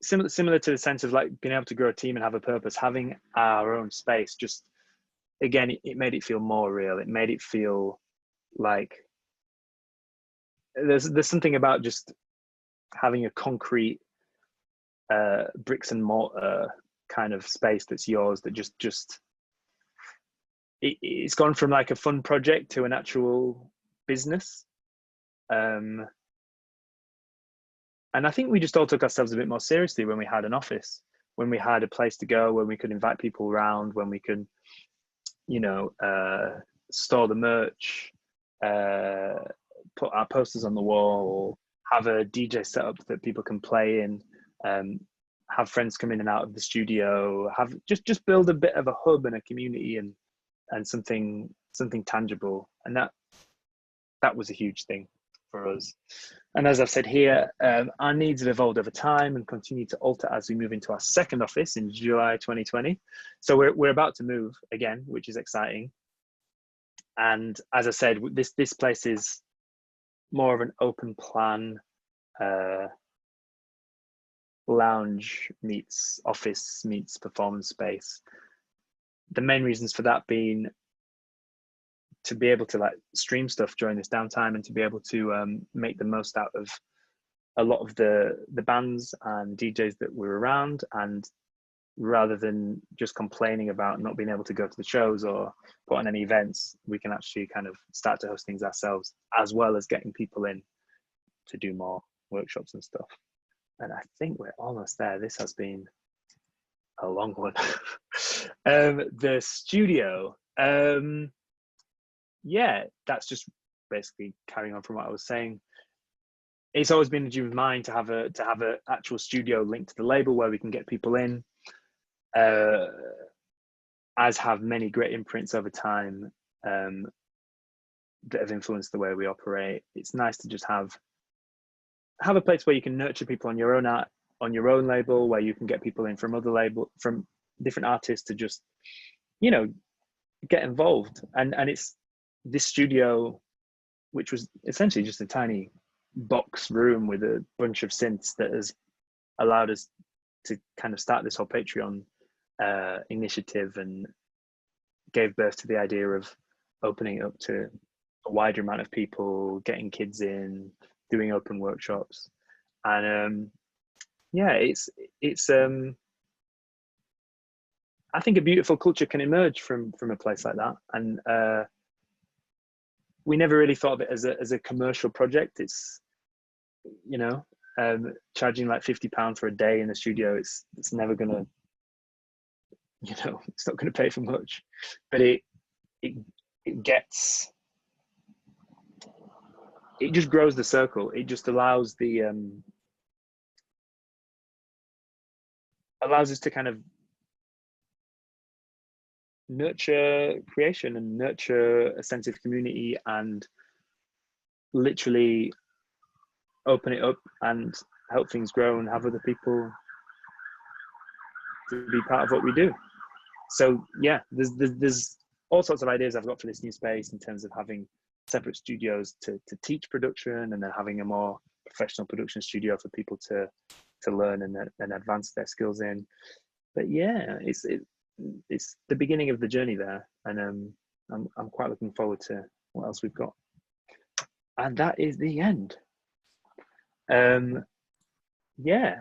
similar to the sense of like being able to grow a team and have a purpose. Having our own space, just again, it made it feel more real. It made it feel like there's something about just having a concrete bricks and mortar kind of space that's yours, that just it's gone from like a fun project to an actual business. And I think we just all took ourselves a bit more seriously when we had an office, when we had a place to go, when we could invite people around, when we could, you know, store the merch, put our posters on the wall, have a DJ set up that people can play in, have friends come in and out of the studio, have just build a bit of a hub and a community and something tangible. And that was a huge thing for us. And as I've said here, our needs have evolved over time and continue to alter as we move into our second office in July 2020. So we're about to move again, which is exciting. And as I said, this place is more of an open plan, lounge meets office meets performance space. The main reasons for that being to be able to like stream stuff during this downtime and to be able to make the most out of a lot of the bands and DJs that were around, and rather than just complaining about not being able to go to the shows or put on any events, we can actually kind of start to host things ourselves, as well as getting people in to do more workshops and stuff. And I think we're almost there. This has been a long one. The studio, yeah, that's just basically carrying on from what I was saying. It's always been a dream of mine to have a actual studio linked to the label where we can get people in, as have many great imprints over time that have influenced the way we operate. It's nice to just have a place where you can nurture people on your own art, on your own label, where you can get people in from from different artists to just, you know, get involved. And it's this studio, which was essentially just a tiny box room with a bunch of synths, that has allowed us to kind of start this whole Patreon initiative, and gave birth to the idea of opening it up to a wider amount of people, getting kids in, doing open workshops. And yeah, it's I think a beautiful culture can emerge from a place like that. And we never really thought of it as a commercial project. It's, you know, charging like £50 for a day in the studio, it's never gonna, you know, it's not gonna pay for much, but it just grows the circle. It just allows allows us to kind of nurture creation and nurture a sense of community, and literally open it up and help things grow and have other people to be part of what we do. So yeah, there's all sorts of ideas I've got for this new space, in terms of having separate studios to teach production, and then having a more professional production studio for people to learn and advance their skills in. But yeah, it's the beginning of the journey there, and I'm quite looking forward to what else we've got. And that is the end. Yeah.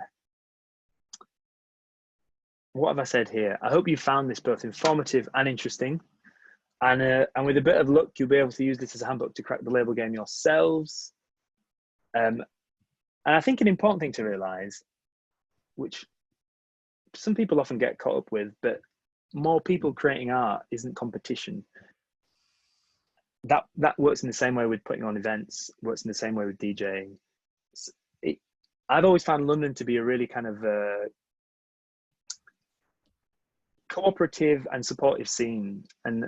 What have I said here? I hope you found this both informative and interesting. And with a bit of luck, you'll be able to use this as a handbook to crack the label game yourselves. And I think an important thing to realize, which some people often get caught up with, but more people creating art isn't competition. That works in the same way with putting on events, works in the same way with DJing. I've always found London to be a really kind of cooperative and supportive scene. And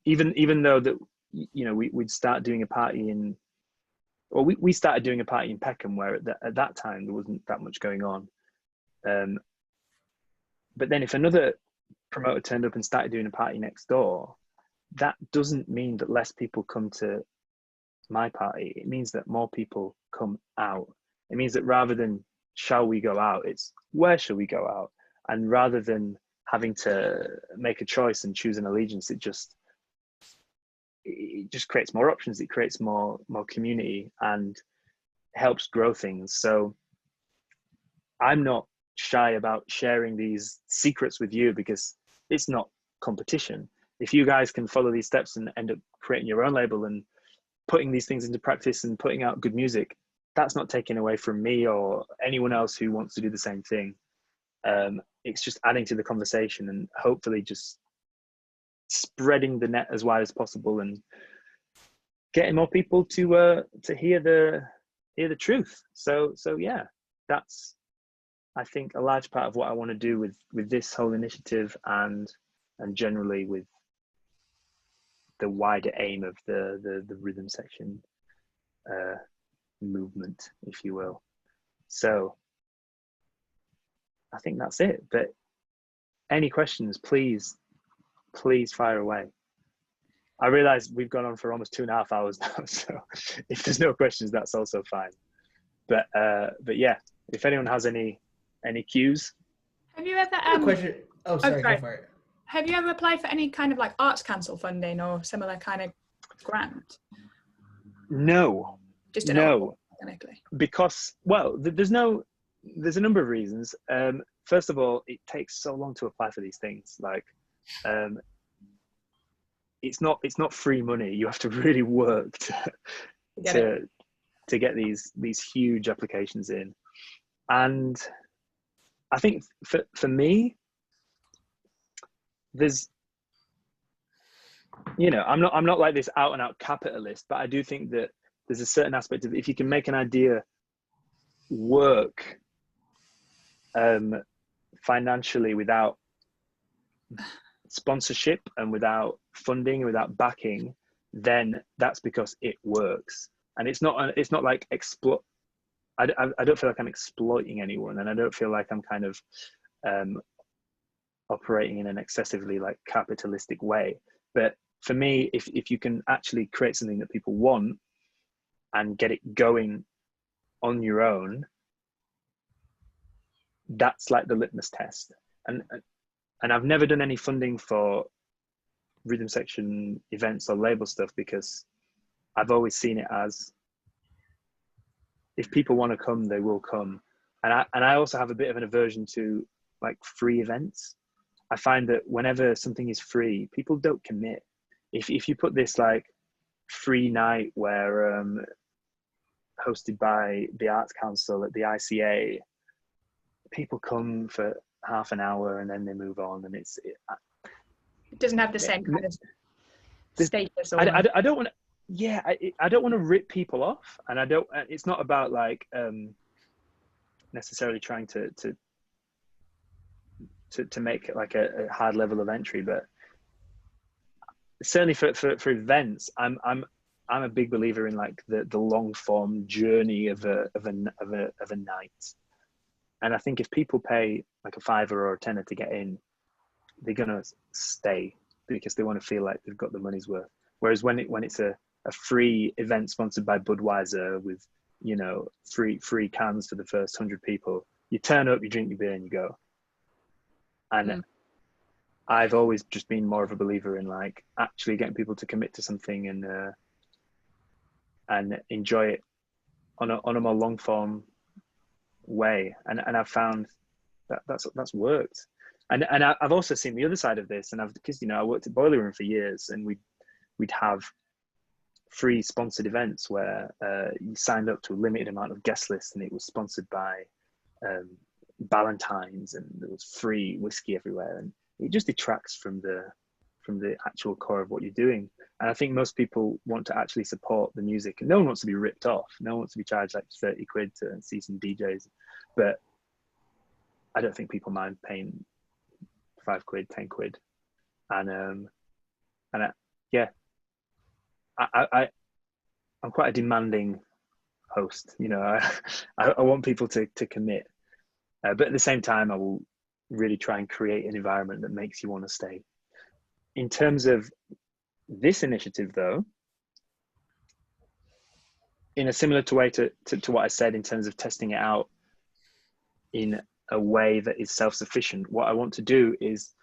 even though that, you know, we'd start doing a party in, or we started doing a party in Peckham, where at that time there wasn't that much going on. But then if another promoter turned up and started doing a party next door, that doesn't mean that less people come to my party. It means that more people come out. It means that rather than shall we go out, it's where shall we go out? And rather than having to make a choice and choose an allegiance, it just creates more options. It creates more community and helps grow things. So I'm not shy about sharing these secrets with you, because it's not competition. If you guys can follow these steps and end up creating your own label and putting these things into practice and putting out good music, that's not taken away from me or anyone else who wants to do the same thing. It's just adding to the conversation and hopefully just spreading the net as wide as possible and getting more people to hear the truth. So yeah, that's, I think, a large part of what I want to do with this whole initiative and generally with the wider aim of the rhythm section movement, if you will. So I think that's it. But any questions, please fire away. I realize we've gone on for almost 2.5 hours now, so if there's no questions, that's also fine. But yeah, if anyone has any cues. Have you ever question? Oh, sorry, go for it. Have you ever applied for any kind of like Arts Council funding or similar kind of grant? No. Just no, organically. Because, well, there's a number of reasons. First of all, it takes so long to apply for these things. Like, it's not free money. You have to really work to get these huge applications in. And I think for me, there's, I'm not like this out and out capitalist, but I do think that there's a certain aspect of, if you can make an idea work financially without sponsorship and without funding and without backing, then that's because it works. And it's not like I don't feel like I'm exploiting anyone, and I don't feel like I'm kind of operating in an excessively like capitalistic way. But for me, if you can actually create something that people want and get it going on your own, that's like the litmus test. And I've never done any funding for rhythm section events or label stuff, because I've always seen it as, if people want to come, they will come. And I also have a bit of an aversion to like free events. I find that whenever something is free, people don't commit. If you put this like free night where hosted by the Arts Council at the ICA, people come for half an hour and then they move on, and it doesn't have the same kind of status. Or I don't want to. Yeah, I don't want to rip people off, and I don't. It's not about like necessarily trying to make it like a hard level of entry, but certainly for events, I'm a big believer in like the long form journey of a night. And I think if people pay like a $5 or a $10 to get in, they're gonna stay because they want to feel like they've got the money's worth. Whereas when it's a free event sponsored by Budweiser with, free cans for the first 100 people, you turn up, you drink your beer, and you go. And I've always just been more of a believer in like actually getting people to commit to something and enjoy it on a more long form way. And I've found that's worked. And I've also seen the other side of this, and because I worked at Boiler Room for years, and we'd have free sponsored events where you signed up to a limited amount of guest lists, and it was sponsored by Ballantine's, and there was free whiskey everywhere, and it just detracts from the actual core of what you're doing. And I think most people want to actually support the music, and no one wants to be ripped off. No one wants to be charged like 30 quid to see some DJs, but I don't think people mind paying 5 quid, 10 quid. And I'm quite a demanding host. I want people to commit. But at the same time, I will really try and create an environment that makes you want to stay. In terms of this initiative, though, in a similar way to what I said in terms of testing it out in a way that is self-sufficient, what I want to do is,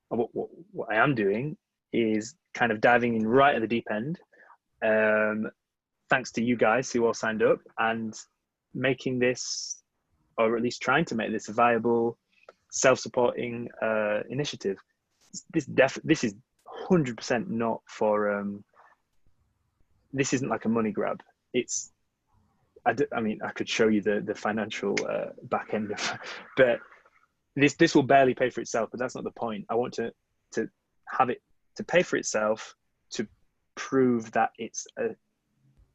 what I am doing is kind of diving in right at the deep end, thanks to you guys who all signed up, and making this, or at least trying to make this, a viable, self-supporting initiative. This is 100% not for, this isn't like a money grab. It's, I mean, I could show you the financial back end of, but this will barely pay for itself, but that's not the point. I want to have it to pay for itself, to prove that it's an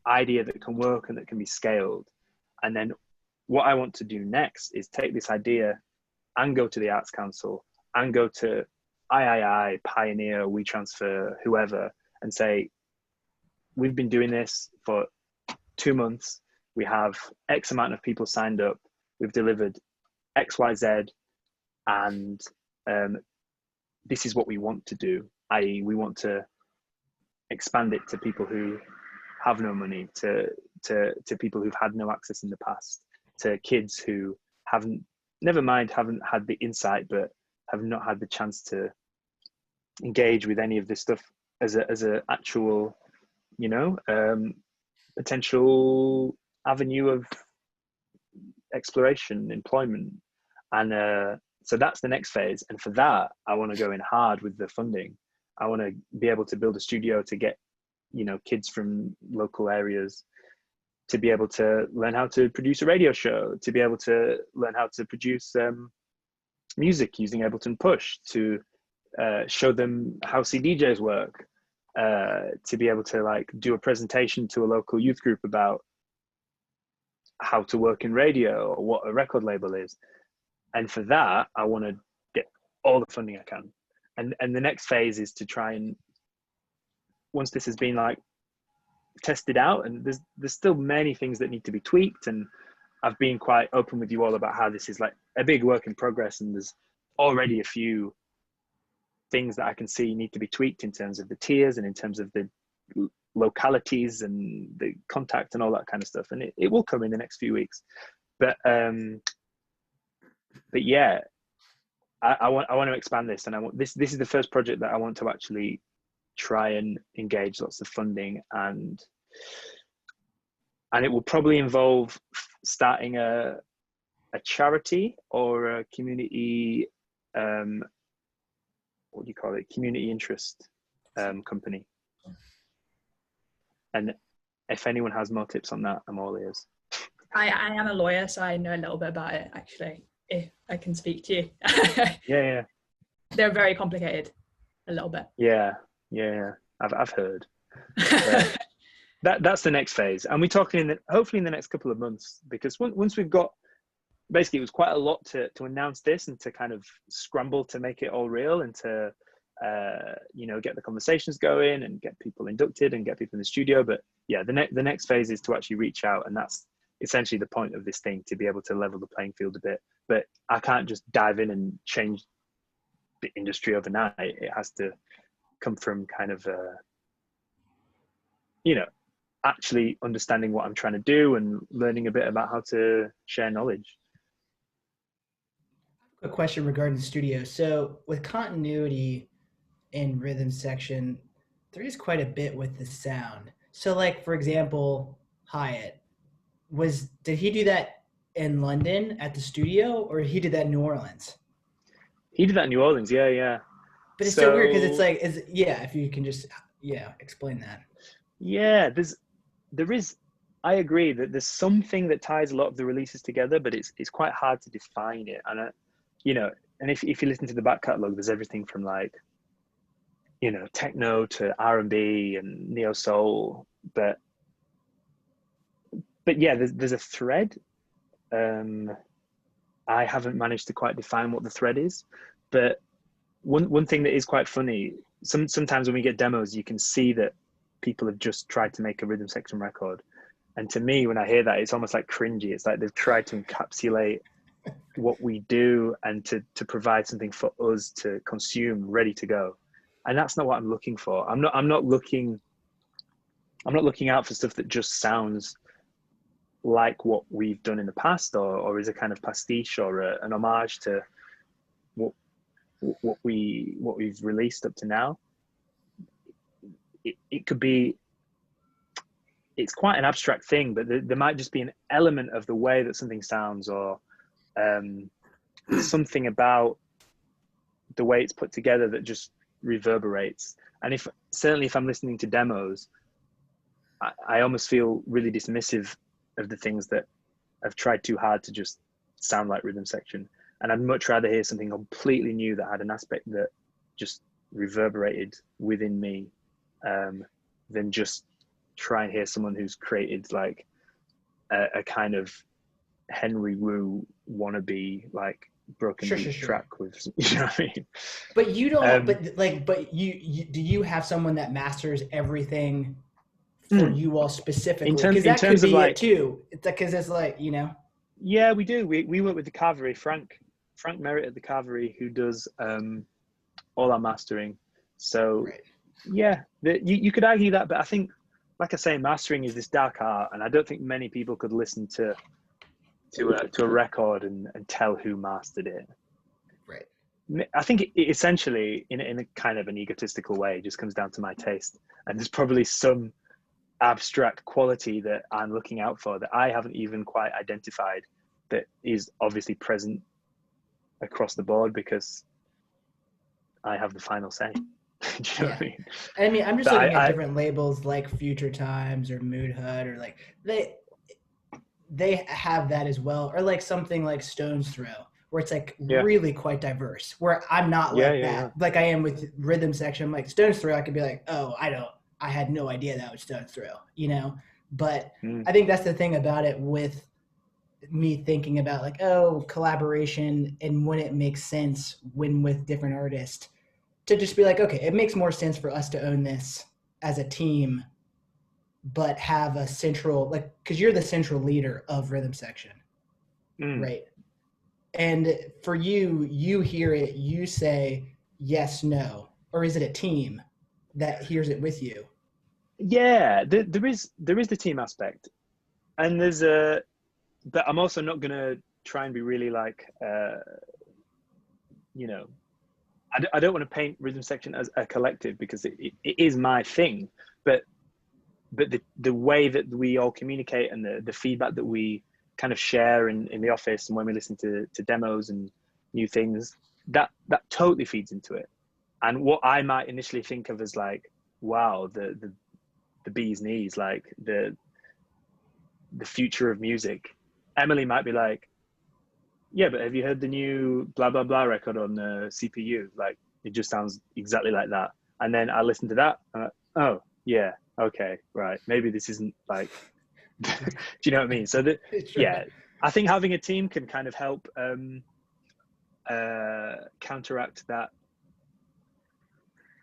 idea that can work and that can be scaled. And then what I want to do next is take this idea and go to the Arts Council and go to III, Pioneer, WeTransfer, whoever, and say, we've been doing this for 2 months. We have X amount of people signed up. We've delivered X, Y, Z, and this is what we want to do. I.e., we want to expand it to people who have no money, to people who've had no access in the past, to kids who haven't had the insight, but have not had the chance to engage with any of this stuff as a actual, you know, potential avenue of exploration, employment. And so that's the next phase. And for that, I want to go in hard with the funding. I want to be able to build a studio to get, you know, kids from local areas to be able to learn how to produce a radio show, to be able to learn how to produce music using Ableton Push, to show them how CDJs work, to be able to like do a presentation to a local youth group about how to work in radio or what a record label is. And for that, I want to get all the funding I can. And the next phase is to try and, once this has been like tested out, and there's still many things that need to be tweaked, and I've been quite open with you all about how this is like a big work in progress, and there's already a few things that I can see need to be tweaked in terms of the tiers and in terms of the localities and the contact and all that kind of stuff, and it will come in the next few weeks. But yeah, I want to expand this, and I want this is the first project that I want to actually try and engage lots of funding, and it will probably involve starting a charity or a community, what do you call it, community interest company. And if anyone has more tips on that, I'm all ears. I am a lawyer, so I know a little bit about it, actually, if I can speak to you. Yeah. They're very complicated, a little bit. Yeah. I've heard. That's the next phase, and we're talking hopefully in the next couple of months, because once we've got, basically it was quite a lot to announce this and to kind of scramble to make it all real, and to you know, get the conversations going and get people inducted and get people in the studio. But yeah, the next phase is to actually reach out, and that's essentially the point of this thing, to be able to level the playing field a bit. But I can't just dive in and change the industry overnight. It has to come from kind of you know, actually understanding what I'm trying to do and learning a bit about how to share knowledge. A question regarding the studio. So with continuity in rhythm section, there is quite a bit with the sound. So like, for example, Hyatt, did he do that in London at the studio, or he did that in New Orleans? He did that in New Orleans, yeah. But it's so weird, because it's like, if you can just, explain that. Yeah, there is, I agree that there's something that ties a lot of the releases together, but it's quite hard to define it. And you know, and if you listen to the back catalog, there's everything from like, you know, techno to R&B and neo soul, but yeah, there's a thread. I haven't managed to quite define what the thread is, but one thing that is quite funny, sometimes when we get demos, you can see that people have just tried to make a rhythm section record. And to me, when I hear that, it's almost like cringy. It's like they've tried to encapsulate what we do and to provide something for us to consume ready to go. And that's not what I'm looking for. I'm not looking out for stuff that just sounds like what we've done in the past, or is a kind of pastiche or an homage to what we've released up to now. It could be, it's quite an abstract thing, but there might just be an element of the way that something sounds, or something about the way it's put together that just reverberates. And certainly if I'm listening to demos, I almost feel really dismissive of the things that have tried too hard to just sound like Rhythm Section. And I'd much rather hear something completely new that had an aspect that just reverberated within me, than just try and hear someone who's created like a kind of Henry Wu wannabe, like broken beat track with, you know what I mean? But you don't, but you do you have someone that masters everything for you all specifically? Because that could be it too. Because it's like, you know. Yeah, we do. We work with the Carvery, Frank Merritt at the Carvery, who does all our mastering. So yeah, you could argue that, but I think, like I say, mastering is this dark art, and I don't think many people could listen to a record and tell who mastered it. Right. I think it essentially, in a kind of an egotistical way, just comes down to my taste, and there's probably some abstract quality that I'm looking out for that I haven't even quite identified, that is obviously present across the board because I have the final say. Do you know what I mean? I mean, I'm just looking at different labels like Future Times or Mood Hut, or like they have that as well, or like something like Stone's Throw, where it's like really quite diverse, where I'm not like that. Like I am with Rhythm Section. I'm like, Stone's Throw, I could be like, oh, I had no idea that was Stone's Throw, you know? But I think that's the thing about it, with me thinking about like, oh, collaboration, and when it makes sense, when with different artists, to just be like, okay, it makes more sense for us to own this as a team, but have a central, like, because you're the central leader of Rhythm Section, right? And for you hear it, you say yes, no, or is it a team that hears it with you? Yeah, there is the team aspect, and but I'm also not gonna try and be really like, you know, I don't want to paint Rhythm Section as a collective, because it is my thing, but the way that we all communicate and the feedback that we kind of share in the office, and when we listen to demos and new things, that totally feeds into it. And what I might initially think of as like, wow, the bee's knees, like the future of music, Emily might be like, yeah, but have you heard the new blah blah blah record on the CPU? Like, it just sounds exactly like that. And then I listen to that, oh yeah, okay, right, maybe this isn't like do you know what I mean? So yeah, I think having a team can kind of help counteract that.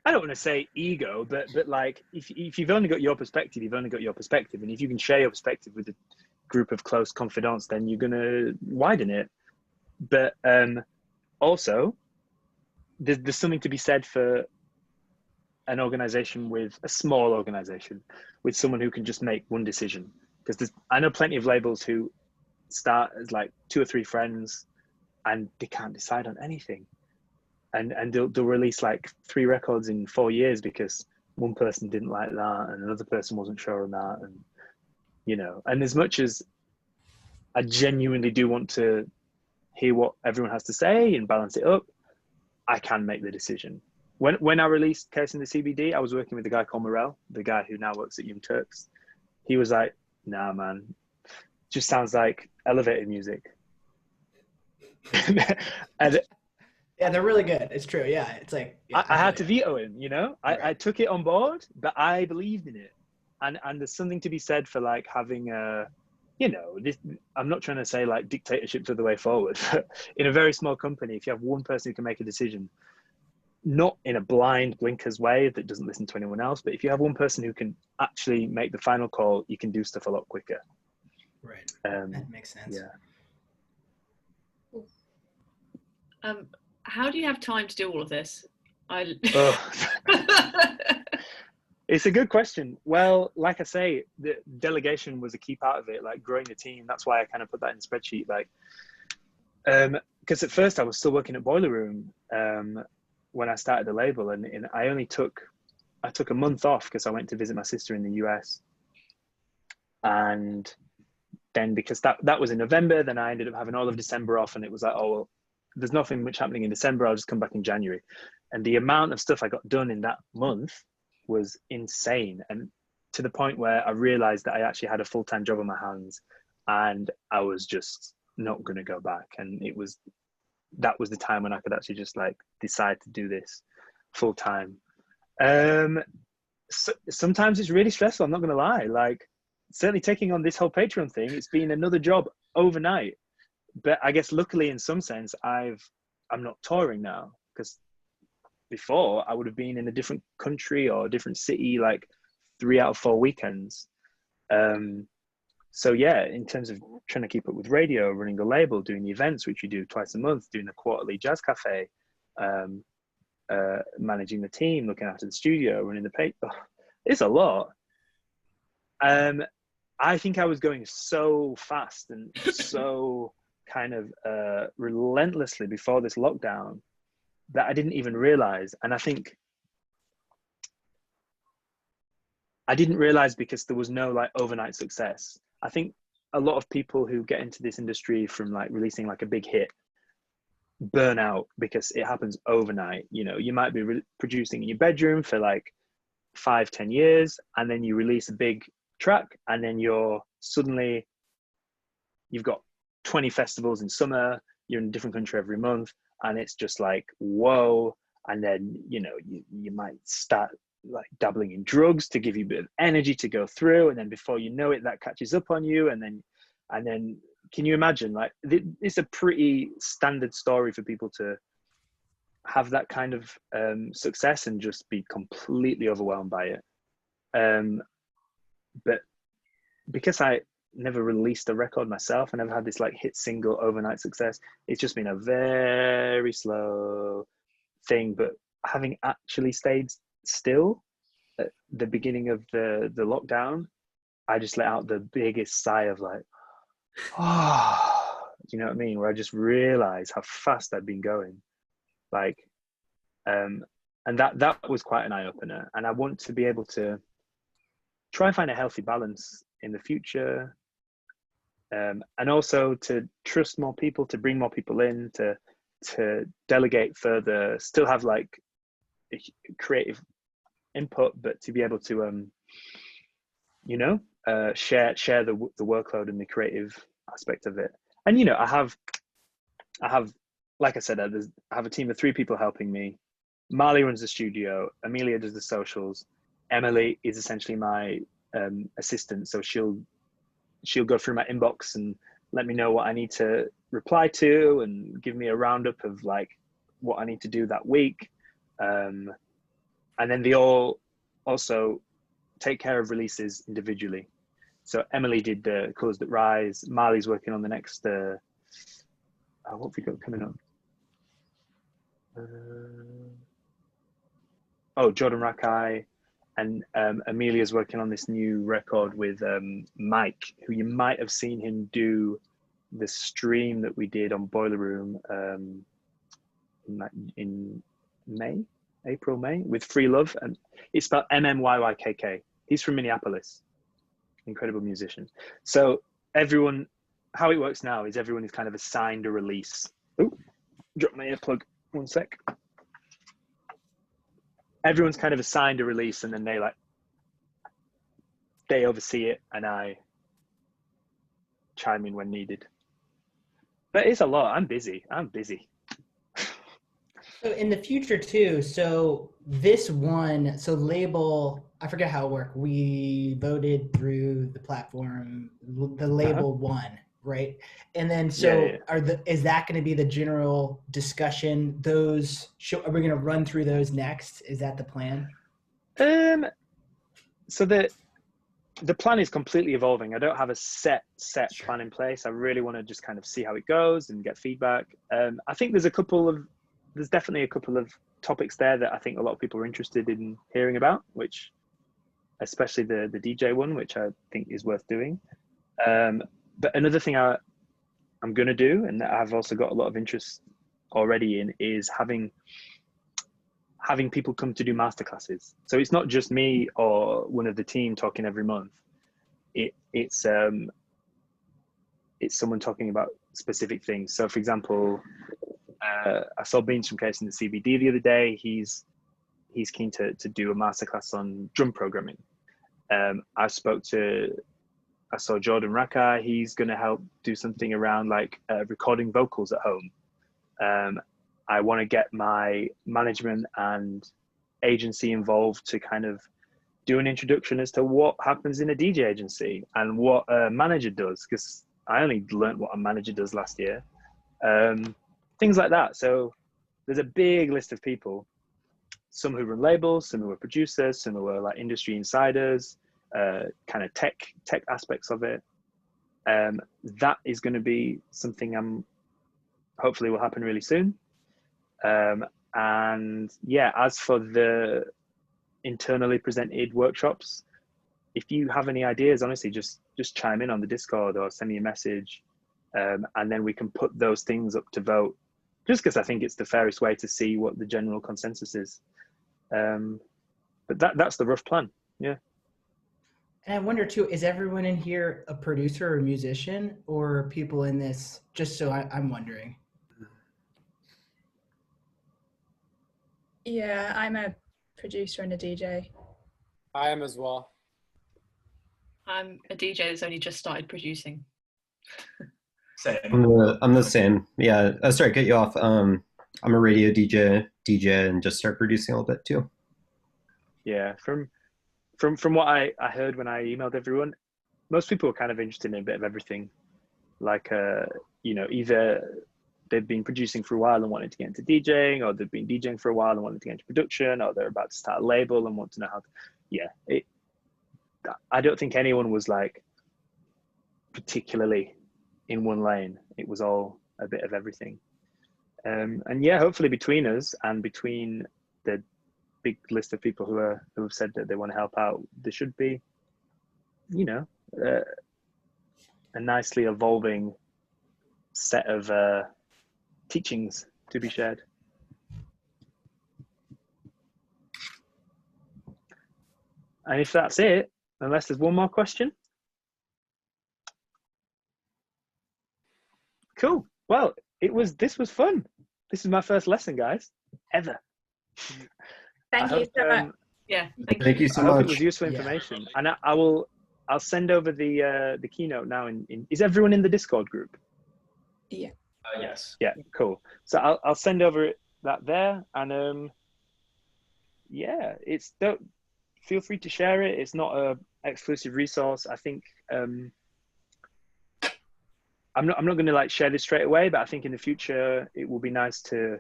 I don't want to say ego, but like, if you've only got your perspective, you've only got your perspective, and if you can share your perspective with a group of close confidants, then you're going to widen it. But also, there's something to be said for an organization, with a small organization, with someone who can just make one decision. Because I know plenty of labels who start as like 2 or 3 friends, and they can't decide on anything. And they'll release like 3 records in 4 years because one person didn't like that and another person wasn't sure on that, and you know. And as much as I genuinely do want to hear what everyone has to say and balance it up, I can make the decision. When I released Case in the CBD, I was working with a guy called Morel, the guy who now works at Young Turks. He was like, nah, man, just sounds like elevator music. And yeah, they're really good. It's true. Yeah, it's like, yeah, I had to veto him, you know. I took it on board, but I believed in it. And there's something to be said for like having a, you know, I'm not trying to say like dictatorship's are the way forward, but in a very small company, if you have one person who can make a decision, not in a blind blinkers way that doesn't listen to anyone else, but if you have one person who can actually make the final call, you can do stuff a lot quicker. Right. That makes sense. Yeah. How do you have time to do all of this? Oh. It's a good question. Well, like I say, the delegation was a key part of it, like growing the team. That's why I kind of put that in the spreadsheet. Like, because at first I was still working at Boiler Room when I started the label, and I took a month off because I went to visit my sister in the US. And then because that was in November, then I ended up having all of December off, and it was like, oh, well, there's nothing much happening in December. I'll just come back in January. And the amount of stuff I got done in that month was insane. And to the point where I realized that I actually had a full-time job on my hands, and I was just not going to go back. And that was the time when I could actually just like decide to do this full time. So sometimes it's really stressful. I'm not going to lie. Like, certainly taking on this whole Patreon thing, it's been another job overnight. But I guess luckily in some sense, I'm not touring now, because before I would have been in a different country or a different city, like 3 out of 4 weekends. So yeah, in terms of trying to keep up with radio, running the label, doing the events, which you do twice a month, doing the quarterly jazz cafe, managing the team, looking after the studio, running the paper, it's a lot. I think I was going so fast and so kind of relentlessly before this lockdown that I didn't even realize. And I think I didn't realize because there was no like overnight success. I think a lot of people who get into this industry from like releasing like a big hit burn out because it happens overnight. You know, you might be producing in your bedroom for like 5-10 years, and then you release a big track, and then you've got 20 festivals in summer, you're in a different country every month, and it's just like, whoa. And then, you know, you might start like dabbling in drugs to give you a bit of energy to go through, and then before you know it, that catches up on you. And then can you imagine, like, it's a pretty standard story for people to have that kind of success and just be completely overwhelmed by it. But because I never released a record myself, I never had this like hit single overnight success, it's just been a very slow thing. But having actually stayed still at the beginning of the lockdown, I just let out the biggest sigh of like, oh, you know what I mean? Where I just realized how fast I'd been going. Like, and that was quite an eye-opener. And I want to be able to try and find a healthy balance in the future, and also to trust more people, to bring more people in, to delegate further, still have like a creative input, but to be able to share the workload and the creative aspect of it. And you know, I have like I said, I have a team of 3 people helping me. Marley runs the studio, Amelia does the socials, Emily is essentially my assistant, so she'll go through my inbox and let me know what I need to reply to and give me a roundup of like what I need to do that week. And then they all also take care of releases individually. So Emily did the Colours That Rise, Marley's working on the next what have we got coming up? Jordan Rakai. And Amelia's working on this new record with Mike, who you might have seen him do the stream that we did on Boiler Room in April, May, with Free Love. And it's spelled MMYYKK. He's from Minneapolis, incredible musician. So everyone, how it works now is everyone is kind of assigned a release. Oh, drop my earplug, 1 sec. Everyone's kind of assigned a release, and then they oversee it, and I chime in when needed. But it's a lot. I'm busy. So in the future too, so this one, so label, I forget how it worked. We voted through the platform, the label won, right? And then is that going to be the general discussion? Are we going to run through those next? Is that the plan? So the plan is completely evolving. I don't have a set plan in place. I really want to just kind of see how it goes and get feedback. I think there's definitely a couple of topics there that I think a lot of people are interested in hearing about, which especially the DJ one, which I think is worth doing. But another thing I'm going to do, and that I've also got a lot of interest already in, is having people come to do masterclasses. So it's not just me or one of the team talking every month. It's someone talking about specific things. So for example, I saw Beans from Case in the CBD the other day. He's keen to do a masterclass on drum programming. I saw Jordan Rakai. He's going to help do something around like recording vocals at home. I want to get my management and agency involved to kind of do an introduction as to what happens in a DJ agency and what a manager does, because I only learned what a manager does last year. Things like that. So there's a big list of people, some who run labels, some who are producers, some who are like industry insiders, kind of tech aspects of it. That is going to be something hopefully will happen really soon. And yeah, as for the internally presented workshops, if you have any ideas, honestly, just chime in on the Discord or send me a message, and then we can put those things up to vote, just because I think it's the fairest way to see what the general consensus is. But that's the rough plan. Yeah. And I wonder too, is everyone in here a producer or a musician, or people in this? Just so I'm wondering. Yeah, I'm a producer and a DJ. I am as well. I'm a DJ that's only just started producing. Same. I'm the same. Yeah. Sorry, cut you off. I'm a radio DJ, and just start producing a little bit too. Yeah. From what I heard when I emailed everyone, most people are kind of interested in a bit of everything. Like, either they've been producing for a while and wanted to get into DJing, or they've been DJing for a while and wanted to get into production, or they're about to start a label and want to know how to, I don't think anyone was like particularly in one lane. It was all a bit of everything. And yeah, hopefully between us and between the big list of people who have said that they want to help out, there should be, a nicely evolving set of teachings to be shared. And if that's it, unless there's one more question. Cool. Well, this was fun. This is my first lesson, guys, ever. Thank you so much. Yeah, Thank you so I hope much. it was useful information. And I'll send over the keynote now. Is everyone in the Discord group? Yeah. Yes. Yeah, cool. So I'll send over that there, and feel free to share it. It's not a exclusive resource. I think I'm not going to like share this straight away, but I think in the future it will be nice to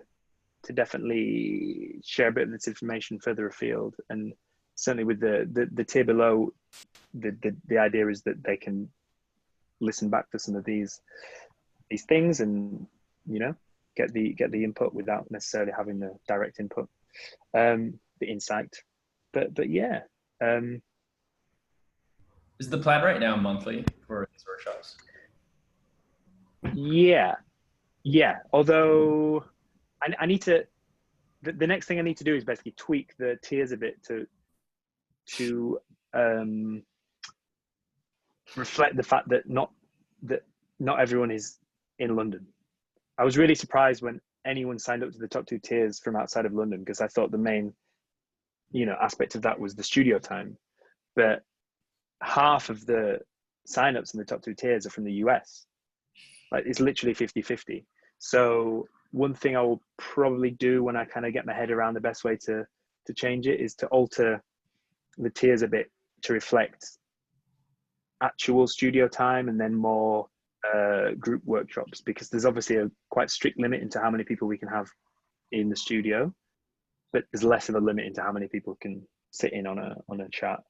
definitely share a bit of this information further afield. And certainly with the tier below, the idea is that they can listen back to some of these things and get the input without necessarily having the direct input, the insight. But yeah. Is the plan right now monthly for these workshops? Yeah. Although I need to, the next thing I need to do is basically tweak the tiers a bit to reflect the fact that not everyone is in London. I was really surprised when anyone signed up to the top 2 tiers from outside of London, because I thought the main, aspect of that was the studio time. But half of the signups in the top 2 tiers are from the US. Like, it's literally 50-50. So one thing I will probably do when I kind of get my head around the best way to change it is to alter the tiers a bit to reflect actual studio time and then more group workshops, because there's obviously a quite strict limit into how many people we can have in the studio, but there's less of a limit into how many people can sit in on a chat.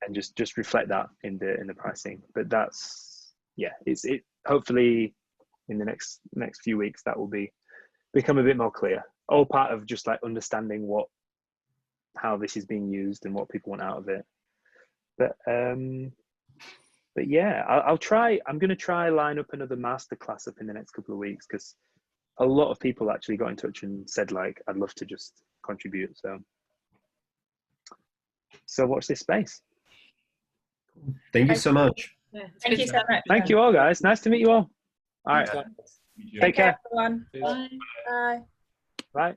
and just reflect that in the pricing. But that's, yeah, it hopefully in the next few weeks that will become a bit more clear. All part of just like understanding how this is being used and what people want out of it. But yeah, I'll try. I'm going to try line up another masterclass up in the next couple of weeks, because a lot of people actually got in touch and said like, I'd love to just contribute. So watch this space. Thank you so much. Yeah, it's Thank good you stuff. so much. Thank you all, guys. Nice to meet you all. All right. Yeah. Take care. everyone. Cheers. Bye. Bye. Bye.